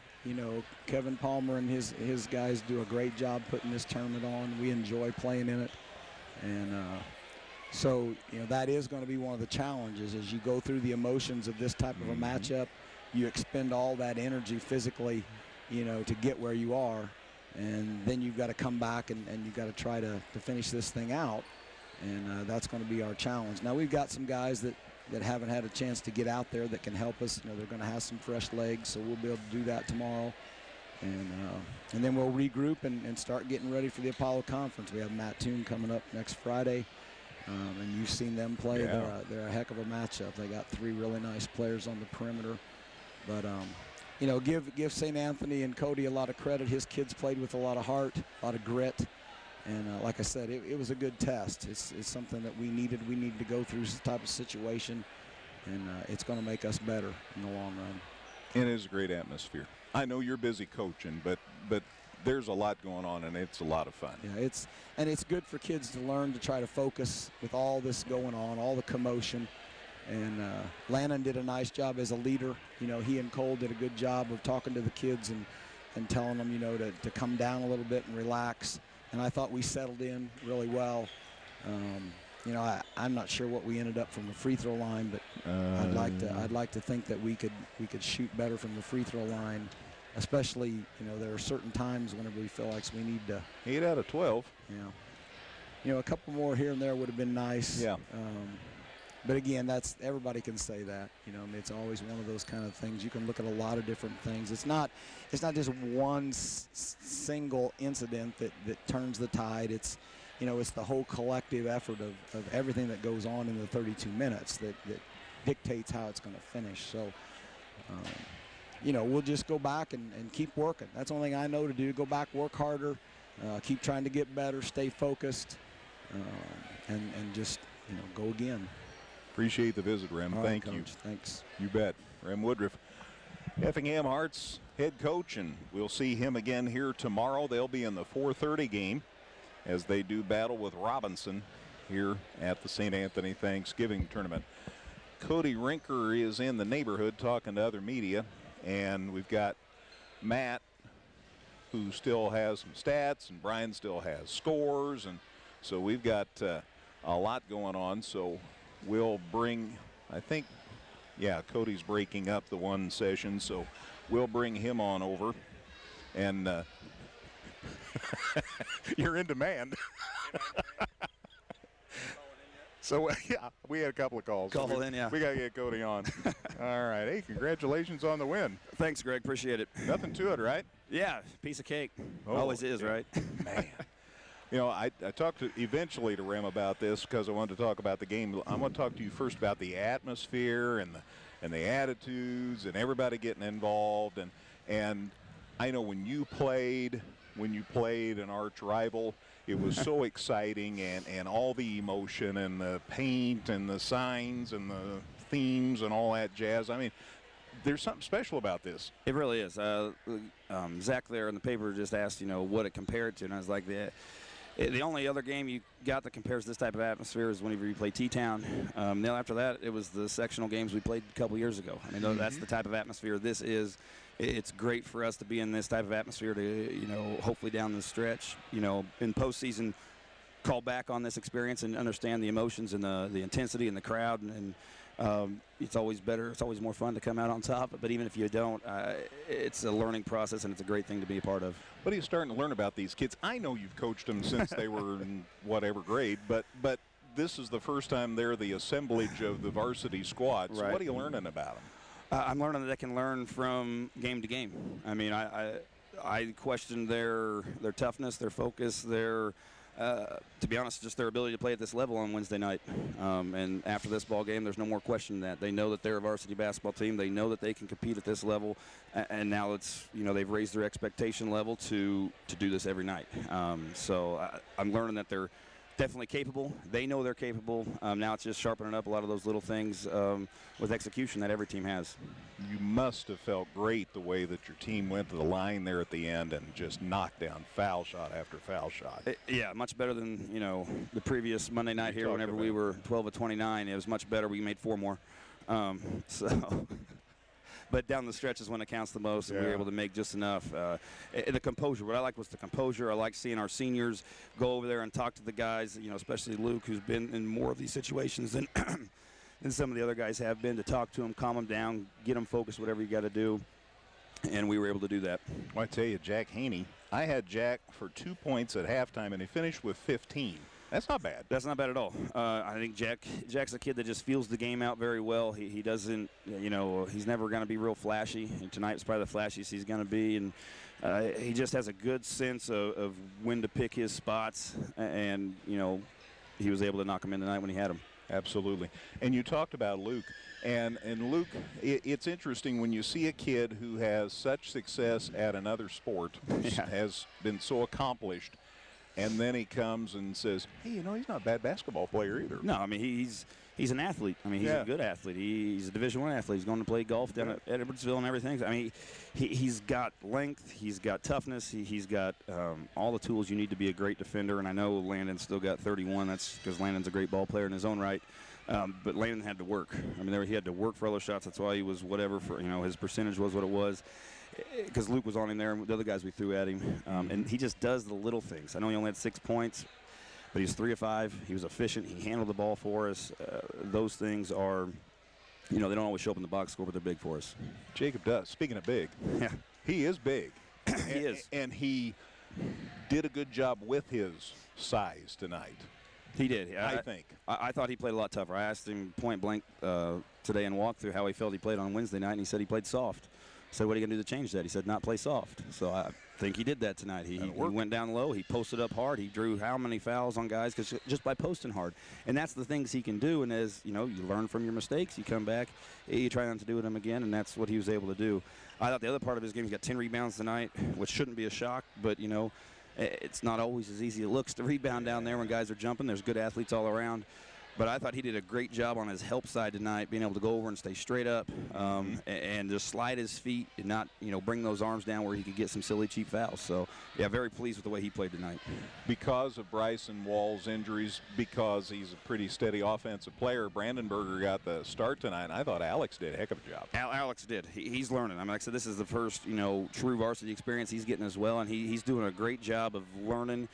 Kevin Palmer and his guys do a great job putting this tournament on. We enjoy playing in it, and so, that is going to be one of the challenges as you go through the emotions of this type of a matchup. You expend all that energy physically, to get where you are. And then you've got to come back and you've got to try to finish this thing out. And that's going to be our challenge. Now, we've got some guys that haven't had a chance to get out there that can help us. They're going to have some fresh legs, so we'll be able to do that tomorrow. And then we'll regroup and start getting ready for the Apollo Conference. We have Matt Toon coming up next Friday. And you've seen them play. Yeah. They're a heck of a matchup. They got 3 really nice players on the perimeter. But, give St. Anthony and Cody a lot of credit. His kids played with a lot of heart, a lot of grit. And like I said, it was a good test. It's something that we needed. We needed to go through this type of situation. And it's going to make us better in the long run. It is a great atmosphere. I know you're busy coaching, but there's a lot going on, and it's a lot of fun. Yeah, it's good for kids to learn to try to focus with all this going on, all the commotion. And Lannon did a nice job as a leader. He and Cole did a good job of talking to the kids and telling them, to come down a little bit and relax. And I thought we settled in really well. I'm not sure what we ended up from the free throw line, but I'd like to think that we could shoot better from the free throw line. Especially, there are certain times whenever we feel like we need to. 8 out of 12. Yeah. A couple more here and there would have been nice. Yeah. But again, everybody can say that. It's always one of those kind of things. You can look at a lot of different things. It's not just one single incident that turns the tide. It's the whole collective effort of everything that goes on in the 32 minutes that dictates how it's going to finish. So. We'll just go back and keep working. That's the only thing I know to do. Go back, work harder, keep trying to get better, stay focused, and just, go again. Appreciate the visit, Rem. All Thank right, you. Coach. Thanks. You bet. Rem Woodruff, Effingham Hearts head coach, and we'll see him again here tomorrow. They'll be in the 4:30 game as they do battle with Robinson here at the St. Anthony Thanksgiving Tournament. Cody Rinker is in the neighborhood talking to other media. And we've got Matt, who still has some stats, and Brian still has scores. And so we've got a lot going on. So we'll bring, I think, Cody's breaking up the one session. So we'll bring him on over. And you're in demand. So, we had a couple of calls. Call in, yeah. We got to get Cody on. All right. Hey, congratulations on the win. Thanks, Greg. Appreciate it. Nothing to it, right? Yeah, piece of cake. Oh, always is, right? Man. I talked eventually to Rem about this because I wanted to talk about the game. I want to talk to you first about the atmosphere and the attitudes and everybody getting involved. And I know when you played, when you played an arch rival. It was so exciting, and all the emotion and the paint and the signs and the themes and all that jazz. I mean, there's something special about this. It really is. Zach there in the paper just asked, what it compared to, and I was like, the only other game you got that compares this type of atmosphere is whenever you play T-Town. Then after that, it was the sectional games we played a couple years ago. I mean, that's the type of atmosphere this is. It's great for us to be in this type of atmosphere to, hopefully down the stretch, in postseason, call back on this experience and understand the emotions and the intensity in the crowd. And it's always better. It's always more fun to come out on top. But even if you don't, it's a learning process, and it's a great thing to be a part of. What are you starting to learn about these kids? I know you've coached them since they were in whatever grade, but this is the first time they're the assemblage of the varsity squad. So Right. What are you learning about them? I'm learning that they can learn from game to game. I mean, I question their toughness, their focus, their to be honest, just their ability to play at this level on Wednesday night. And after this ball game, there's no more question that they know that they're a varsity basketball team. They know that they can compete at this level, and now it's they've raised their expectation level to do this every night. So I'm learning that they're definitely capable. They know they're capable. Now it's just sharpening up a lot of those little things with execution that every team has. You must have felt great the way that your team went to the line there at the end and just knocked down foul shot after foul shot. Yeah, much better than the previous Monday night here whenever we were 12 of 29. It was much better. We made 4 more. But down the stretch is when it counts the most, and we were able to make just enough. The composure. What I liked was the composure. I like seeing our seniors go over there and talk to the guys, especially Luke, who's been in more of these situations than than some of the other guys have been, to talk to them, calm them down, get them focused, whatever you got to do. And we were able to do that. Well, I tell you, Jack Haney, I had Jack for 2 points at halftime, and he finished with 15. That's not bad. That's not bad at all. I think Jack's a kid that just feels the game out very well. He doesn't, he's never going to be real flashy. And tonight was probably the flashiest he's going to be. And he just has a good sense of when to pick his spots. And, he was able to knock him in tonight when he had him. Absolutely. And you talked about Luke. And Luke, it's interesting when you see a kid who has such success at another sport, has been so accomplished, and then he comes and says, hey, he's not a bad basketball player either. No, I mean, he's an athlete. I mean, he's a good athlete. He's a Division I athlete. He's going to play golf down at Edwardsville and everything. I mean, he's got length. He's got toughness. He's got all the tools you need to be a great defender. And I know Landon's still got 31. That's because Landon's a great ball player in his own right. But Landon had to work. I mean, he had to work for all those shots. That's why he was whatever his percentage was what it was. Because Luke was on him there, and the other guys we threw at him. And he just does the little things. I know he only had 6 points, but he was 3 of 5. He was efficient. He handled the ball for us. Those things are, they don't always show up in the box score, but they're big for us. Jacob does. Speaking of big, he is big. He is. And he did a good job with his size tonight. He did. I think. I thought he played a lot tougher. I asked him point blank today in walkthrough how he felt he played on Wednesday night, and he said he played soft. I said, what are you going to do to change that? He said, not play soft. So I think he did that tonight. He went down low. He posted up hard. He drew how many fouls on guys just by posting hard. And that's the things he can do. And as, you learn from your mistakes. You come back. You try not to do them again, and that's what he was able to do. I thought the other part of his game, he got 10 rebounds tonight, which shouldn't be a shock. But, it's not always as easy as it looks to rebound down there when guys are jumping. There's good athletes all around. But I thought he did a great job on his help side tonight, being able to go over and stay straight up and just slide his feet and not, bring those arms down where he could get some silly, cheap fouls. So, very pleased with the way he played tonight. Because of Bryson Wall's injuries, because he's a pretty steady offensive player, Brandenburger got the start tonight, and I thought Alex did a heck of a job. Alex did. He's learning. I mean, like I said, this is the first, true varsity experience he's getting as well, and he's doing a great job of learning,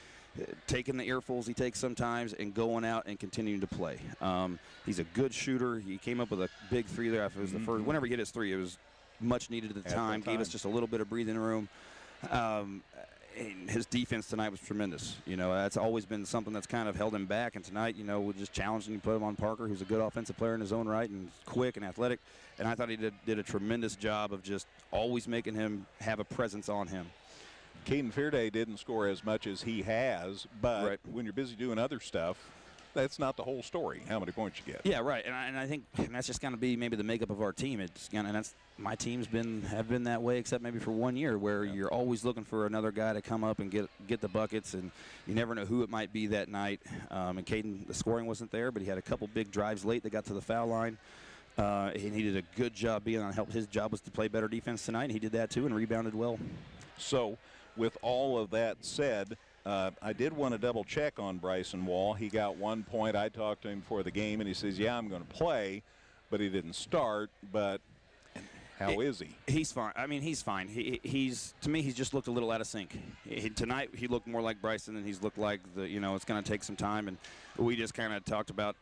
taking the earfuls he takes sometimes and going out and continuing to play. He's a good shooter. He came up with a big 3 there after it was the first. Whenever he hit his 3, it was much needed at the time. Gave us just a little bit of breathing room. And his defense tonight was tremendous. That's always been something that's kind of held him back. And tonight, we just challenged him to put him on Parker, who's a good offensive player in his own right and quick and athletic. And I thought he did a tremendous job of just always making him have a presence on him. Caden Fearday didn't score as much as he has, but when you're busy doing other stuff, that's not the whole story, how many points you get. Yeah, right. And I think that's just going to be maybe the makeup of our team. It's gonna, and that's my team's have been that way, except maybe for 1 year, where you're always looking for another guy to come up and get the buckets, and you never know who it might be that night. And Caden, the scoring wasn't there, but he had a couple big drives late that got to the foul line. And he did a good job being on help. His job was to play better defense tonight, and he did that too and rebounded well. So, with all of that said, I did want to double check on Bryson Wall. He got 1 point. I talked to him before the game, and he says, yeah, I'm going to play, but he didn't start. But how is he? He's fine. I mean, he's fine. He's to me, he's just looked a little out of sync. Tonight, he looked more like Bryson than he's looked like it's going to take some time. And we just kind of talked about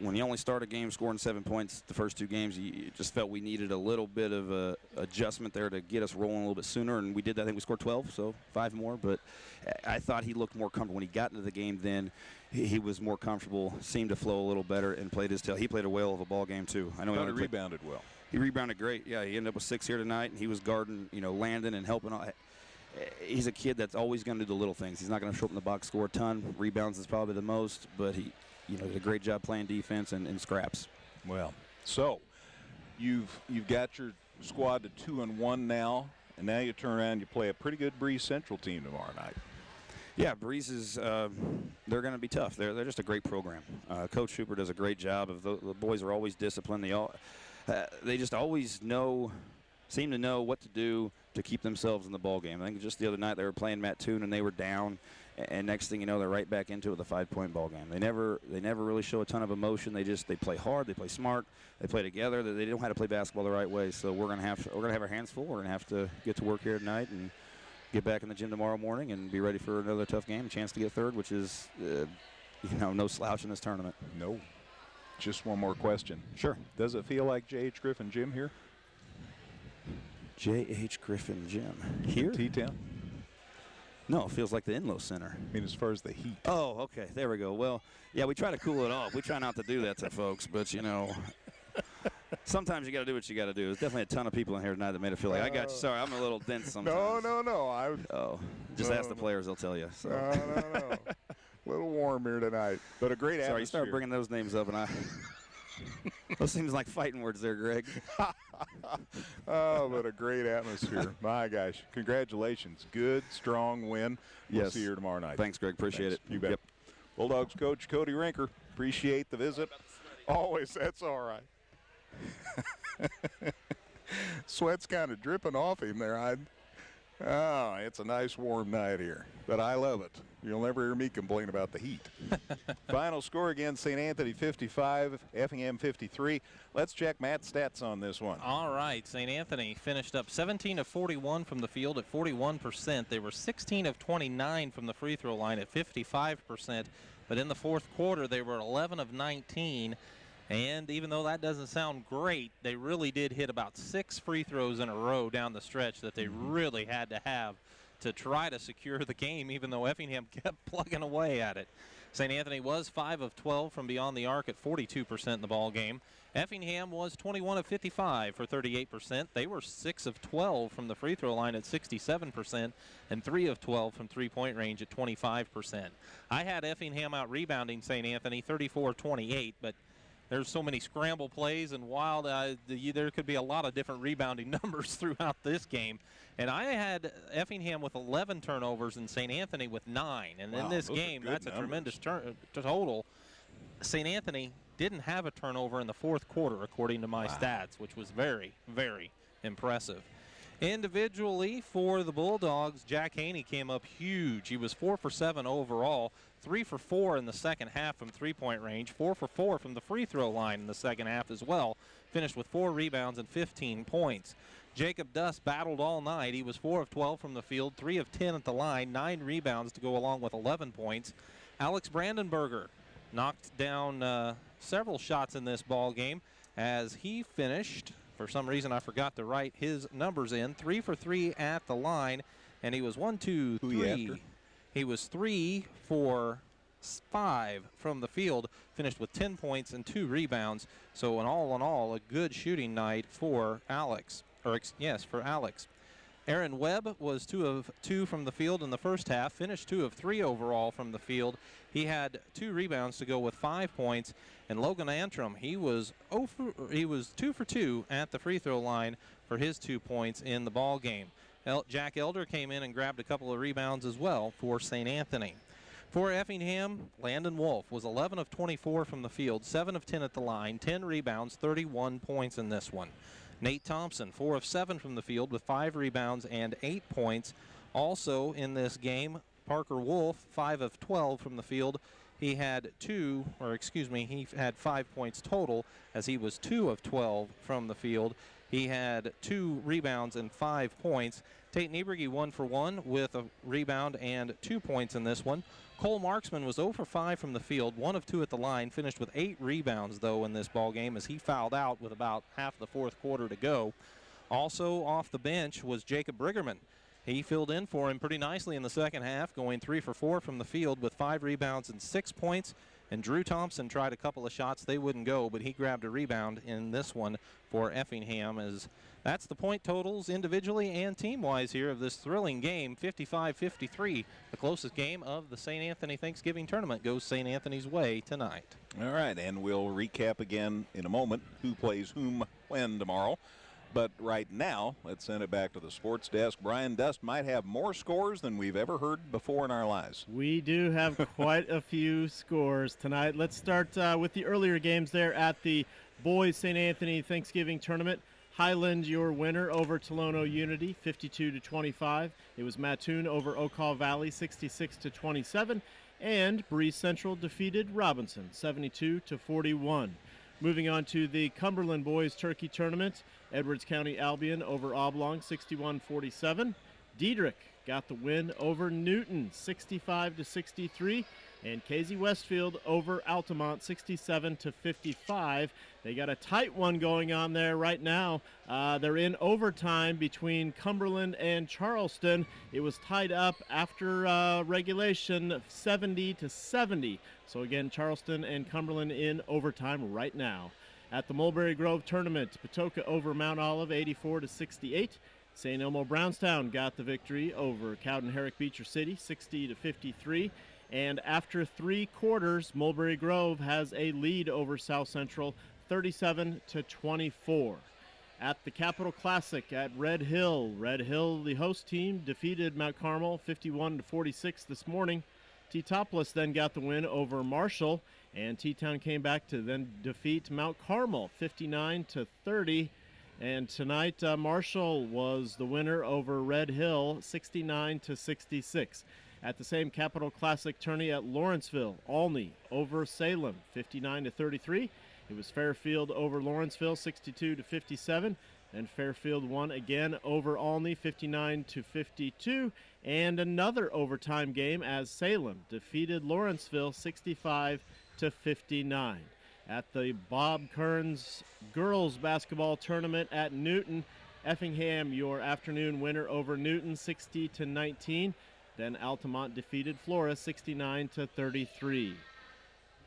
when you only start a game scoring 7 points the first 2 games, you just felt we needed a little bit of a adjustment there to get us rolling a little bit sooner, and we did that. I think we scored 12, so 5 more. But I thought he looked more comfortable. When he got into the game then, he was more comfortable, seemed to flow a little better, and played his tail. He played a whale of a ball game, too. I know he rebounded well. He rebounded great. Yeah, he ended up with 6 here tonight, and he was guarding, Landon and helping. He's a kid that's always going to do the little things. He's not going to show up in the box, score a ton. Rebounds is probably the most, but he did a great job playing defense and scraps. Well, so you've got your squad to 2-1 now, and now you turn around and you play a pretty good Breeze Central team tomorrow night. Yeah, Breeze is they're going to be tough. They're just a great program. Coach Hooper does a great job. The boys are always disciplined. They just always seem to know what to do to keep themselves in the ball game. I think just the other night they were playing Mattoon and they were down. And next thing you know, they're right back into it with a 5-point ball game. They never really show a ton of emotion. They play hard, they play smart, they play together. They don't know how to play basketball the right way. So we're gonna have our hands full. We're gonna have to get to work here tonight and get back in the gym tomorrow morning and be ready for another tough game. A chance to get third, which is no slouch in this tournament. No. Just one more question. Sure. Does it feel like J.H. Griffin Gym here? J.H. Griffin Gym here? T-Town? No, it feels like the Inlow Center. I mean, as far as the heat. Oh, okay. There we go. Well, yeah, we try to cool it off. We try not to do that to folks, but, sometimes you got to do what you got to do. There's definitely a ton of people in here tonight that made it feel like, I got you. Sorry, I'm a little dense sometimes. No. Just ask the players. They'll tell you. So. No. A little warm here tonight, but a great atmosphere. Sorry, you start bringing those names up, and those seems like fighting words there, Greg. Oh, but a great atmosphere. My gosh. Congratulations. Good, strong win. We'll see you here tomorrow night. Thanks, Greg. Appreciate it. You bet. Yep. Bulldogs coach Cody Rinker. Appreciate the visit. Always. That's all right. Sweat's kind of dripping off him there. It's a nice warm night here, but I love it. You'll never hear me complain about the heat. Final score again, St. Anthony 55, Effingham 53. Let's check Matt's stats on this one. All right, St. Anthony finished up 17 of 41 from the field at 41%. They were 16 of 29 from the free throw line at 55%, but in the fourth quarter they were 11 of 19. And even though that doesn't sound great, they really did hit about 6 free throws in a row down the stretch that they really had to have to try to secure the game, even though Effingham kept plugging away at it. St. Anthony was 5 of 12 from beyond the arc at 42% in the ball game. Effingham was 21 of 55 for 38%. They were 6 of 12 from the free throw line at 67% and 3 of 12 from three-point range at 25%. I had Effingham out rebounding St. Anthony 34-28, but there's so many scramble plays, and while there could be a lot of different rebounding numbers throughout this game. And I had Effingham with 11 turnovers and St. Anthony with 9. And in this game, that's a tremendous total. St. Anthony didn't have a turnover in the fourth quarter, according to my stats, which was very, very impressive. Individually for the Bulldogs, Jack Haney came up huge. He was 4 for 7 overall, 3 for 4 in the second half from three-point range, 4 for 4 from the free throw line in the second half as well. Finished with 4 rebounds and 15 points. Jacob Dust battled all night. He was 4 of 12 from the field, 3 of 10 at the line, 9 rebounds to go along with 11 points. Alex Brandenberger knocked down several shots in this ball game as he finished. For some reason, I forgot to write his numbers in. 3 for 3 at the line, and he was 1, 2, 3. He was 3 for 5 from the field, finished with 10 points and 2 rebounds. So in all, a good shooting night for Alex. For Alex. Aaron Webb was 2 of 2 from the field in the first half, finished 2 of 3 overall from the field. He had 2 rebounds to go with 5 points. And Logan Antrim, he was 2 for 2 at the free throw line for his 2 points in the ball game. Jack Elder came in and grabbed a couple of rebounds as well for St. Anthony. For Effingham, Landon Wolf was 11 of 24 from the field, 7 of 10 at the line, 10 rebounds, 31 points in this one. Nate Thompson, 4 of 7 from the field with 5 rebounds and 8 points. Also in this game, Parker Wolf, 5 of 12 from the field. He had 5 points total as he was 2 of 12 from the field. He had 2 rebounds and 5 points. Tate Nieberge 1 for 1 with a rebound and 2 points in this one. Cole Marksman was 0 for 5 from the field, 1 of 2 at the line, finished with 8 rebounds, though, in this ball game as he fouled out with about half the fourth quarter to go. Also off the bench was Jacob Briggerman. He filled in for him pretty nicely in the second half, going 3 for 4 from the field with 5 rebounds and 6 points. And Drew Thompson tried a couple of shots. They wouldn't go, but he grabbed a rebound in this one for Effingham. As that's the point totals individually and team-wise here of this thrilling game, 55-53. The closest game of the St. Anthony Thanksgiving Tournament goes St. Anthony's way tonight. All right, and we'll recap again in a moment who plays whom when tomorrow. But right now, let's send it back to the sports desk. Brian Dust might have more scores than we've ever heard before in our lives. We do have quite a few scores tonight. Let's start with the earlier games there at the Boys St. Anthony Thanksgiving Tournament. Highland, your winner over Tolono Unity, 52-25. It was Mattoon over Ocala Valley, 66-27. And Breeze Central defeated Robinson, 72-41. Moving on to the Cumberland Boys Turkey Tournament, Edwards County Albion over Oblong, 61-47. Diedrich got the win over Newton, 65-63. And Casey Westfield over Altamont, 67-55. They got a tight one going on there right now. They're in overtime between Cumberland and Charleston. It was tied up after regulation, 70-70. So again, Charleston and Cumberland in overtime right now. At the Mulberry Grove Tournament, Patoka over Mount Olive, 84-68. St. Elmo Brownstown got the victory over Cowden Herrick Beecher City, 60-53. And after 3 quarters, Mulberry Grove has a lead over South Central, 37-24. At the Capital Classic at Red Hill, the host team, defeated Mount Carmel 51-46 this morning. T-Topless then got the win over Marshall, and T-Town came back to then defeat Mount Carmel 59-30. And tonight, Marshall was the winner over Red Hill, 69-66. At the same Capital Classic tourney at Lawrenceville, Olney over Salem, 59-33. It was Fairfield over Lawrenceville, 62-57. And Fairfield won again over Olney, 59-52. And another overtime game as Salem defeated Lawrenceville, 65-59. At the Bob Kearns Girls Basketball Tournament at Newton, Effingham, your afternoon winner over Newton, 60-19. Then Altamont defeated Flora 69-33.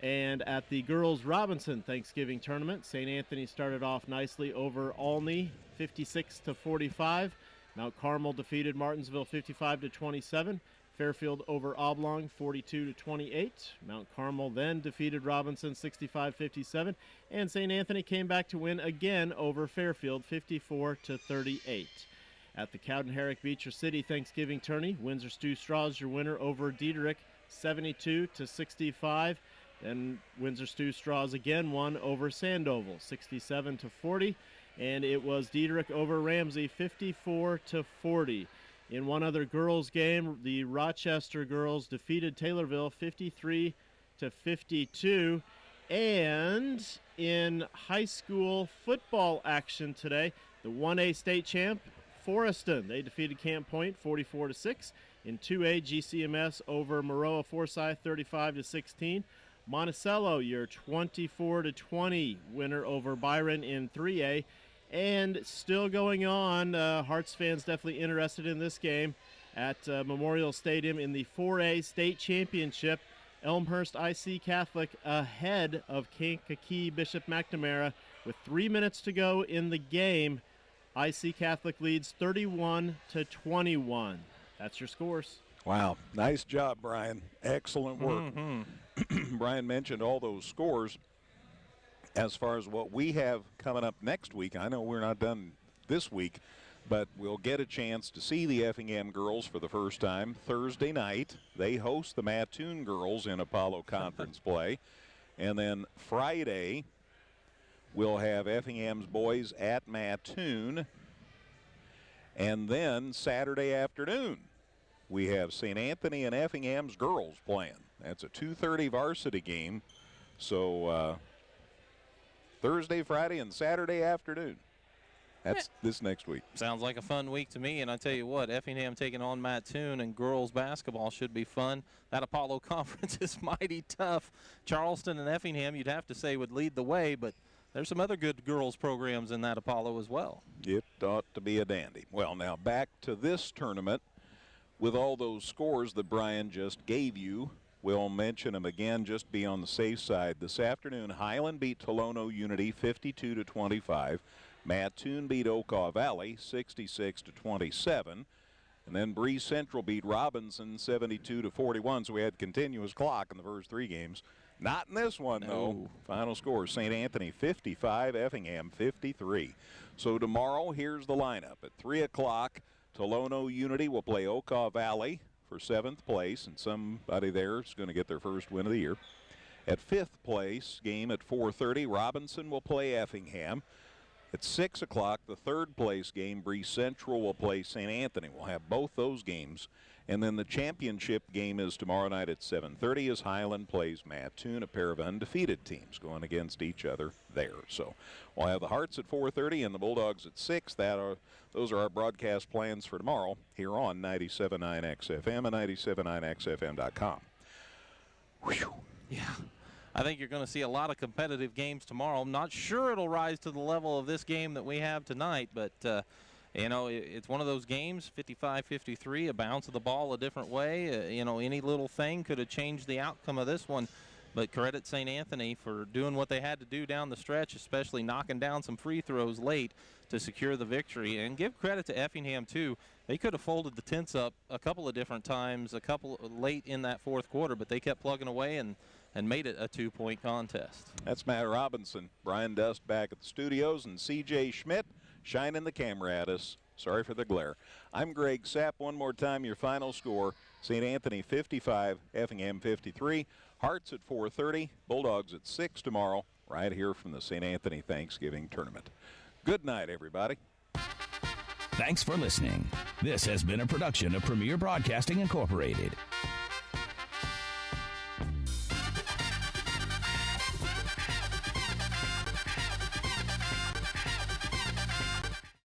And at the Girls Robinson Thanksgiving Tournament, St. Anthony started off nicely over Olney 56-45. Mount Carmel defeated Martinsville 55-27. Fairfield over Oblong 42-28. Mount Carmel then defeated Robinson 65-57. And St. Anthony came back to win again over Fairfield 54-38. At the Cowden Herrick Beecher City Thanksgiving Tourney, Windsor Stew Straws your winner over Diedrich, 72-65. Then Windsor Stew Straws again won over Sandoval, 67-40. And it was Diedrich over Ramsey, 54-40. In one other girls game, the Rochester girls defeated Taylorville 53-52. And in high school football action today, the 1A state champ, Forreston, they defeated Camp Point 44-6. In 2A, GCMS over Maroa Forsyth 35-16. Monticello, your 24-20 winner over Byron in 3A. And still going on, Hearts fans definitely interested in this game at Memorial Stadium in the 4A state championship. Elmhurst IC Catholic ahead of Kankakee Bishop McNamara with 3 minutes to go in the game. IC Catholic leads 31-21. That's your scores. Wow, nice job, Brian. Excellent work. Brian mentioned all those scores. As far as what we have coming up next week, I know we're not done this week, but we'll get a chance to see the Effingham girls for the first time Thursday night. They host the Mattoon girls in Apollo Conference play. And then Friday, we'll have Effingham's boys at Mattoon. And then Saturday afternoon, we have St. Anthony and Effingham's girls playing. That's a 2:30 varsity game. So Thursday, Friday, and Saturday afternoon. That's this next week. Sounds like a fun week to me, and I tell you what, Effingham taking on Mattoon and girls basketball should be fun. That Apollo Conference is mighty tough. Charleston and Effingham, you'd have to say, would lead the way, but there's some other good girls programs in that Apollo as well. It ought to be a dandy. Well, now back to this tournament with all those scores that Brian just gave you. We'll mention them again, just be on the safe side. This afternoon, Highland beat Tolono Unity 52-25. Mattoon beat Okaw Valley 66-27. And then Breeze Central beat Robinson 72-41. So we had continuous clock in the first three games. Not in this one, though. Final score, St. Anthony 55, Effingham 53. So tomorrow, here's the lineup. At 3 o'clock, Tolono Unity will play Okaw Valley for 7th place, and somebody there is going to get their first win of the year. At 5th place, game at 4:30, Robinson will play Effingham. At 6 o'clock, the 3rd place game, Breeze Central will play St. Anthony. We'll have both those games. And then the championship game is tomorrow night at 7:30 as Highland plays Mattoon, a pair of undefeated teams going against each other there. So we'll have the Hearts at 4:30 and the Bulldogs at 6. Those are our broadcast plans for tomorrow here on 97.9 XFM and 97.9XFM.com. Whew. Yeah. I think you're going to see a lot of competitive games tomorrow. I'm not sure it'll rise to the level of this game that we have tonight, but you know, it's one of those games, 55-53, a bounce of the ball a different way. You know, any little thing could have changed the outcome of this one. But credit St. Anthony for doing what they had to do down the stretch, especially knocking down some free throws late to secure the victory. And give credit to Effingham, too. They could have folded the tents up a couple of different times, late in that fourth quarter, but they kept plugging away and made it a 2-point contest. That's Matt Robinson. Brian Dust back at the studios, and C.J. Schmidt shining the camera at us. Sorry for the glare. I'm Greg Sapp. One more time, your final score, St. Anthony 55, Effingham 53. Hearts at 4:30, Bulldogs at 6 tomorrow, right here from the St. Anthony Thanksgiving Tournament. Good night, everybody. Thanks for listening. This has been a production of Premier Broadcasting Incorporated.